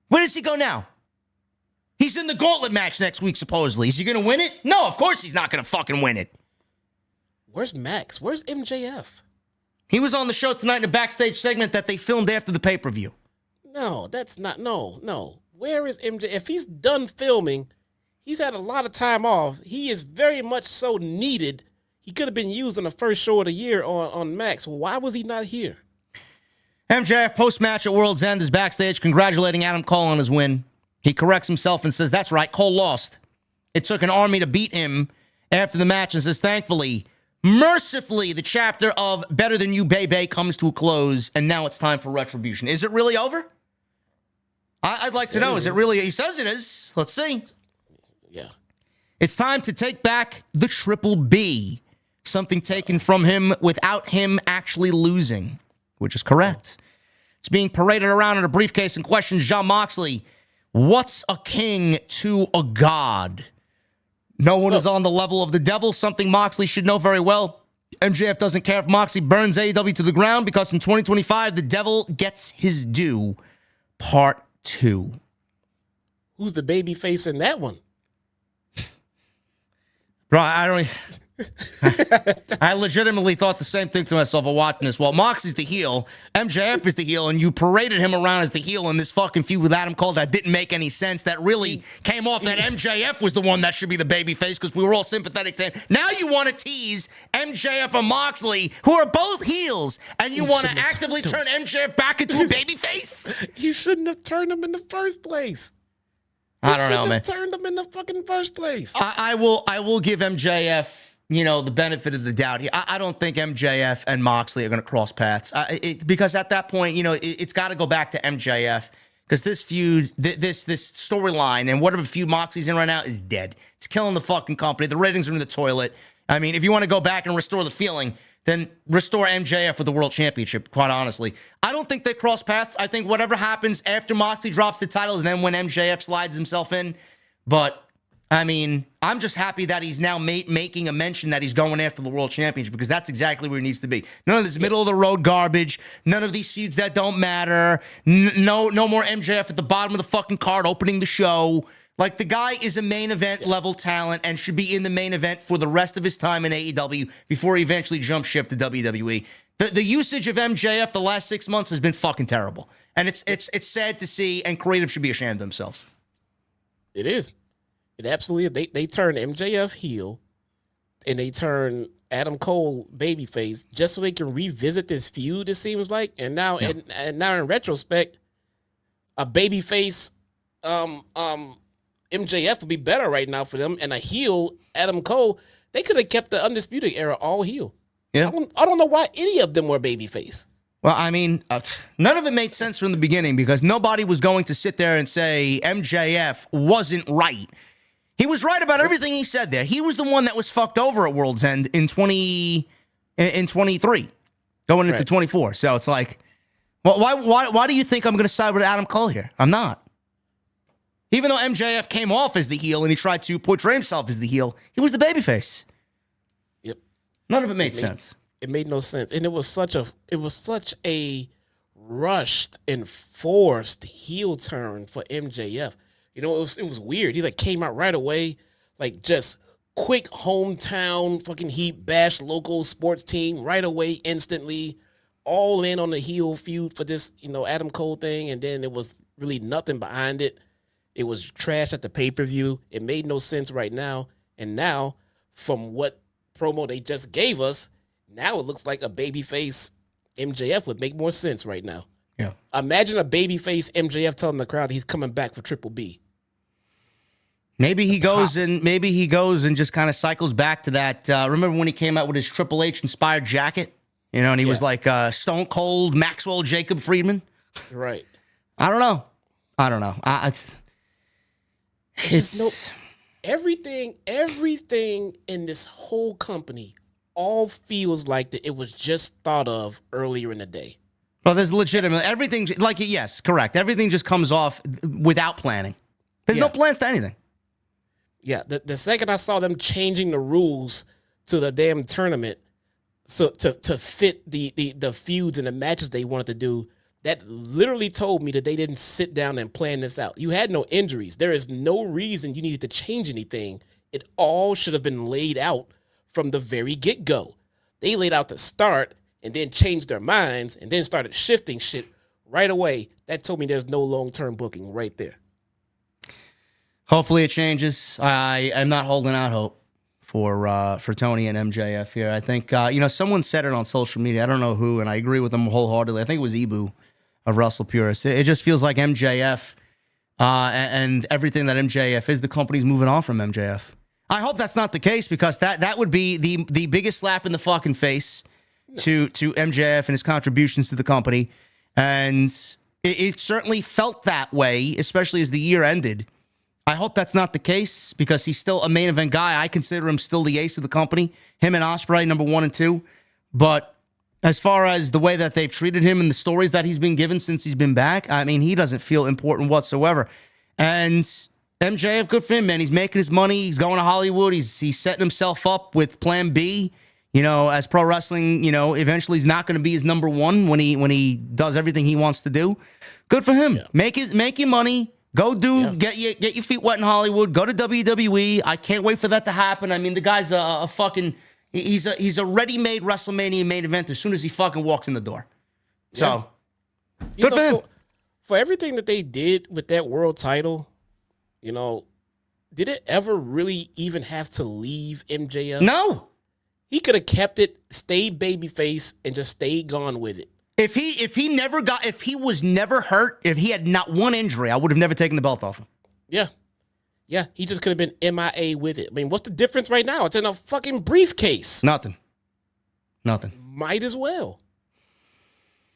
Where does he go now? He's in the gauntlet match next week, supposedly. Is he going to win it? No, of course he's not going to fucking win it. Where's Max? Where's MJF? He was on the show tonight in a backstage segment that they filmed after the pay-per-view. No, that's not, no. Where is MJF? If he's done filming, he's had a lot of time off. He is very much so needed. He could have been used on the first show of the year on Max. Why was he not here? MJF post-match at World's End is backstage congratulating Adam Cole on his win. He corrects himself and says, that's right, Cole lost. It took an army to beat him after the match and says, thankfully, mercifully, the chapter of Better Than You, Baby comes to a close, and now it's time for retribution. Is it really over? I'd like to know. Is it really? He says it is. Let's see. Yeah. It's time to take back the Triple B. Something taken from him without him actually losing, which is correct. It's being paraded around in a briefcase and questions Jon Moxley. What's a king to a god? No one is on the level of the devil, something Moxley should know very well. MJF doesn't care if Moxley burns AEW to the ground because in 2025, the devil gets his due. Part 2. Who's the baby face in that one? Bro, I don't... I legitimately thought the same thing to myself while watching this. Well, Moxley's the heel, MJF is the heel, and you paraded him around as the heel in this fucking feud with Adam Cole that didn't make any sense. That really came off that MJF was the one that should be the babyface because we were all sympathetic to him. Now you want to tease MJF and Moxley, who are both heels, and you want to actively turn MJF back into a babyface? You shouldn't have turned him in the first place. I don't know, man. Turned him in the fucking first place. I will give MJF, the benefit of the doubt here. I don't think MJF and Moxley are going to cross paths because at that point, it's got to go back to MJF because this feud, this storyline, and whatever feud Moxley's in right now is dead. It's killing the fucking company. The ratings are in the toilet. I mean, if you want to go back and restore the feeling, then restore MJF for the world championship, quite honestly. I don't think they cross paths. I think whatever happens after Moxley drops the title and then when MJF slides himself in. But, I mean, I'm just happy that he's now making a mention that he's going after the world championship because that's exactly where he needs to be. None of this middle-of-the-road garbage. None of these feuds that don't matter. No more MJF at the bottom of the fucking card opening the show. Like, the guy is a main event level talent and should be in the main event for the rest of his time in AEW before he eventually jumps ship to WWE. The usage of MJF the last 6 months has been fucking terrible. And it's sad to see, and creative should be ashamed of themselves. It is. It absolutely is. They turn MJF heel and they turn Adam Cole babyface just so they can revisit this feud, it seems like. And now and now in retrospect, a babyface MJF would be better right now for them, and a heel, Adam Cole, they could have kept the Undisputed Era all heel. Yeah. I don't know why any of them were babyface. Well, I mean, none of it made sense from the beginning because nobody was going to sit there and say MJF wasn't right. He was right about everything he said there. He was the one that was fucked over at World's End in 23, going into 24. So it's like, well, why do you think I'm going to side with Adam Cole here? I'm not. Even though MJF came off as the heel and he tried to portray himself as the heel, he was the babyface. Yep. None of it made sense. It made no sense. And it was such a rushed and forced heel turn for MJF. It was weird. He came out right away, just quick hometown fucking heat bash local sports team right away instantly, all in on the heel feud for this, Adam Cole thing, and then it was really nothing behind it. It was trash at the pay-per-view. It made no sense right now. And now, from what promo they just gave us, now it looks like a babyface MJF would make more sense right now. Yeah. Imagine a babyface MJF telling the crowd he's coming back for Triple B. Maybe he goes and just kind of cycles back to that. Remember when he came out with his Triple H inspired jacket? And he was like Stone Cold Maxwell Jacob Friedman. Right. I don't know. Everything in this whole company all feels like it was just thought of earlier in the day. Well, there's legitimate everything. Yes, correct. Everything just comes off without planning. There's no plans to anything. Yeah, the second I saw them changing the rules to the damn tournament, so to fit the feuds and the matches they wanted to do, that literally told me that they didn't sit down and plan this out. You had no injuries. There is no reason you needed to change anything. It all should have been laid out from the very get-go. They laid out the start and then changed their minds and then started shifting shit right away. That told me there's no long-term booking right there. Hopefully it changes. I am not holding out hope for Tony and MJF here. I think someone said it on social media. I don't know who, and I agree with them wholeheartedly. I think it was Ibu of Russell Purist. It just feels like MJF and everything that MJF is, the company's moving on from MJF. I hope that's not the case, because that would be the biggest slap in the fucking face to MJF and his contributions to the company. And it certainly felt that way, especially as the year ended. I hope that's not the case, because he's still a main event guy. I consider him still the ace of the company. Him and Ospreay, number 1 and 2. But as far as the way that they've treated him and the stories that he's been given since he's been back, I mean, he doesn't feel important whatsoever. And MJF, good for him, man. He's making his money. He's going to Hollywood. He's setting himself up with Plan B. As pro wrestling, eventually he's not going to be his number 1 when he does everything he wants to do. Good for him. Yeah. Make your money. Go get your feet wet in Hollywood. Go to WWE. I can't wait for that to happen. I mean, the guy's a fucking he's a ready-made WrestleMania main event as soon as he fucking walks in the door. So good for him. For everything that they did with that world title, did it ever really even have to leave MJF? No. He could have kept it, stayed babyface, and just stayed gone with it. If he was never hurt, if he had not one injury, I would have never taken the belt off him. Yeah. Yeah, he just could have been MIA with it. I mean, what's the difference right now? It's in a fucking briefcase. Nothing. Might as well.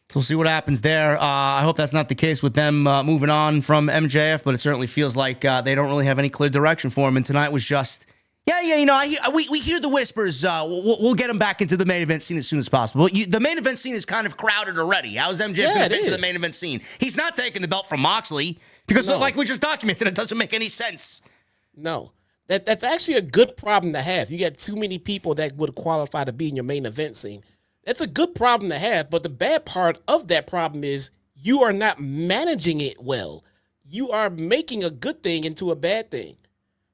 So we'll see what happens there. I hope that's not the case with them moving on from MJF, but it certainly feels like they don't really have any clear direction for him. And tonight was just... we hear the whispers. We'll get him back into the main event scene as soon as possible. The main event scene is kind of crowded already. How's MJF going to fit into the main event scene? He's not taking the belt from Moxley because, like we just documented, it doesn't make any sense. No. That's actually a good problem to have. You got too many people that would qualify to be in your main event scene. That's a good problem to have, but the bad part of that problem is you are not managing it well. You are making a good thing into a bad thing.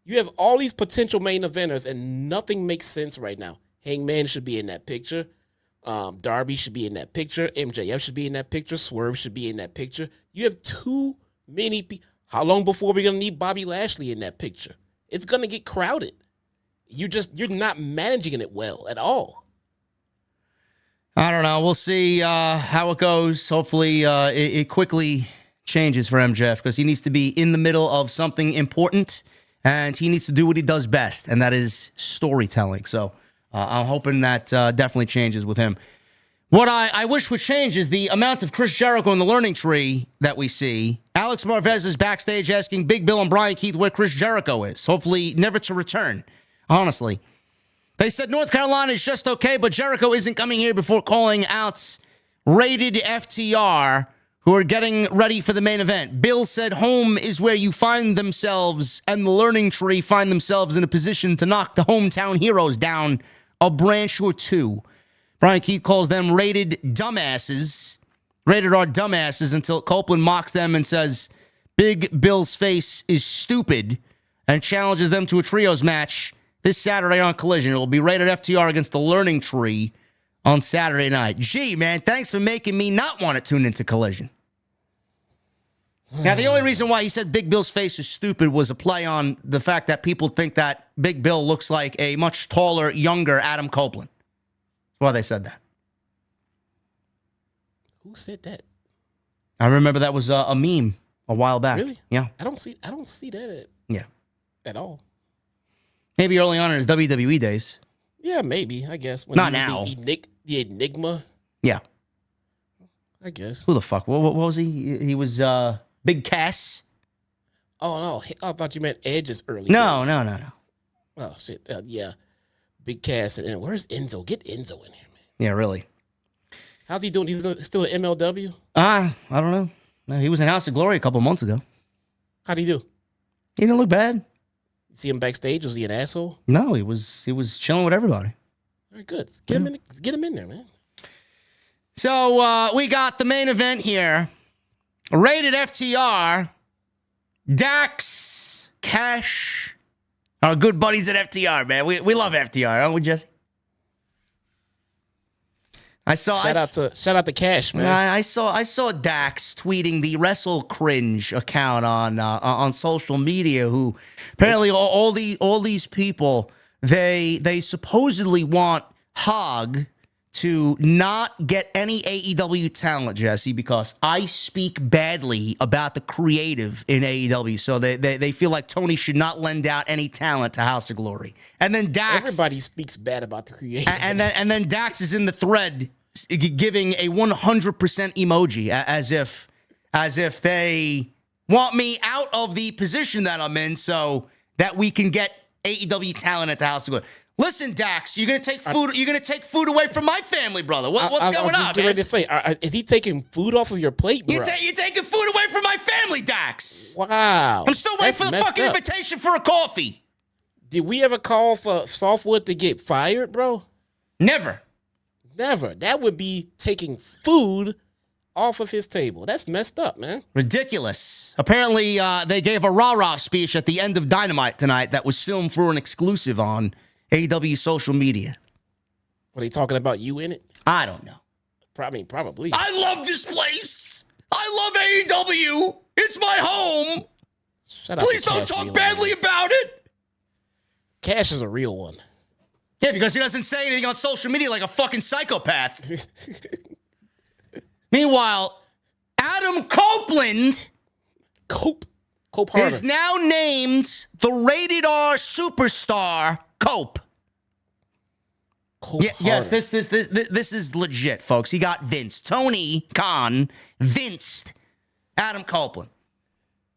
You have all these potential main eventers, and nothing makes sense right now. Hangman should be in that picture. Darby should be in that picture. MJF should be in that picture. Swerve should be in that picture. You have too many people. How long before we're going to need Bobby Lashley in that picture? It's going to get crowded. You're not managing it well at all. I don't know. We'll see how it goes. Hopefully it quickly changes for MJF, because he needs to be in the middle of something important. And he needs to do what he does best, and that is storytelling. So I'm hoping that definitely changes with him. What I wish would change is the amount of Chris Jericho in the learning tree that we see. Alex Marvez is backstage asking Big Bill and Brian Keith where Chris Jericho is. Hopefully never to return, honestly. They said North Carolina is just okay, but Jericho isn't coming here before calling out Rated FTR, who are getting ready for the main event. Bill said home is where you find themselves, and the learning tree find themselves in a position to knock the hometown heroes down a branch or two. Brian Keith calls them rated dumbasses, rated R dumbasses, until Copeland mocks them and says Big Bill's face is stupid, and challenges them to a trios match this Saturday on Collision. It will be rated FTR against the learning tree on Saturday night. Gee, man, thanks for making me not want to tune into Collision. Now, the only reason why he said Big Bill's face is stupid was a play on the fact that people think that Big Bill looks like a much taller, younger Adam Copeland. That's why they said that. Who said that? I remember that was a meme a while back. Really? Yeah. I don't see that at all. Maybe early on in his WWE days. Yeah, maybe, I guess. Not now. The Enigma. Yeah. I guess. Who the fuck? What was he? He was Big Cass. Oh, no. I thought you meant Edge's early. No. Oh, shit. Yeah. Big Cass. And where's Enzo? Get Enzo in here, man. Yeah, really. How's he doing? He's still at MLW? I don't know. No, he was in House of Glory a couple months ago. How'd he do? He didn't look bad. You see him backstage? Was he an asshole? No, he was chilling with everybody. Very good. Get him in there, man. So we got the main event here. Rated FTR. Dax, Cash, our good buddies at FTR, man. We love FTR, don't we, Jesse? Shout out to Cash, man. I saw Dax tweeting the Wrestle Cringe account on social media, who apparently all these people they supposedly want Hog to not get any AEW talent, Jesse, because I speak badly about the creative in AEW. So they feel like Tony should not lend out any talent to House of Glory. And then Dax, everybody speaks bad about the creative. And then Dax is in the thread giving a 100% emoji as if they want me out of the position that I'm in so that we can get AEW talent at the House of Glory. Listen, Dax, you're gonna take food. You're gonna take food away from my family, brother. What's going on, man? Ready to say, is he taking food off of your plate, bro? You're taking food away from my family, Dax. Wow. I'm still waiting for the fucking invitation for a coffee. Did we ever call for Softwood to get fired, bro? Never. That would be taking food off of his table. That's messed up, man. Ridiculous. Apparently, they gave a rah-rah speech at the end of Dynamite tonight that was filmed for an exclusive on AEW social media. Were they talking about you in it? I don't know. Probably. I love this place. I love AEW. It's my home. Please don't talk badly about it. Cash is a real one. Yeah, because he doesn't say anything on social media like a fucking psychopath. Meanwhile, Adam Copeland Cope Harder is now named the Rated R superstar Cope. Yes, this is legit, folks. He got Vince. Tony Khan vinced Adam Copeland.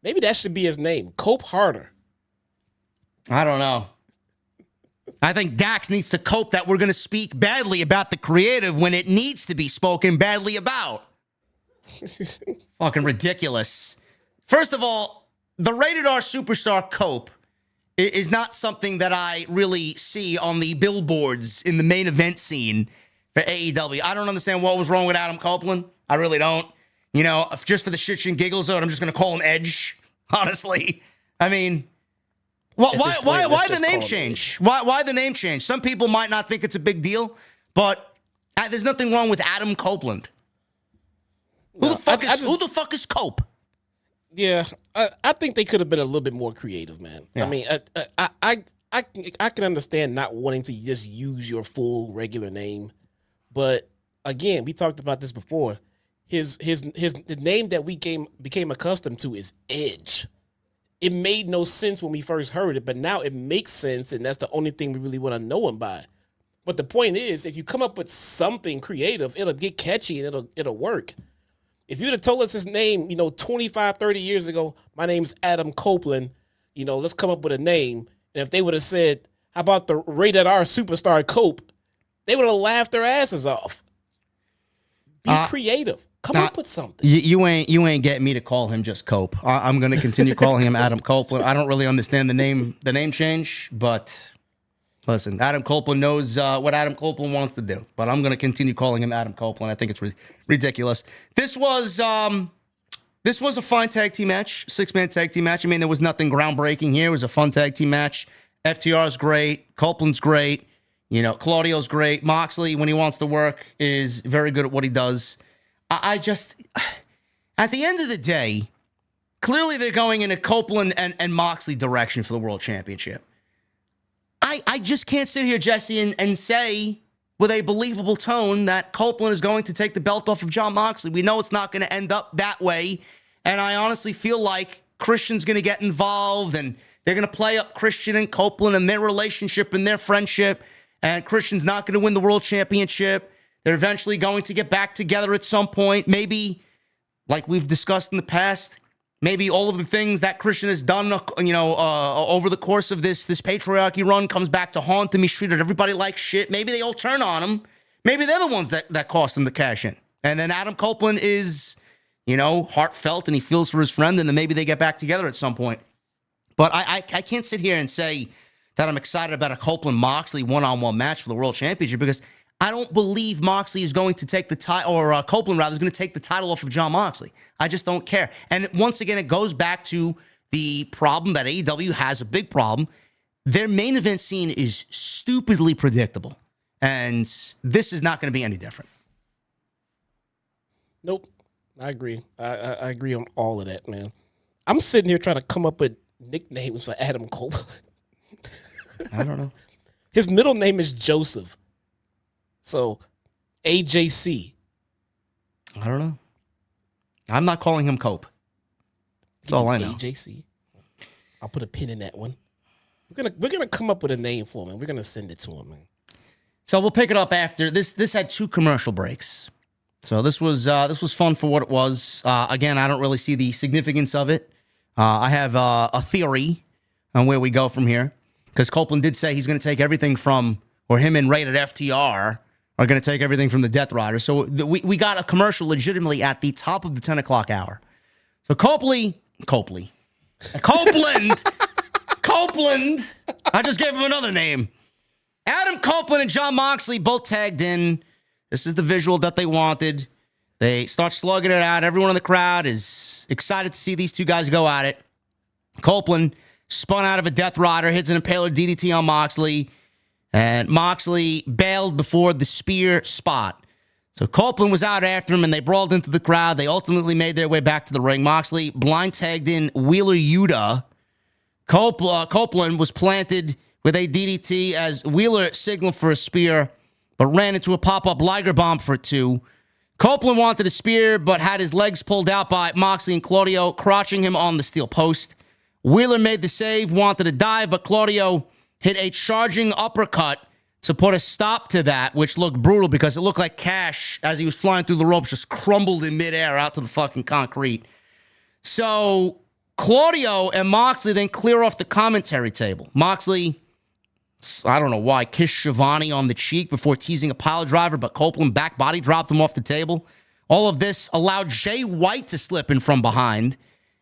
Maybe that should be his name, Cope Harder. I don't know. I think Dax needs to cope that we're going to speak badly about the creative when it needs to be spoken badly about. Fucking ridiculous. First of all, the Rated R superstar Cope is not something that I really see on the billboards in the main event scene for AEW. I don't understand what was wrong with Adam Copeland. I really don't. You know, just for the shits and giggles of it, I'm just going to call him Edge, honestly. I mean, why the name change? Why the name change? Some people might not think it's a big deal, but there's nothing wrong with Adam Copeland. Who the fuck is Cope? Yeah, I think they could have been a little bit more creative, man. Yeah. I mean, I can understand not wanting to just use your full regular name, but again, we talked about this before. The name that we became accustomed to is Edge. It made no sense when we first heard it, but now it makes sense, and that's the only thing we really want to know him by. But the point is, if you come up with something creative, it'll get catchy and it'll work. If you'd have told us his name, 25, 30 years ago, my name's Adam Copeland, let's come up with a name. And if they would have said, how about the Rated R superstar Cope, they would have laughed their asses off. Be creative. Come up with something. You ain't getting me to call him just Cope. I'm going to continue calling him Adam Copeland. I don't really understand the name change, but listen, Adam Copeland knows what Adam Copeland wants to do, but I'm going to continue calling him Adam Copeland. I think it's ridiculous. This was a fun tag team match, 6-man tag team match. I mean, there was nothing groundbreaking here. It was a fun tag team match. FTR's great. Copeland's great. Claudio's great. Moxley, when he wants to work, is very good at what he does. I just, at the end of the day, clearly they're going in a Copeland and Moxley direction for the World Championship. I just can't sit here, Jesse, and say with a believable tone that Copeland is going to take the belt off of Jon Moxley. We know it's not going to end up that way, and I honestly feel like Christian's going to get involved, and they're going to play up Christian and Copeland and their relationship and their friendship, and Christian's not going to win the World Championship. They're eventually going to get back together at some point. Maybe, like we've discussed in the past, maybe all of the things that Christian has done, over the course of this patriarchy run comes back to haunt him. He's treated everybody like shit. Maybe they all turn on him. Maybe they're the ones that cost him the cash in. And then Adam Copeland is, heartfelt and he feels for his friend, and then maybe they get back together at some point. But I can't sit here and say that I'm excited about a Copeland-Moxley one-on-one match for the World Championship, because I don't believe Moxley is going to take the title, or Copeland rather is going to take the title off of Jon Moxley. I just don't care. And once again, it goes back to the problem that AEW has, a big problem. Their main event scene is stupidly predictable, and this is not going to be any different. Nope, I agree. I agree on all of that, man. I'm sitting here trying to come up with nicknames for Adam Copeland. I don't know. His middle name is Joseph. So, AJC. I don't know. I'm not calling him Cope. That's all I know. AJC. I'll put a pin in that one. We're gonna come up with a name for him, and we're gonna send it to him, man. So we'll pick it up after this. This had 2 commercial breaks. So this was fun for what it was. Again, I don't really see the significance of it. I have a theory on where we go from here, because Copeland did say he's going to take everything from, or him and Rated FTR are going to take everything from the Death Riders. So we got a commercial legitimately at the top of the 10 o'clock hour. So Copeland. I just gave him another name. Adam Copeland and Jon Moxley both tagged in. This is the visual that they wanted. They start slugging it out. Everyone in the crowd is excited to see these two guys go at it. Copeland spun out of a Death Rider, hits an Impaler DDT on Moxley, and Moxley bailed before the spear spot. So Copeland was out after him, and they brawled into the crowd. They ultimately made their way back to the ring. Moxley blind tagged in Wheeler Yuta. Copeland was planted with a DDT as Wheeler signaled for a spear, but ran into a pop-up Liger bomb for 2. Copeland wanted a spear, but had his legs pulled out by Moxley and Claudio, crotching him on the steel post. Wheeler made the save, wanted to dive, but Claudio hit a charging uppercut to put a stop to that, which looked brutal because it looked like Cash, as he was flying through the ropes, just crumbled in midair out to the fucking concrete. So Claudio and Moxley then clear off the commentary table. Moxley, I don't know why, kissed Shivani on the cheek before teasing a pile driver, but Copeland back body dropped him off the table. All of this allowed Jay White to slip in from behind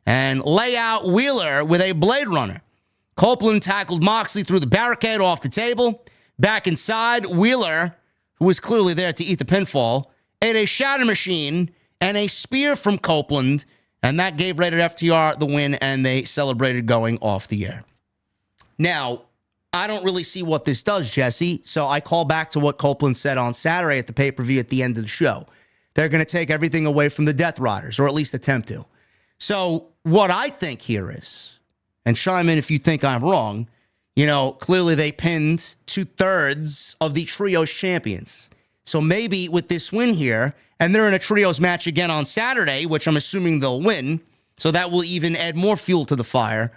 and lay out Wheeler with a Blade Runner. Copeland tackled Moxley through the barricade off the table. Back inside, Wheeler, who was clearly there to eat the pinfall, ate a Shatter Machine and a spear from Copeland, and that gave Rated FTR the win, and they celebrated going off the air. Now, I don't really see what this does, Jesse, so I call back to what Copeland said on Saturday at the pay-per-view at the end of the show. They're going to take everything away from the Death Riders, or at least attempt to. So what I think here is, and chime in if you think I'm wrong, clearly they pinned 2/3 of the Trios champions. So maybe with this win here, and they're in a Trios match again on Saturday, which I'm assuming they'll win, so that will even add more fuel to the fire.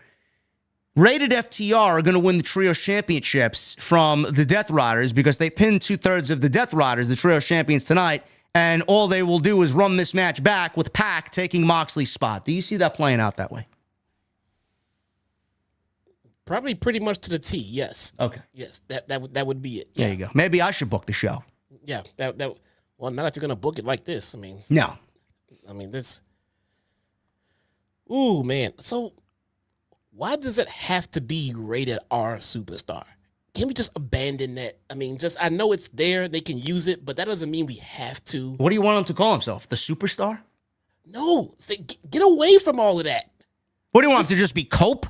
Rated FTR are going to win the Trios championships from the Death Riders because they pinned 2/3 of the Death Riders, the Trios champions, tonight, and all they will do is run this match back with Pac taking Moxley's spot. Do you see that playing out that way? Probably pretty much to the T, yes. Okay. Yes, that would be it. Yeah. There you go. Maybe I should book the show. Yeah, well, not if you're going to book it like this. No. This. Ooh, man. So, why does it have to be Rated R Superstar? Can we just abandon that? I know it's there, they can use it, but that doesn't mean we have to. What do you want him to call himself? The Superstar? No, get away from all of that. What do you want him to just be Cope?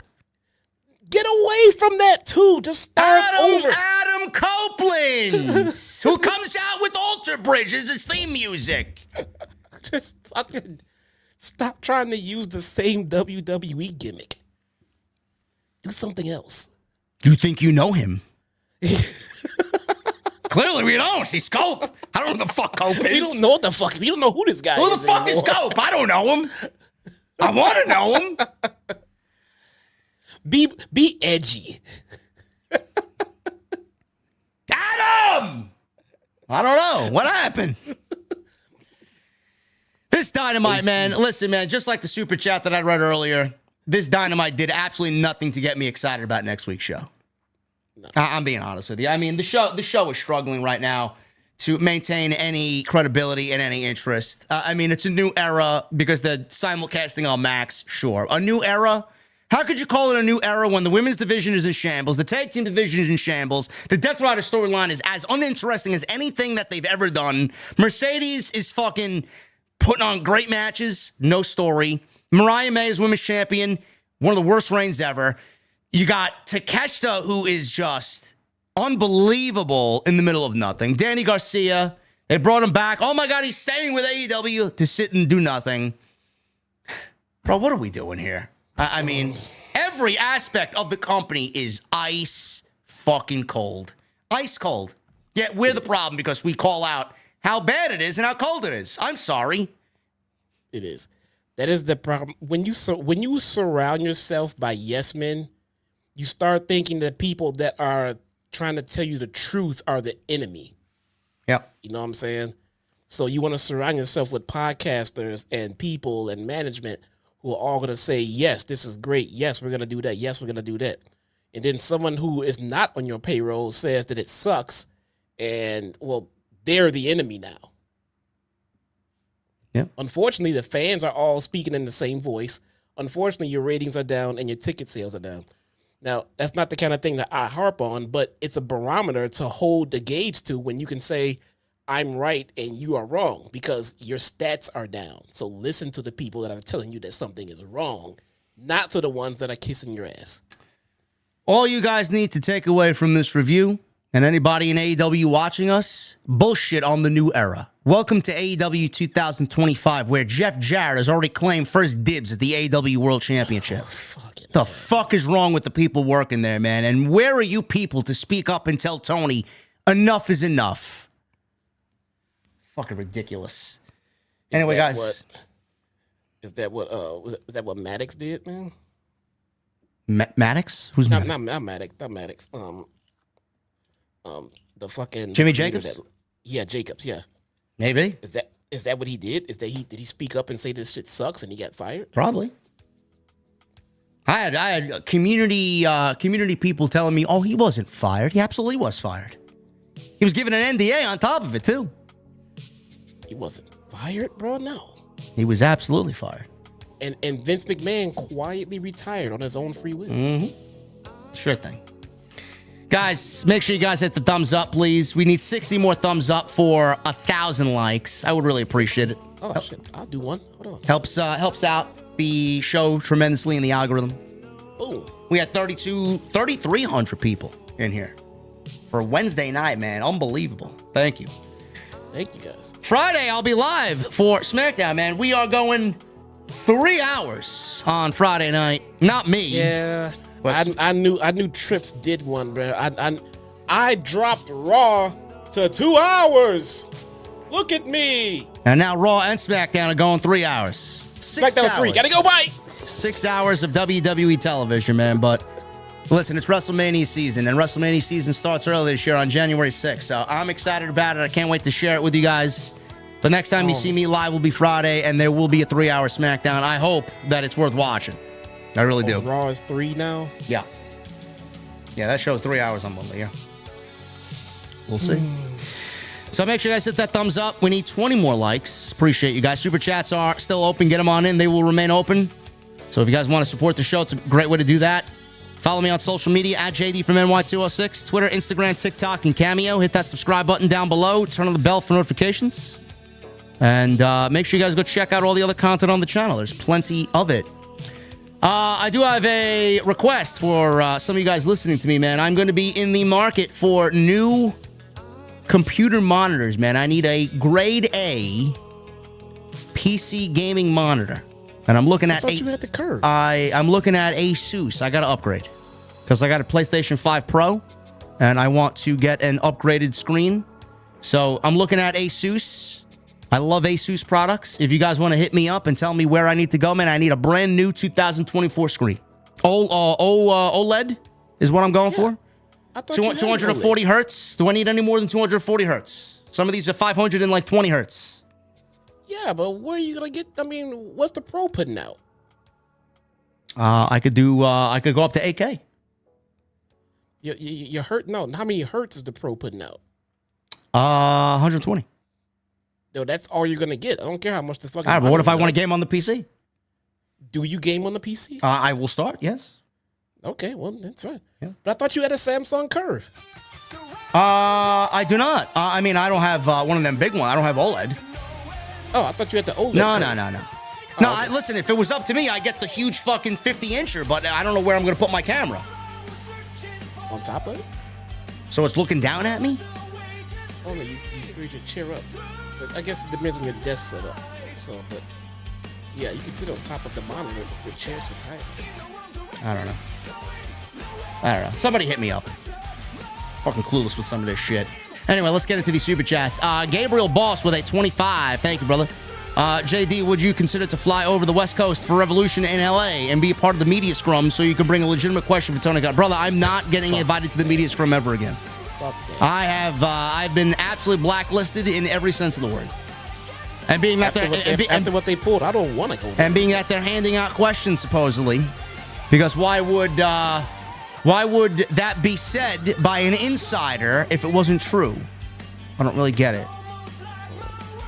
Get away from that too. Just start over. Adam Copeland, who comes out with Alter Bridge as his theme music. Just fucking stop trying to use the same WWE gimmick. Do something else. You think you know him? Clearly we don't. He's Cope. I don't know who the fuck Cope is. We don't know what the fuck. We don't know who this guy is. Who the fuck is Cope? I don't know him. I want to know him. Be edgy. Adam! I don't know. What happened? This Dynamite, man. Listen, man, just like the super chat that I read earlier, this Dynamite did absolutely nothing to get me excited about next week's show. No. I'm being honest with you. The show is struggling right now to maintain any credibility and any interest. It's a new era because they're simulcasting on Max, sure. A new era? How could you call it a new era when the women's division is in shambles, the tag team division is in shambles, the Death Rider storyline is as uninteresting as anything that they've ever done, Mercedes is fucking putting on great matches, no story, Mariah May is women's champion, one of the worst reigns ever, you got Takeshita, who is just unbelievable in the middle of nothing, Danny Garcia, they brought him back, oh my God, he's staying with AEW to sit and do nothing. Bro, what are we doing here? Every aspect of the company is ice fucking cold. Ice cold. Yet we're the problem because we call out how bad it is and how cold it is. I'm sorry. It is. That is the problem. When you surround yourself by yes men, you start thinking that people that are trying to tell you the truth are the enemy. Yep. You know what I'm saying? So you want to surround yourself with podcasters and people and management who are all going to say, yes, this is great. Yes, we're going to do that. Yes, we're going to do that. And then someone who is not on your payroll says that it sucks. And, well, they're the enemy now. Yeah. Unfortunately, the fans are all speaking in the same voice. Unfortunately, your ratings are down and your ticket sales are down. Now, that's not the kind of thing that I harp on, but it's a barometer to hold the gauge to when you can say, I'm right and you are wrong, because your stats are down. So listen to the people that are telling you that something is wrong, not to the ones that are kissing your ass. All you guys need to take away from this review, and anybody in AEW watching us, bullshit on the new era. Welcome to AEW 2025, where Jeff Jarrett has already claimed first dibs at the AEW World Championship. The fuck is wrong with the people working there, man? And where are you people to speak up and tell Tony enough is enough? Fucking ridiculous. Anyway, guys. Is that what Maddox did, man? Maddox? Who's Maddox? Not Maddox. Not Maddox. The fucking Jimmy Jacobs? Jacobs, yeah. Maybe. Is that what he did? Did he speak up and say this shit sucks and he got fired? Probably. I had community people telling me, oh, he wasn't fired. He absolutely was fired. He was given an NDA on top of it, too. He wasn't fired, bro? No. He was absolutely fired. And Vince McMahon quietly retired on his own free will. Mm-hmm. Sure thing. Guys, make sure you guys hit the thumbs up, please. We need 60 more thumbs up for 1,000 likes. I would really appreciate it. Oh, shit. I'll do one. Hold on. Helps out the show tremendously in the algorithm. Boom. We had 3,300 people in here for Wednesday night, man. Unbelievable. Thank you. Thank you, guys. Friday, I'll be live for SmackDown, man. We are going 3 hours on Friday night. Not me. Yeah. I knew Trips did one, bro. I dropped Raw to 2 hours. Look at me. And now Raw and SmackDown are going 3 hours. SmackDown was 3. Gotta go by. 6 hours of WWE television, man. But listen, it's WrestleMania season, and WrestleMania season starts early this year on January 6th. So I'm excited about it. I can't wait to share it with you guys. The next time you see me live will be Friday, and there will be a 3-hour SmackDown. I hope that it's worth watching. I really do. Raw is 3 now? Yeah. Yeah, that show's 3 hours on Monday, yeah. We'll see. So make sure you guys hit that thumbs up. We need 20 more likes. Appreciate you guys. Super chats are still open. Get them on in. They will remain open. So if you guys want to support the show, it's a great way to do that. Follow me on social media at JD from NY206, Twitter, Instagram, TikTok, and Cameo. Hit that subscribe button down below. Turn on the bell for notifications. And make sure you guys go check out all the other content on the channel. There's plenty of it. I do have a request for some of you guys listening to me, man. I'm going to be in the market for new computer monitors, man. I need a grade A PC gaming monitor. And I'm looking at you had the curve. I'm looking at Asus. I got to upgrade because I got a PlayStation 5 Pro and I want to get an upgraded screen. So I'm looking at Asus. I love Asus products. If you guys want to hit me up and tell me where I need to go, man, I need a brand new 2024 screen. OLED is what I'm going for. 240 hertz. Do I need any more than 240 hertz? Some of these are 520 hertz. Yeah, but where are you gonna get? I mean, what's the Pro putting out? I could go up to 8K. Your hertz? No, how many hertz is the Pro putting out? 120. No, that's all you're gonna get. I don't care how much the fucking. All right, but what if I want to game on the PC? Do you game on the PC? I will start. Yes. Okay, well that's fine. Yeah. But I thought you had a Samsung Curve. I do not. I mean, I don't have one of them big ones. I don't have OLED. Oh, I thought you had the OLED. No. Oh, No, okay. listen, if it was up to me, I get the huge fucking 50-incher, but I don't know where I'm going to put my camera. On top of it? So it's looking down at me? Oh, no, you raise your chair up. But I guess it depends on your desk setup. So, but yeah, you can sit on top of the monitor if the chair sits high. I don't know. Somebody hit me up. Fucking clueless with some of this shit. Anyway, let's get into these super chats. Gabriel Boss with a 25. Thank you, brother. JD, would you consider to fly over the West Coast for Revolution in LA and be a part of the media scrum so you can bring a legitimate question for Tony God? Brother, I'm not getting invited to the media scrum ever again. I've been absolutely blacklisted in every sense of the word. And being that after what they pulled, I don't want to go there. And being that they're handing out questions supposedly, because why would that be said by an insider if it wasn't true? I don't really get it.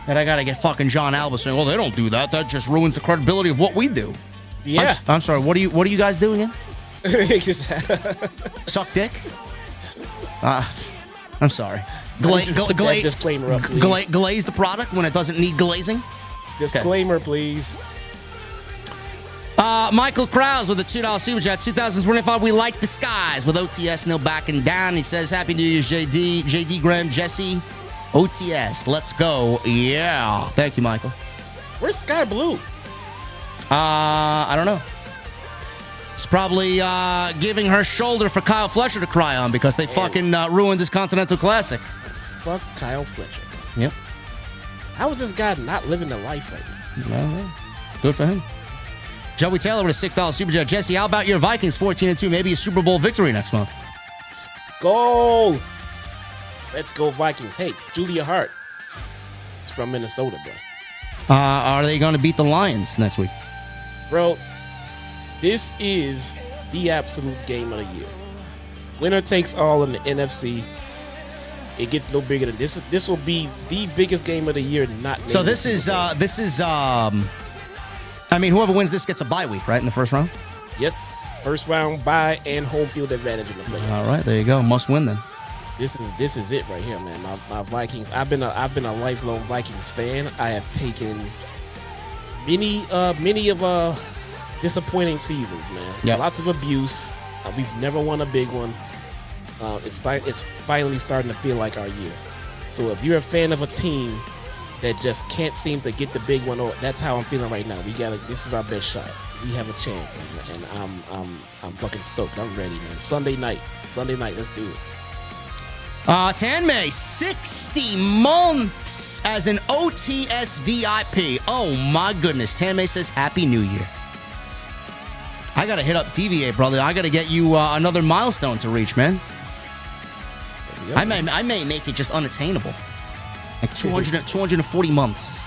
And I gotta get fucking John Alba saying, "Well, they don't do that. That just ruins the credibility of what we do." Yeah. I'm sorry. What do you guys do again? Suck dick? I'm sorry. Disclaimer up, please. Glaze the product when it doesn't need glazing? Disclaimer, please. Michael Krause with a $2 super chat. 2025, we like the skies with OTS, no backing down. He says, Happy New Year's, JD Graham, Jesse, OTS. Let's go. Yeah. Thank you, Michael. Where's Sky Blue? I don't know. It's probably giving her shoulder for Kyle Fletcher to cry on because they fucking ruined this Continental Classic. Fuck Kyle Fletcher. Yep. How is this guy not living the life right now? Well, good for him. Joey Taylor with a $6 super chat. Jesse, how about your Vikings 14-2? Maybe a Super Bowl victory next month. Let's go. Let's go Vikings. Hey, Julia Hart. It's from Minnesota, bro. Are they going to beat the Lions next week? Bro, this is the absolute game of the year. Winner takes all in the NFC. It gets no bigger than this. This will be the biggest game of the year. So this is. I mean, whoever wins this gets a bye week, right, in the first round? Yes, first round bye and home field advantage in the playoffs. All right, there you go. Must win then. This is it right here, man. My Vikings. I've been a lifelong Vikings fan. I have taken many of disappointing seasons, man. Yep. Lots of abuse. We've never won a big one. It's finally starting to feel like our year. So if you're a fan of a team that just can't seem to get the big one, that's how I'm feeling right now. This is our best shot. We have a chance, man, and I'm fucking stoked. I'm ready, man. Sunday night, let's do it. Tanmay, 60 months as an OTS VIP. Oh my goodness. Tanmay says Happy New Year. I gotta hit up TVA, brother. I gotta get you another milestone to reach, man. I may make it just unattainable. Like 240 months.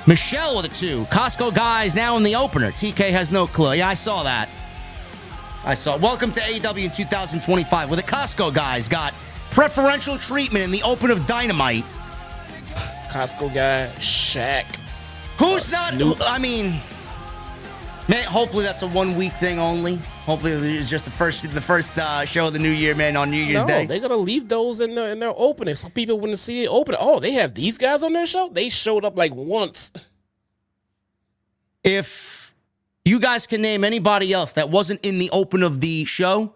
Michelle with a 2. Costco guys now in the opener. TK has no clue. Yeah, I saw that. Welcome to AEW in 2025, where the Costco guys got preferential treatment in the open of Dynamite. Costco guy, Shaq. Who's not? Snoop. I mean, man. Hopefully that's a 1 week thing only. Hopefully it's just the first show of the new year, man, on New Year's Day. They're gonna leave those in their opening. Some people wouldn't see it open. Oh, they have these guys on their show. They showed up like once. If you guys can name anybody else that wasn't in the open of the show,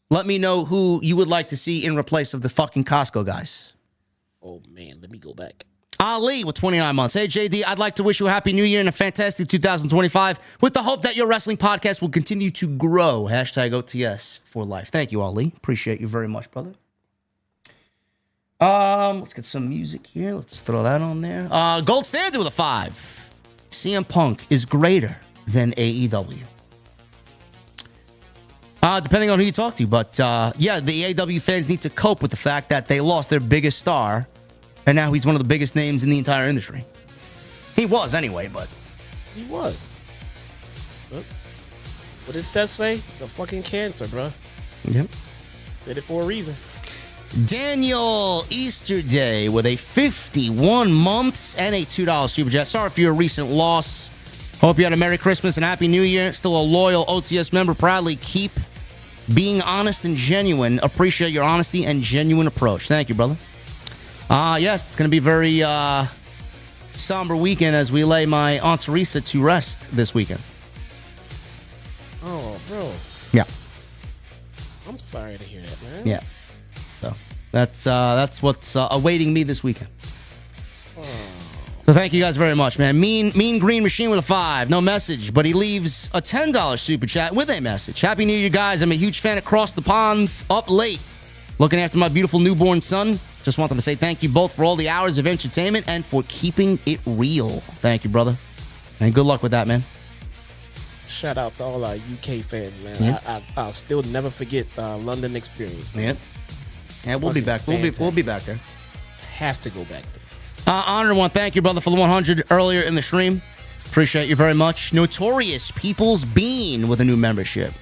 let me know who you would like to see in replace of the fucking Costco guys. Oh man, let me go back. Ali with 29 months. Hey, JD, I'd like to wish you a happy new year and a fantastic 2025 with the hope that your wrestling podcast will continue to grow. Hashtag OTS for life. Thank you, Ali. Appreciate you very much, brother. Let's get some music here. Let's throw that on there. Gold Standard with a 5. CM Punk is greater than AEW. Depending on who you talk to. But, yeah, the AEW fans need to cope with the fact that they lost their biggest star. And now he's one of the biggest names in the entire industry. He was anyway, but... He was. What did Seth say? It's a fucking cancer, bro. Yep. Said it for a reason. Daniel Easterday with a 51 months and a $2 super chat. Sorry for your recent loss. Hope you had a Merry Christmas and Happy New Year. Still a loyal OTS member. Proudly keep being honest and genuine. Appreciate your honesty and genuine approach. Thank you, brother. Yes, it's going to be a very somber weekend as we lay my Aunt Teresa to rest this weekend. Oh, bro. Yeah. I'm sorry to hear that, man. Yeah. So that's what's awaiting me this weekend. Oh. So thank you guys very much, man. Mean Green Machine with a 5. No message, but he leaves a $10 super chat with a message. Happy New Year, guys. I'm a huge fan of Cross the Ponds. Up late, looking after my beautiful newborn son. Just wanted to say thank you both for all the hours of entertainment and for keeping it real. Thank you, brother. And good luck with that, man. Shout out to all our UK fans, man. Yep. I'll still never forget the London experience, man. Yep. Yeah, we'll be back. We'll be back there. Have to go back there. Honor one. Thank you, brother, for the 100 earlier in the stream. Appreciate you very much. Notorious People's Bean with a new membership.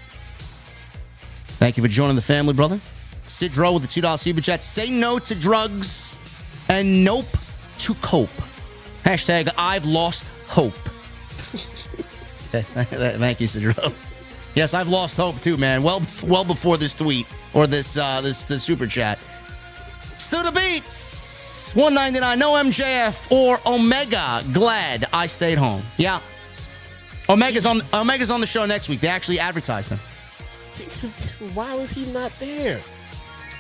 Thank you for joining the family, brother. Sidro with the $2 super chat. Say no to drugs and nope to cope. Hashtag I've lost hope. Thank you, Sidro. Yes, I've lost hope too, man. Well before this tweet or this super chat. Still the beats. $1.99. No MJF or Omega. Glad I stayed home. Yeah. Omega's on the show next week. They actually advertised him. Why was he not there?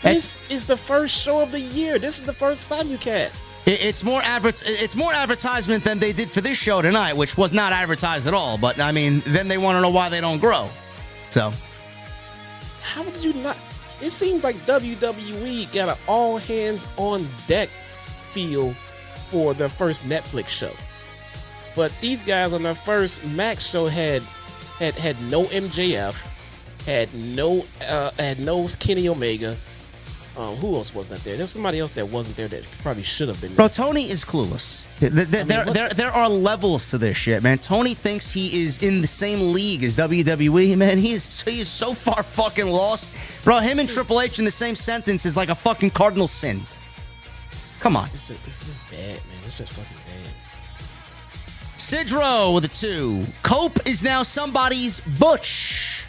This is the first show of the year. This is the first simulcast. It's more advertisement than they did for this show tonight, which was not advertised at all. But I mean, then they want to know why they don't grow. So, how did you not? It seems like WWE got an all hands on deck feel for their first Netflix show, but these guys on their first Max show had no MJF, had no Kenny Omega. Who else was not there? There's somebody else that wasn't there that probably should have been there. Bro, Tony is clueless. There are levels to this shit, man. Tony thinks he is in the same league as WWE, man. He is so far fucking lost. Bro, him and Triple H in the same sentence is like a fucking cardinal sin. Come on. It's just bad, man. It's just fucking bad. Sidro with a 2. Cope is now somebody's Butch.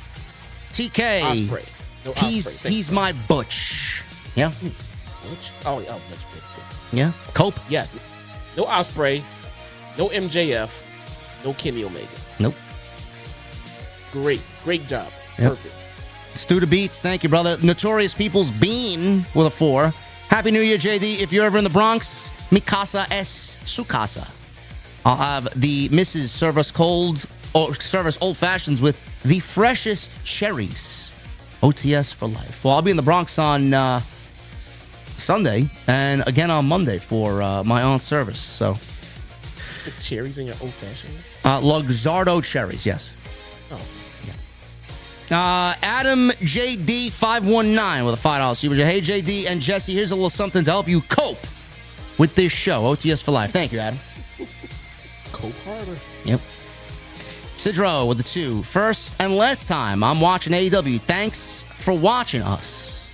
TK. Osprey. No Osprey. He's my Butch. Yeah. Butch? Oh, Butch. Yeah. Cope. Yeah. No Osprey. No MJF. No Kenny Omega. Nope. Great job. Yep. Perfect. Stu the Beats. Thank you, brother. Notorious People's Bean with a 4. Happy New Year, JD. If you're ever in the Bronx, mi casa es su casa. I'll have the missus serve us old fashions with the freshest cherries. OTS for life. Well, I'll be in the Bronx on Sunday and again on Monday for my aunt's service. So, cherries in your old fashioned? Luxardo cherries, yes. Oh. Adam JD 519 with a $5 super chat. Hey JD and Jesse, here's a little something to help you cope with this show. OTS for life. Thank you, Adam. Cope harder. Yep. Sidro with the 2. First and last time I'm watching AEW. Thanks for watching us.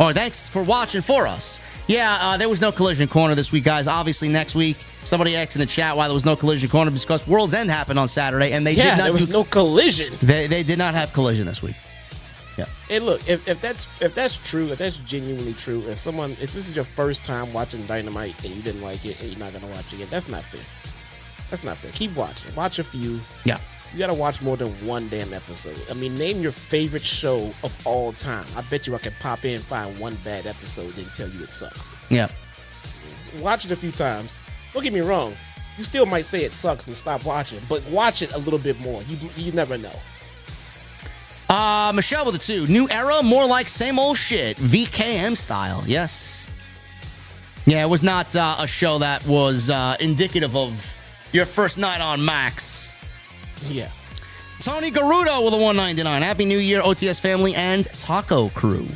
Or thanks for watching for us. Yeah, there was no Collision Corner this week, guys. Obviously, next week, somebody asked in the chat why there was no Collision Corner because World's End happened on Saturday, and they did not. There was no Collision. They did not have Collision this week. Yeah. And look, if that's true, if that's genuinely true, if this is your first time watching Dynamite and you didn't like it and you're not gonna watch it again, that's not fair. That's not fair. Keep watching. Watch a few. Yeah. You gotta watch more than one damn episode. I mean, name your favorite show of all time. I bet you I could pop in and find one bad episode and tell you it sucks. Yeah. Watch it a few times. Don't get me wrong. You still might say it sucks and stop watching, but watch it a little bit more. You never know. Michelle with a 2. New era, more like same old shit. VKM style. Yes. Yeah, it was not a show that was indicative of your first night on Max. Yeah. Tony Garudo with a $1.99. Happy New Year, OTS family and Taco Crew.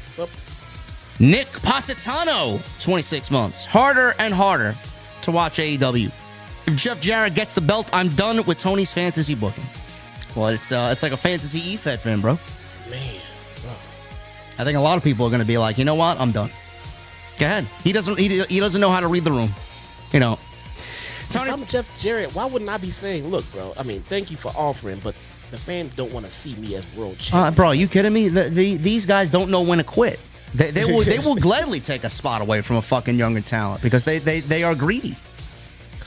What's up? Nick Positano, 26 months. Harder and harder to watch AEW. If Jeff Jarrett gets the belt, I'm done with Tony's fantasy booking. Well, it's like a fantasy E-Fed fan, bro. Man, bro. I think a lot of people are going to be like, you know what? I'm done. Go ahead. He doesn't know how to read the room. You know. Tony, if I'm Jeff Jarrett, why wouldn't I be saying, look, bro, I mean, thank you for offering, but the fans don't want to see me as world champion. Bro, are you kidding me? These guys don't know when to quit. They will gladly take a spot away from a fucking younger talent because they are greedy.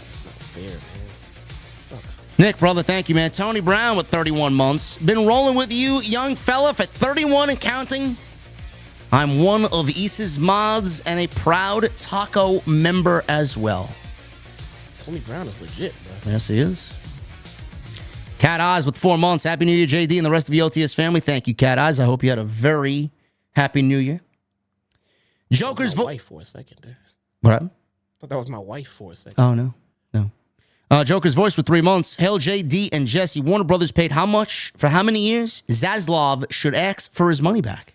It's not fair, man. It sucks. Nick, brother, thank you, man. Tony Brown with 31 months. Been rolling with you, young fella, for 31 and counting. I'm one of Issa's mods and a proud Taco member as well. Tony Brown is legit, bro. Yes, he is. Cat Eyes with 4 months. Happy New Year, JD, and the rest of the OTS family. Thank you, Cat Eyes. I hope you had a very happy New Year. Joker's voice. Wife for a second there. What happened? I thought that was my wife for a second. Oh, no. Joker's voice for 3 months. Hail JD and Jesse. Warner Brothers paid how much for how many years? Zaslav should ask for his money back.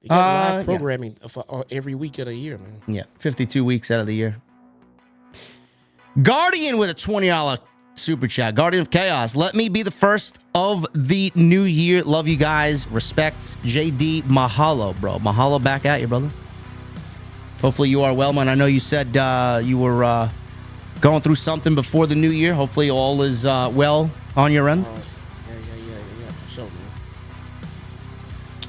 You got live programming for every week of the year, man. Yeah, 52 weeks out of the year. Guardian with a $20 super chat. Guardian of Chaos. Let me be the first of the new year. Love you guys. Respect. JD, mahalo, bro. Mahalo back at you, brother. Hopefully you are well, man. I know you said you were going through something before the new year. Hopefully all is well on your end. Yeah, for sure,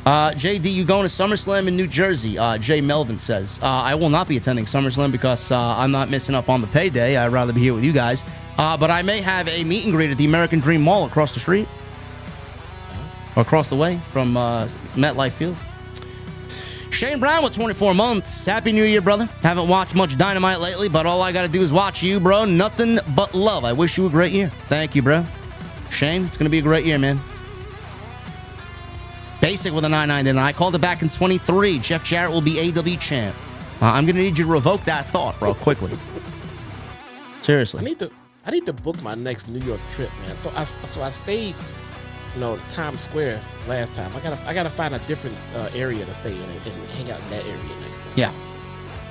man. JD, you going to SummerSlam in New Jersey? Jay Melvin says. I will not be attending SummerSlam because I'm not missing up on the payday. I'd rather be here with you guys. But I may have a meet and greet at the American Dream Mall across the street. Or across the way from MetLife Field. Shane Brown with 24 months. Happy New Year, brother. Haven't watched much Dynamite lately, but all I got to do is watch you, bro. Nothing but love. I wish you a great year. Thank you, bro. Shane, it's going to be a great year, man. Basic with a 999. I called it back in 23. Jeff Jarrett will be AW champ. I'm going to need you to revoke that thought, bro, quickly. Seriously. I need to book my next New York trip, man. So I stayed, Times Square last time. I gotta find a different area to stay in and hang out in that area next time. Yeah.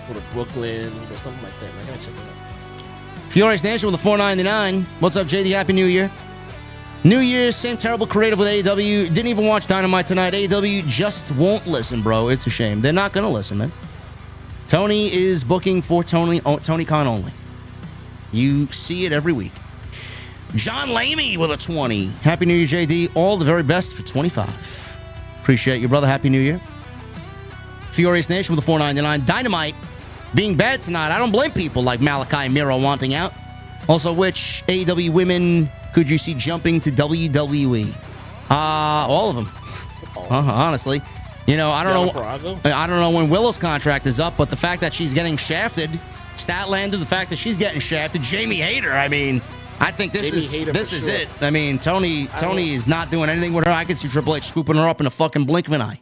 Go to Brooklyn or something like that. I gotta check it out. Fiore's Nation with a $4.99. What's up, JD? Happy New Year. New Year, same terrible creative with AEW. Didn't even watch Dynamite tonight. AEW just won't listen, bro. It's a shame. They're not gonna listen, man. Tony is booking for Tony Khan only. You see it every week. John Lamey with a 20. Happy New Year, JD. All the very best for 25. Appreciate you, brother. Happy New Year. Furious Nation with a $4.99. Dynamite being bad tonight. I don't blame people like Malachi and Miro wanting out. Also, which AEW women could you see jumping to WWE? All of them. Honestly. I don't know when Willow's contract is up, but the fact that she's getting shafted, Statlander, the fact that she's getting shafted, Jamie Hayter, I think this is it. Tony is not doing anything with her. I could see Triple H scooping her up in a fucking blink of an eye.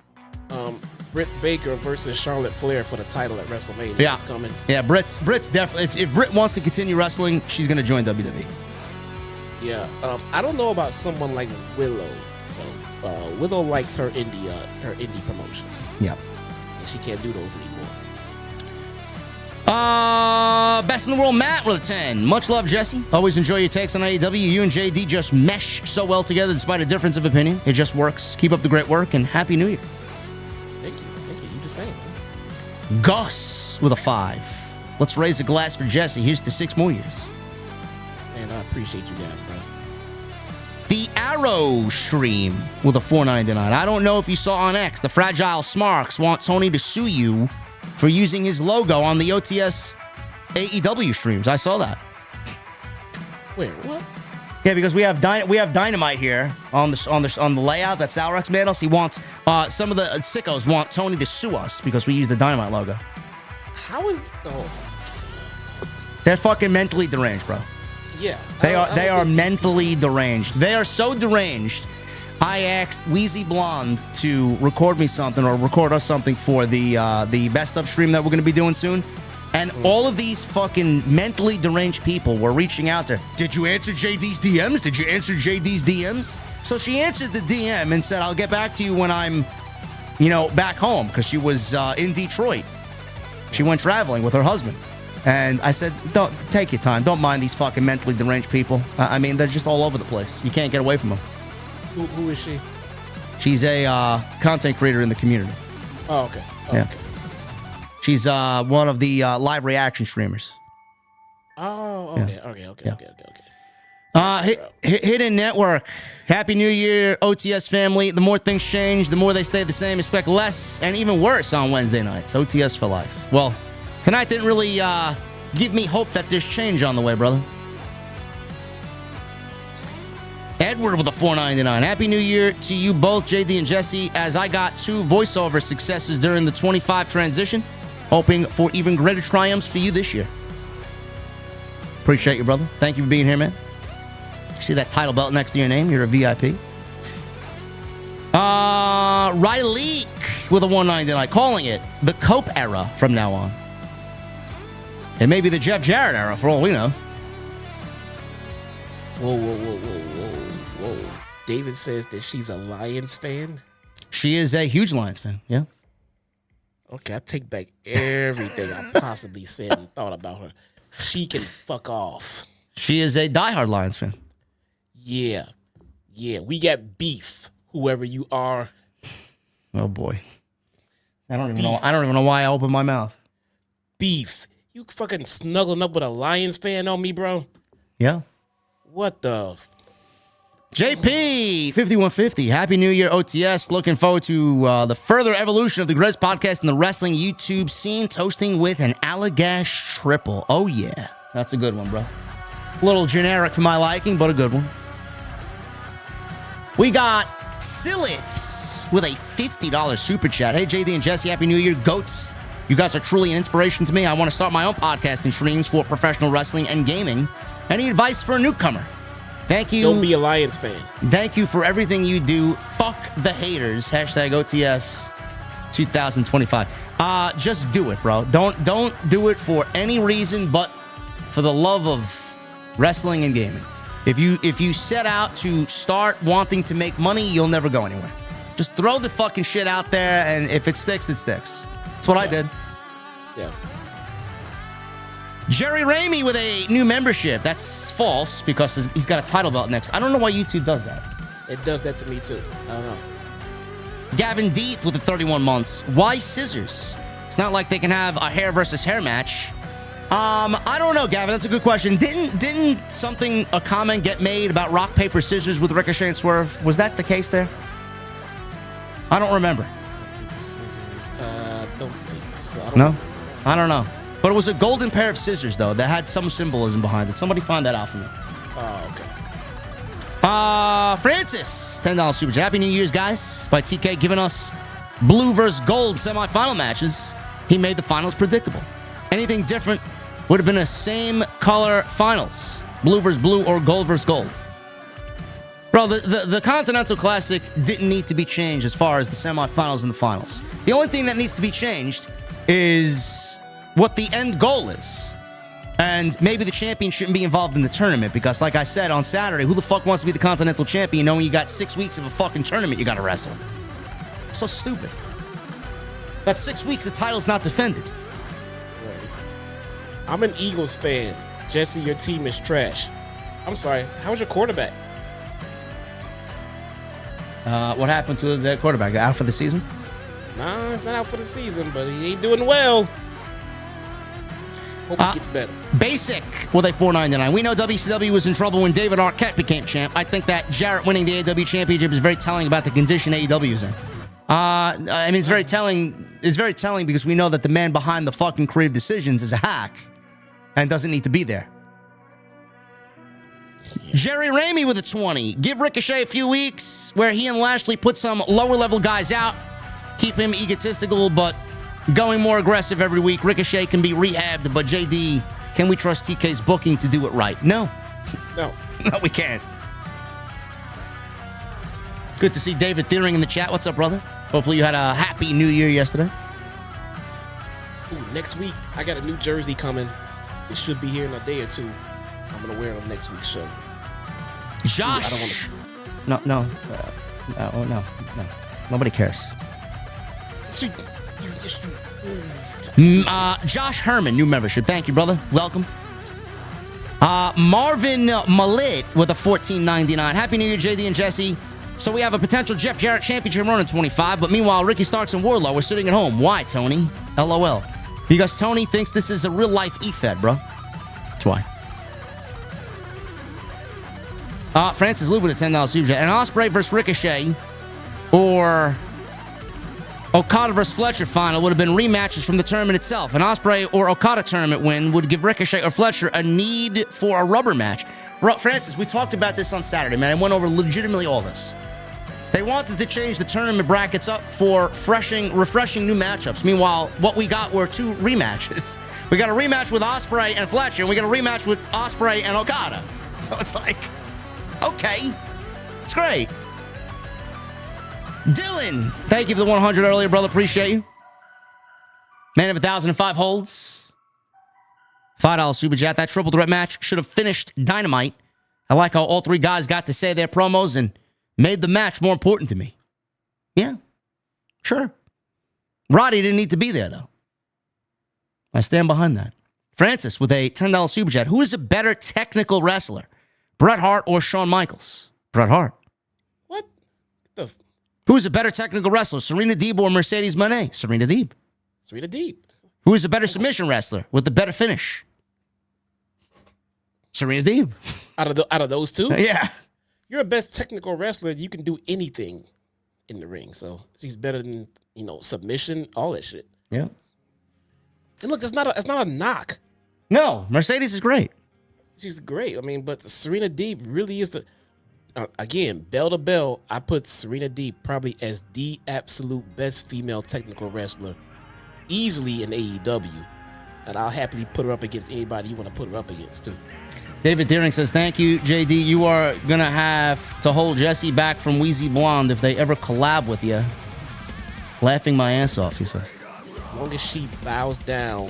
Britt Baker versus Charlotte Flair for the title at WrestleMania. Yeah. It's coming. Yeah, Britt's definitely. If Britt wants to continue wrestling, she's going to join WWE. Yeah. I don't know about someone like Willow. Willow likes her indie promotions. Yeah. And she can't do those anymore. Best in the world, Matt with a 10. Much love, Jesse. Always enjoy your takes on AEW. You and JD just mesh so well together despite a difference of opinion. It just works. Keep up the great work and Happy New Year. Thank you. You the same, man. Gus with a 5. Let's raise a glass for Jesse. Here's to 6 more years. And I appreciate you guys, bro. The Arrow stream with a $4.99. I don't know if you saw on X, the Fragile Smarks want Tony to sue you for using his logo on the OTS AEW streams. I saw that. Wait, what? Yeah, because we have Dynamite here on the layout that Salrex made us. He wants some of the sickos want Tony to sue us because we use the Dynamite logo. How is? They're fucking mentally deranged, bro. Yeah, they are mentally deranged. They are so deranged. I asked Wheezy Blonde to record me something or record us something for the best of stream that we're going to be doing soon. And all of these fucking mentally deranged people were reaching out to her. Did you answer JD's DMs? Did you answer JD's DMs? So she answered the DM and said, I'll get back to you when I'm, back home, because she was in Detroit. She went traveling with her husband. And I said, don't take your time. Don't mind these fucking mentally deranged people. They're just all over the place. You can't get away from them. Who is she? She's a content creator in the community. Oh, okay. Yeah. Okay. She's one of the live reaction streamers. Oh, okay, yeah. okay. Hidden Network. Happy New Year, OTS family. The more things change, the more they stay the same. Expect less and even worse on Wednesday nights. OTS for life. Well, tonight didn't really give me hope that there's change on the way, brother. Edward with a $4.99. Happy New Year to you both, JD and Jesse, as I got 2 voiceover successes during the 25 transition. Hoping for even greater triumphs for you this year. Appreciate you, brother. Thank you for being here, man. See that title belt next to your name? You're a VIP. Riley with a $1.99. Calling it the Cope era from now on. It may be the Jeff Jarrett era for all we know. Whoa. David says that she's a Lions fan. She is a huge Lions fan, yeah. Okay, I take back everything I possibly said and thought about her. She can fuck off. She is a diehard Lions fan. Yeah, we got beef, whoever you are. Oh boy. I don't even know why I opened my mouth. Beef. You fucking snuggling up with a Lions fan on me, bro? Yeah. What the? JP 5150. Happy New Year, OTS. Looking forward to the further evolution of the Grizz podcast and the wrestling YouTube scene, toasting with an Allagash triple. Oh yeah, that's a good one, bro. A little generic for my liking, but a good one. We got Siliths with a $50 super chat. Hey JD and Jesse, Happy New Year, goats. You guys are truly an inspiration to me. I want to start my own podcast and streams for professional wrestling and gaming. Any advice for a newcomer? Thank you. Don't be a Lions fan. Thank you for everything you do. Fuck the haters. Hashtag OTS 2025. Just do it, bro. Don't do it for any reason but for the love of wrestling and gaming. If you set out to start wanting to make money, you'll never go anywhere. Just throw the fucking shit out there, and if it sticks, it sticks. That's what I did. Yeah. Jerry Ramey with a new membership. That's false because he's got a title belt next. I don't know why YouTube does that. It does that to me too. I don't know. Gavin Deeth with the 31 months. Why scissors? It's not like they can have a hair versus hair match. I don't know, Gavin. That's a good question. Didn't a comment get made about rock, paper, scissors with Ricochet and Swerve? Was that the case there? I don't remember. Don't think so. I don't know. But it was a golden pair of scissors, though, that had some symbolism behind it. Somebody find that out for me. Oh, okay. Francis, $10 super chat. Happy New Year's, guys. By TK giving us blue versus gold semifinal matches. He made the finals predictable. Anything different would have been a same color finals. Blue versus blue or gold versus gold. Bro, the Continental Classic didn't need to be changed as far as the semifinals and the finals. The only thing that needs to be changed is what the end goal is. And maybe the champion shouldn't be involved in the tournament because, like I said on Saturday, who the fuck wants to be the Continental Champion knowing you got 6 weeks of a fucking tournament you got to wrestle? So stupid. That's 6 weeks the title's not defended. Right. I'm an Eagles fan. Jesse, your team is trash. I'm sorry. How's your quarterback? What happened to the quarterback? Out for the season? Nah, he's not out for the season, but he ain't doing well. Hope he gets better. Basic with a $4.99. We know WCW was in trouble when David Arquette became champ. I think that Jarrett winning the AEW championship is very telling about the condition AEW is in. I mean, it's very telling. It's very telling because we know that the man behind the fucking creative decisions is a hack and doesn't need to be there. Jerry Ramey with a 20. Give Ricochet a few weeks where he and Lashley put some lower level guys out. Keep him egotistical, but going more aggressive every week. Ricochet can be rehabbed, but JD, can we trust TK's booking to do it right? No. No, we can't. Good to see David Thiering in the chat. What's up, brother? Hopefully you had a happy New Year yesterday. Ooh, next week, I got a new jersey coming. It should be here in a day or two. I'm going to wear it on next week's show. Josh. Ooh, I don't want to... No. Nobody cares. Josh Herman, new membership. Thank you, brother. Welcome. Marvin Malit with a $14.99. Happy New Year, JD and Jesse. So we have a potential Jeff Jarrett championship run in 25, but meanwhile, Ricky Starks and Wardlow are sitting at home. Why, Tony? LOL. Because Tony thinks this is a real-life E-Fed, bro. That's why. Francis Lou with a $10 super chat. An Ospreay versus Ricochet or Okada versus Fletcher final would have been rematches from the tournament itself. An Ospreay or Okada tournament win would give Ricochet or Fletcher a need for a rubber match. Bro, Francis, we talked about this on Saturday, man. I went over legitimately all this. They wanted to change the tournament brackets up for refreshing new matchups. Meanwhile, what we got were 2 rematches. We got a rematch with Ospreay and Fletcher, and we got a rematch with Ospreay and Okada. So it's like, okay, it's great. Dylan, thank you for the 100 earlier, brother. Appreciate you. Man of 1,005 holds. $5 super chat. That triple threat match should have finished Dynamite. I like how all 3 guys got to say their promos and made the match more important to me. Yeah, sure. Roddy didn't need to be there, though. I stand behind that. Francis with a $10 super chat. Who is a better technical wrestler, Bret Hart or Shawn Michaels? Bret Hart. What the? Who is a better technical wrestler, Serena Deeb or Mercedes Moné? Serena Deeb. Serena Deeb. Who is a better submission wrestler with the better finish? Serena Deeb. Out of those 2? Yeah. You're a best technical wrestler. You can do anything in the ring. So she's better than, submission, all that shit. Yeah. And look, it's not a knock. No, Mercedes is great. She's great. I mean, but Serena Deeb really is the... again, bell to bell, I put Serena Deeb probably as the absolute best female technical wrestler easily in AEW. And I'll happily put her up against anybody you want to put her up against, too. David Deering says, thank you, JD. You are going to have to hold Jesse back from Wheezy Blonde if they ever collab with you. Laughing my ass off, he says. As long as she bows down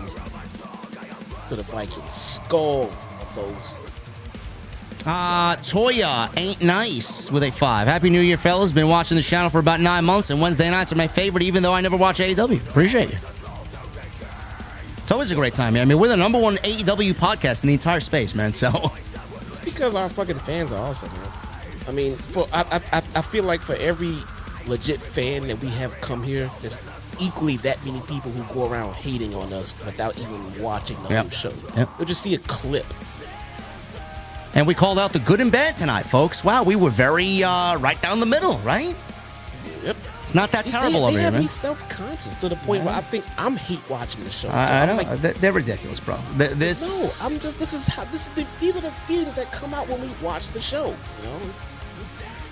to the Viking skull of those. Toya ain't nice with a 5. Happy New Year, fellas. Been watching this channel for about 9 months, and Wednesday nights are my favorite, even though I never watch AEW. Appreciate you. It's always a great time, man. I mean, we're the number 1 AEW podcast in the entire space, man. So it's because our fucking fans are awesome, man. I mean, I feel like for every legit fan that we have come here, there's equally that many people who go around hating on us without even watching the whole show. Yep. You'll just see a clip. And we called out the good and bad tonight, folks. Wow, we were very right down the middle, right? Yep. It's not that terrible they over here, have man. me self-conscious to the point where I think I'm hate watching the show. So I know. like, They're ridiculous, bro. no, I'm just. These are the feelings that come out when we watch the show.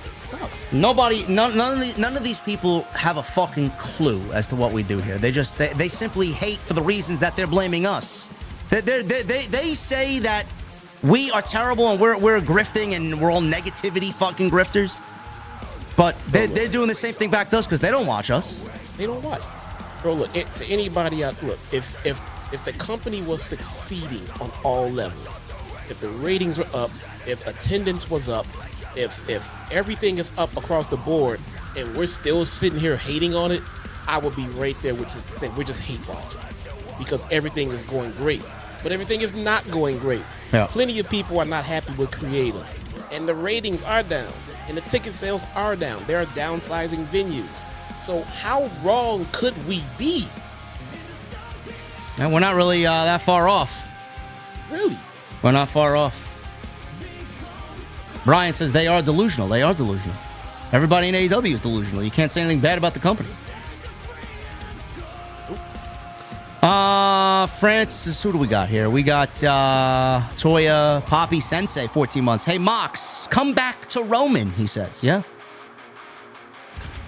It sucks. None of these people have a fucking clue as to what we do here. They simply hate for the reasons that they're blaming us. They say that we are terrible and we're grifting and we're all negativity fucking grifters. But they're doing the same thing back to us because they don't watch us. They don't watch. Bro, look, to anybody out, look, if the company was succeeding on all levels, if the ratings were up, if attendance was up, if everything is up across the board, and we're still sitting here hating on it, I would be right there with just saying we're just hate watching because everything is going great, but everything is not going great. Yeah. Plenty of people are not happy with creators, and the ratings are down, and the ticket sales are down. They are downsizing venues. So how wrong could we be? And we're not really that far off. Really? We're not far off. Brian says they are delusional. They are delusional. Everybody in AEW is delusional. You can't say anything bad about the company. Francis, who do we got here? We got Toya Poppy Sensei, 14 months. Hey, Mox, come back to Roman, he says. Yeah.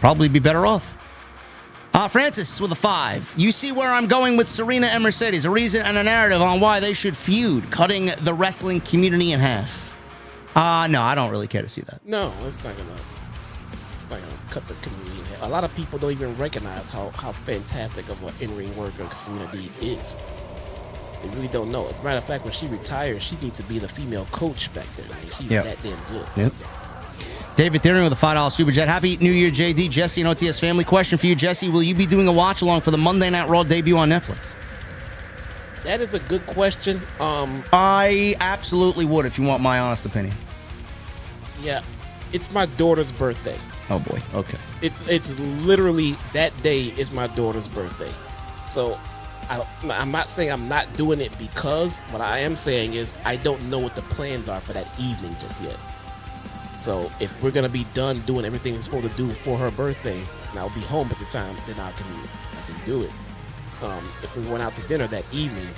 Probably be better off. Francis with a 5. You see where I'm going with Serena and Mercedes. A reason and a narrative on why they should feud, cutting the wrestling community in half. No, I don't really care to see that. No, it's not gonna cut the community in half. A lot of people don't even recognize how fantastic of an in-ring worker Serena Deeb is. They really don't know. As a matter of fact, when she retires, she needs to be the female coach back there. I mean, she's that damn good. Yep. David Thiering with a $5 super chat. Happy New Year, JD, Jesse, and OTS family. Question for you, Jesse. Will you be doing a watch along for the Monday Night Raw debut on Netflix? That is a good question. I absolutely would, if you want my honest opinion. Yeah, it's my daughter's birthday. Oh boy. Okay. It's literally that day is my daughter's birthday. So I'm not saying I'm not doing it because what I am saying is I don't know what the plans are for that evening just yet. So if we're gonna be done doing everything we're supposed to do for her birthday, and I'll be home at the time, then I can do it. If we went out to dinner that evening,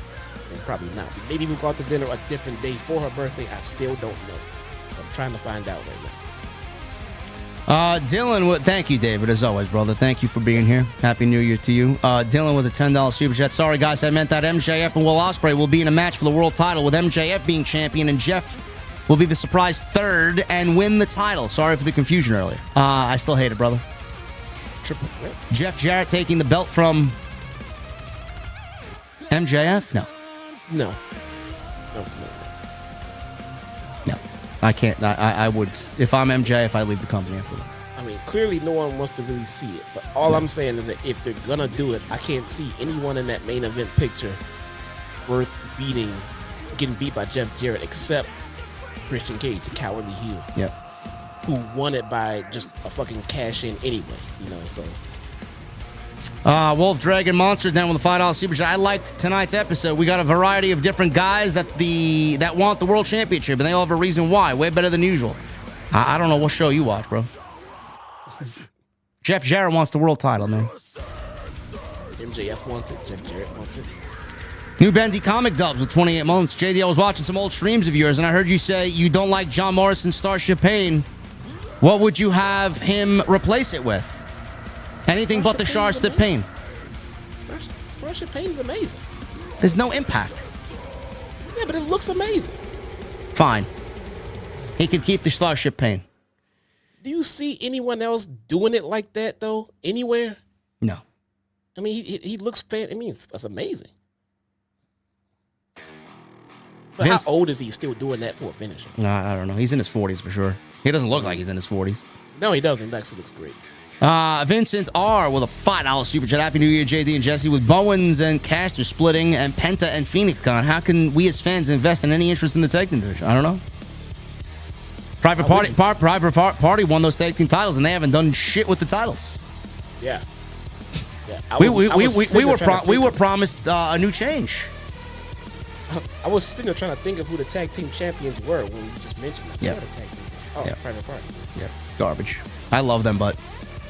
then probably not. Maybe we'll go out to dinner a different day for her birthday. I still don't know. I'm trying to find out right now. Dylan, thank you, David, as always, brother. Thank you for being here. Happy New Year to you. Dylan with a $10 super chat. Sorry, guys, I meant that MJF and Will Ospreay will be in a match for the world title with MJF being champion and Jeff will be the surprise third and win the title. Sorry for the confusion earlier. I still hate it, brother. Triple threat. Jeff Jarrett taking the belt from MJF? No. No. I can't. I would. If I'm MJF, I leave the company after that. I mean, clearly no one wants to really see it. But all I'm saying is that if they're going to do it, I can't see anyone in that main event picture worth getting beat by Jeff Jarrett except Christian Cage, the cowardly heel. Yep. Who won it by just a fucking cash in anyway, so. Wolf Dragon Monsters down with a $5 super chat. I liked tonight's episode. We got a variety of different guys that want the world championship, and they all have a reason why. Way better than usual. I don't know what show you watch, bro. Jeff Jarrett wants the world title, man. MJF wants it. Jeff Jarrett wants it. New Bendy Comic Dubs with 28 months. JD, I was watching some old streams of yours, and I heard you say you don't like John Morrison's Starship Pain. What would you have him replace it with? Anything but the Starship Pain. Starship Pain's amazing. There's no impact. Yeah, but it looks amazing. Fine. He could keep the Starship Pain. Do you see anyone else doing it like that, though? Anywhere? No. I mean, he looks fan. I mean, it's amazing. But Vince, how old is he still doing that for a finisher? I don't know. He's in his 40s for sure. He doesn't look like he's in his 40s. No, he doesn't. He actually looks great. Vincent R. with a $5 super chat. Happy New Year, JD and Jesse. With Bowens and Caster splitting and Penta and Phoenix gone, how can we as fans invest in any interest in the tag team division? I don't know. Private Party won those tag team titles, and they haven't done shit with the titles. Yeah. We were promised a new change. I was sitting there trying to think of who the tag team champions were when you just mentioned them. Yeah. The tag team. Oh, yeah. Private Party. Yeah. Garbage. I love them, but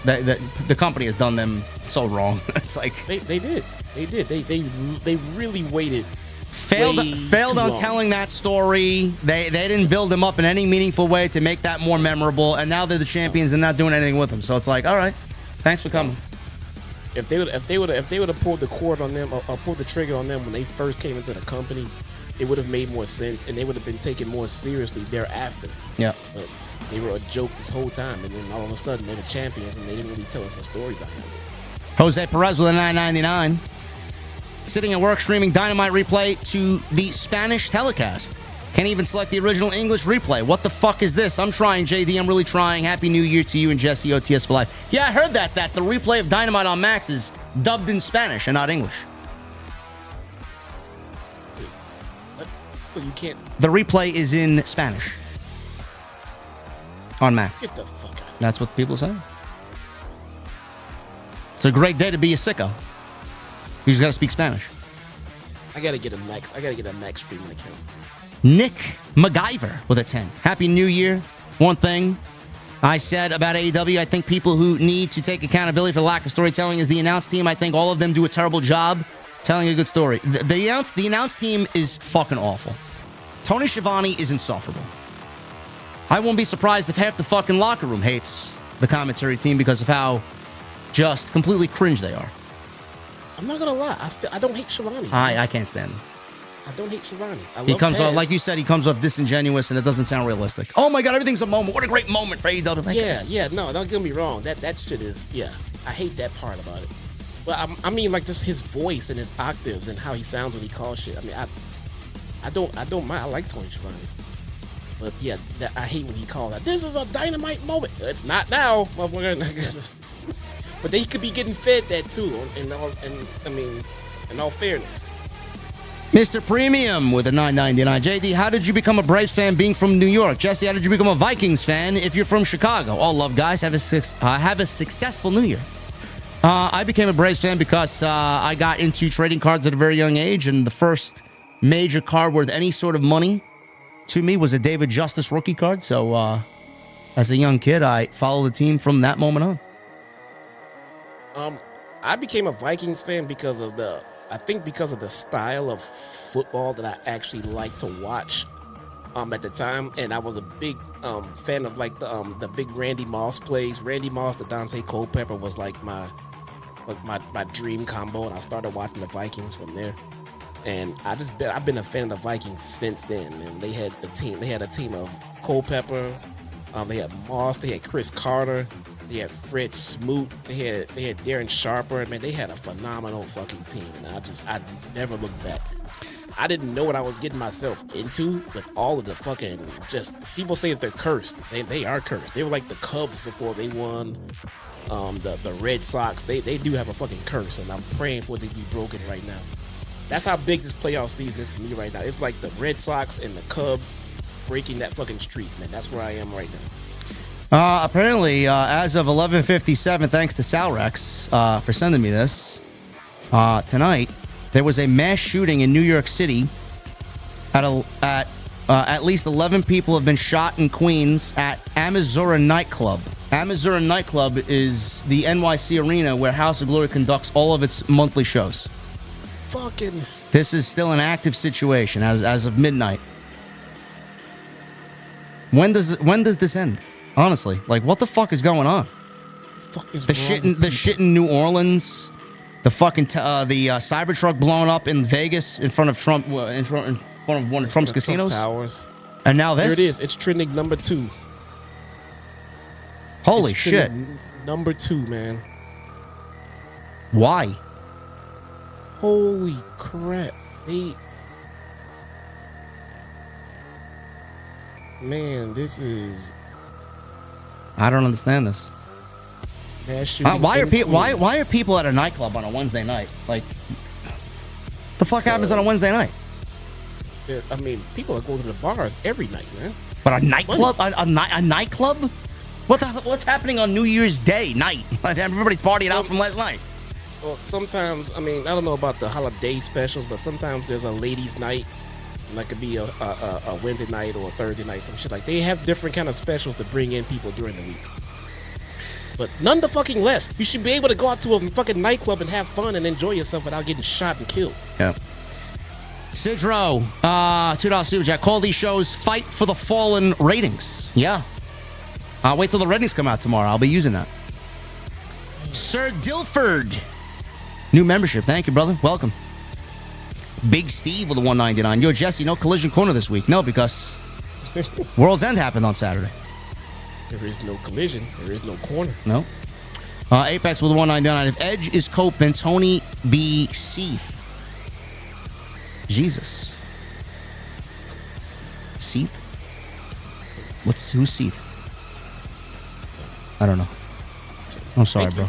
the company has done them so wrong. It's like they did. They really waited. Failed on telling that story. They didn't build them up in any meaningful way to make that more memorable. And now they're the champions and not doing anything with them. So it's like, all right, thanks for coming. If they would have pulled the cord on them or pulled the trigger on them when they first came into the company, it would have made more sense and they would have been taken more seriously thereafter. Yeah. But they were a joke this whole time, and then all of a sudden they're the champions, and they didn't really tell us a story behind it. Jose Perez with a $9.99. Sitting at work streaming Dynamite replay to the Spanish telecast. Can't even select the original English replay. What the fuck is this? I'm trying, JD. I'm really trying. Happy New Year to you and Jesse, OTS for life. Yeah, I heard that the replay of Dynamite on Max is dubbed in Spanish and not English. Wait, what? So you can't... The replay is in Spanish. On Max. Get the fuck out of here. That's what people say. It's a great day to be a sicko. You just got to speak Spanish. I gotta get a Max streaming account. Nick MacGyver with a 10. Happy New Year. One thing I said about AEW, I think people who need to take accountability for the lack of storytelling is the announce team. I think all of them do a terrible job telling a good story. The announce team is fucking awful. Tony Schiavone is insufferable. I won't be surprised if half the fucking locker room hates the commentary team because of how just completely cringe they are. I'm not gonna lie. I don't hate Schiavone. I can't stand him. I don't hate Schiavone. He comes off, like you said, he comes off disingenuous and it doesn't sound realistic. Oh my God, everything's a moment. What a great moment for AEW. No, don't get me wrong. That shit is, I hate that part about it. But I mean, like just his voice and his octaves and how he sounds when he calls shit. I mean, I don't mind. I like Tony Schiavone. But yeah, I hate when he calls that. This is a dynamite moment. It's not now, motherfucker. But they could be getting fed that too. In all fairness. Mr. Premium with a $9.99. JD, how did you become a Braves fan being from New York? Jesse, how did you become a Vikings fan if you're from Chicago? All love, guys. Have a successful New Year. I became a Braves fan because I got into trading cards at a very young age, and the first major card worth any sort of money to me was a David Justice rookie card. So as a young kid, I followed the team from that moment on. I became a Vikings fan because of I think because of the style of football that I actually like to watch at the time, and I was a big fan of like the big Randy Moss plays. Randy Moss to Dante Culpepper was like my dream combo, and I started watching the Vikings from there. And I've been a fan of the Vikings since then. And they had a team of Culpepper, they had Moss, they had Chris Carter, they had Fred Smoot, they had Darren Sharper. Man, they had a phenomenal fucking team. And I never looked back. I didn't know what I was getting myself into with all of the fucking people say that they're cursed. They are cursed. They were like the Cubs before they won. The Red Sox, they do have a fucking curse, and I'm praying for it to be broken right now. That's how big this playoff season is for me right now. It's like the Red Sox and the Cubs breaking that fucking streak, man. That's where I am right now. Apparently, as of 11:57, thanks to Salrex for sending me this, tonight, there was a mass shooting in New York City. At least 11 people have been shot in Queens at Amazura Nightclub. Amazura Nightclub is the NYC arena where House of Glory conducts all of its monthly shows. Fucking. This is still an active situation as of midnight. When does this end? Honestly, like, what the fuck is going on? Fuck is the shit in New Orleans, the fucking the Cybertruck blowing up in Vegas in front of Trump in front of one of Trump's casinos. Towers. And now this. Here it is. It's trending number 2. Holy shit! Number 2, man. Why? Holy crap! Man, this is. I don't understand this. Why are people at a nightclub on a Wednesday night? Like, the fuck happens on a Wednesday night? I mean, people are going to the bars every night, man. But a nightclub, a nightclub? What's happening on New Year's Day night? Everybody's partying out from last night. Well, sometimes, I mean, I don't know about the holiday specials, but sometimes there's a ladies' night. And that could be a Wednesday night or a Thursday night, some shit like. They have different kind of specials to bring in people during the week. But none the fucking less. You should be able to go out to a fucking nightclub and have fun and enjoy yourself without getting shot and killed. Yeah. Sidro, $2 Super Chat. Call these shows Fight for the Fallen ratings. Yeah. I'll wait till the ratings come out tomorrow. I'll be using that. Sir Dilford. New membership. Thank you, brother. Welcome. Big Steve with a $1.99. Yo, Jesse, no Collision Corner this week. No, because World's End happened on Saturday. There is no collision. There is no corner. No. Apex with a $1.99. If Edge is Copeland, Tony B. Seath. Jesus. Seath? Who's Seath? I don't know. I'm sorry, bro.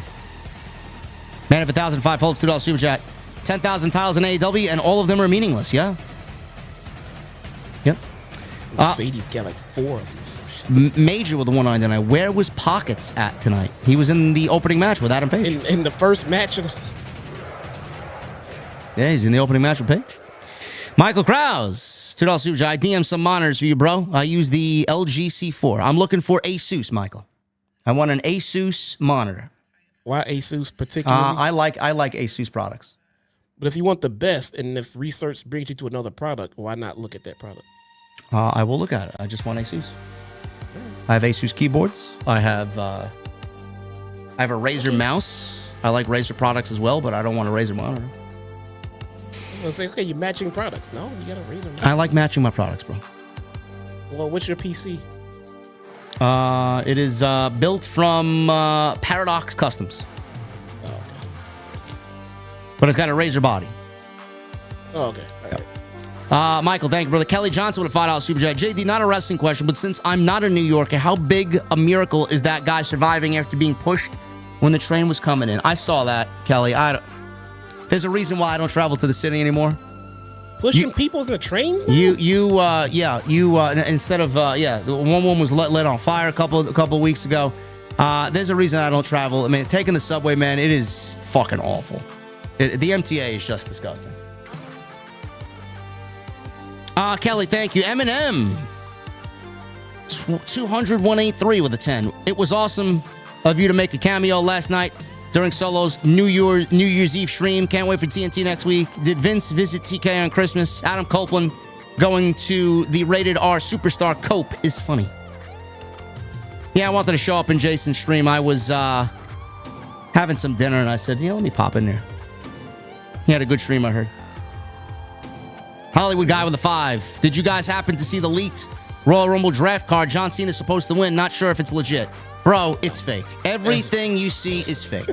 Man of 1,005 holds $2 Super Chat. 10,000 titles in AEW, and all of them are meaningless. Yeah. Yep. Mercedes got like 4 of them. Some shit. Major with the $1.99. Where was Pockets at tonight? He was in the opening match with Adam Page. In the first match. Yeah, he's in the opening match with Page. Michael Krause, $2 Super Chat. I DM some monitors for you, bro. I use the LG C4. I'm looking for Asus, Michael. I want an Asus monitor. Why Asus particularly? I like Asus products. But if you want the best, and if research brings you to another product, why not look at that product? I will look at it. I just want Asus. I have Asus keyboards. I have a Razer mouse. I like Razer products as well, but I don't want a Razer monitor. I was say, okay, you're matching products. No, you got a Razer mouse. I like matching my products, bro. Well, what's your PC? It is built from Paradox Customs. Oh, okay. But it's got a Razer body. Oh, okay. All right. Michael, thank you, brother. Kelly Johnson with a $5 Super Chat. JD, not a wrestling question, but since I'm not a New Yorker, how big a miracle is that guy surviving after being pushed when the train was coming in? I saw that, Kelly. There's a reason why I don't travel to the city anymore. Pushing people in the trains now? Instead of, one woman was lit on fire a couple weeks ago. There's a reason I don't travel. I mean, taking the subway, man, it is fucking awful. The MTA is just disgusting. Kelly, thank you. Eminem, 200-183 with a 10. It was awesome of you to make a cameo last night. during Solo's New Year's Eve stream. Can't wait for TNT next week. Did Vince visit TK on Christmas? Adam Copeland going to the Rated R Superstar Cope is funny. Yeah, I wanted to show up in Jason's stream. I was having some dinner, and I said, let me pop in there. He had a good stream, I heard. Hollywood Guy with a 5. Did you guys happen to see the leaked Royal Rumble draft card? John Cena's supposed to win. Not sure if it's legit. Bro, it's fake. Everything you see is fake.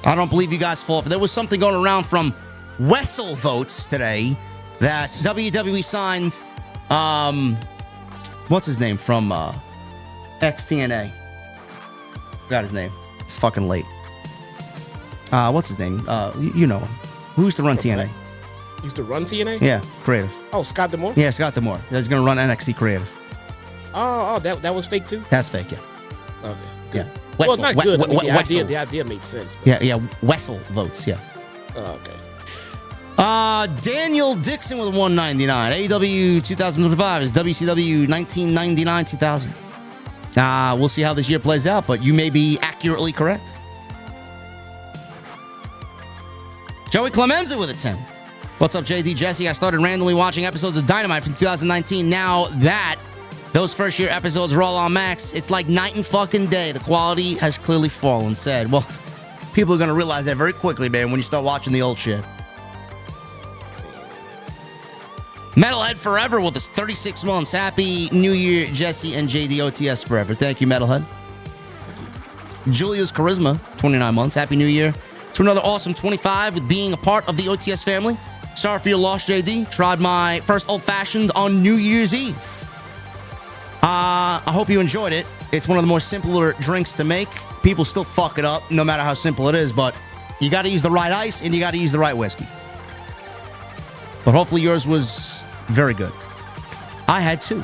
I don't believe you guys fall for it. There was something going around from Wessel votes today that WWE signed, what's his name from XTNA? Forgot his name. It's fucking late. What's his name? You know him. Who used to run TNA? Used to run TNA? Yeah, creative. Oh, Scott D'Amore? Yeah, Scott D'Amore. He's going to run NXT creative. Oh, that was fake too? That's fake, yeah. Okay. Yeah. Well, it's not good. I mean, Wessel. the idea made sense. But... Yeah. Wessel votes, yeah. Oh, okay. Daniel Dixon with a 199. AEW 2025 is WCW 1999-2000. We'll see how this year plays out, but you may be accurately correct. Joey Clemenza with a 10. What's up, JD Jesse? I started randomly watching episodes of Dynamite from 2019. Now that those first year episodes are all on Max, it's like night and fucking day. The quality has clearly fallen. Said, well, people are going to realize that very quickly, man, when you start watching the old shit. Metalhead Forever with us 36 months. Happy New Year, Jesse and JD OTS Forever. Thank you, Metalhead. Julia's Charisma, 29 months. Happy New Year to another awesome 25 with being a part of the OTS family. Sorry for your loss, JD. Tried my first old-fashioned on New Year's Eve. I hope you enjoyed it. It's one of the more simpler drinks to make. People still fuck it up, no matter how simple it is, but you got to use the right ice and you got to use the right whiskey. But hopefully yours was very good. I had 2.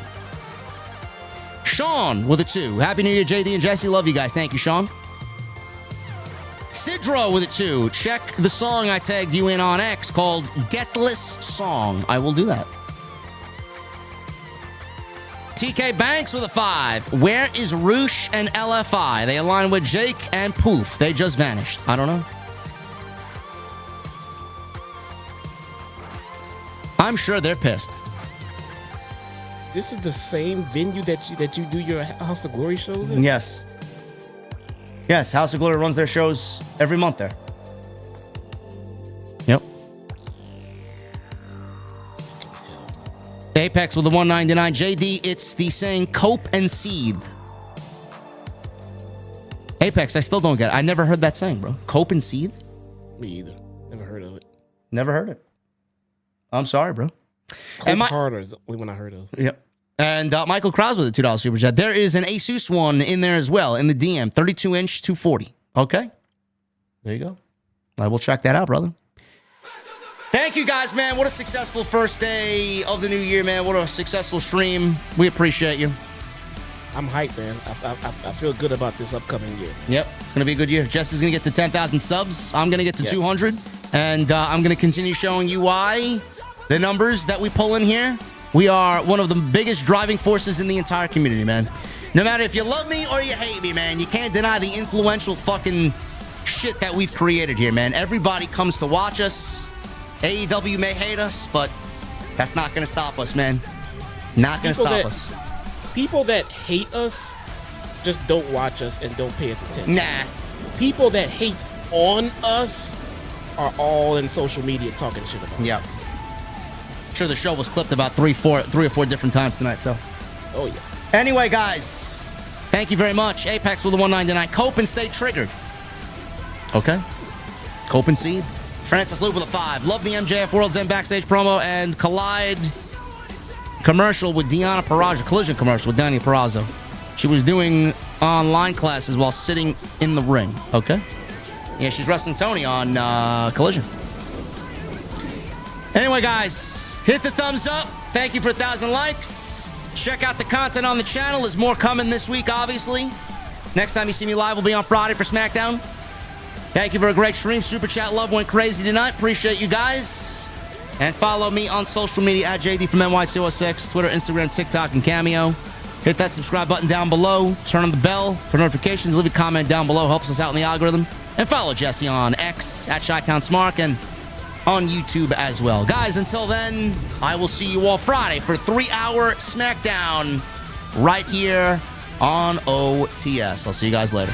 Sean with a 2. Happy New Year, JD and Jesse. Love you guys. Thank you, Sean. Sidro with a 2. Check the song I tagged you in on X called Deathless Song. I will do that. TK Banks with a 5. Where is Roosh and LFI? They align with Jake and poof, they just vanished. I don't know. I'm sure they're pissed. This is the same venue that you do your House of Glory shows in? Yes. Yes, House of Glory runs their shows every month there. Yep. Apex with the 199. JD, it's the saying cope and seethe. Apex, I still don't get it. I never heard that saying, bro. Cope and seethe? Me either. Never heard of it. Never heard it. I'm sorry, bro. Cope Harder is the only one I heard of. Yep. And Michael Krause with a $2 super chat. There is an Asus one in there as well in the DM. 32-inch, 240. Okay. There you go. I will check that out, brother. Thank you, guys, man. What a successful first day of the new year, man. What a successful stream. We appreciate you. I'm hyped, man. I feel good about this upcoming year. Yep. It's going to be a good year. Jess is going to get to 10,000 subs. I'm going to get to 200. And I'm going to continue showing you why the numbers that we pull in here. We are one of the biggest driving forces in the entire community, man. No matter if you love me or you hate me, man, you can't deny the influential fucking shit that we've created here, man. Everybody comes to watch us. AEW may hate us, but that's not going to stop us, man. Not going to stop us. People that hate us just don't watch us and don't pay us attention. Nah. People that hate on us are all in social media talking shit about us. Yeah. Sure, the show was clipped about three or four different times tonight, so. Oh, yeah. Anyway, guys, thank you very much. Apex with the 199. Cope and stay triggered. Okay. Cope and seed. Francis Luke with a 5. Love the MJF World's End backstage promo and Collide commercial with Deonna Purrazzo. Collision commercial with Deonna Purrazzo. She was doing online classes while sitting in the ring. Okay. Yeah, she's wrestling Tony on Collision. Anyway, guys, hit the thumbs up. Thank you for 1,000 likes. Check out the content on the channel. There's more coming this week, obviously. Next time you see me live will be on Friday for SmackDown. Thank you for a great stream. Super Chat love went crazy tonight. Appreciate you guys. And follow me on social media at JD from NY206, Twitter, Instagram, TikTok, and Cameo. Hit that subscribe button down below. Turn on the bell for notifications. Leave a comment down below. Helps us out in the algorithm. And follow Jesse on X at ChyTownSmark and on YouTube as well. Guys, until then, I will see you all Friday for 3-hour SmackDown right here on OTS. I'll see you guys later.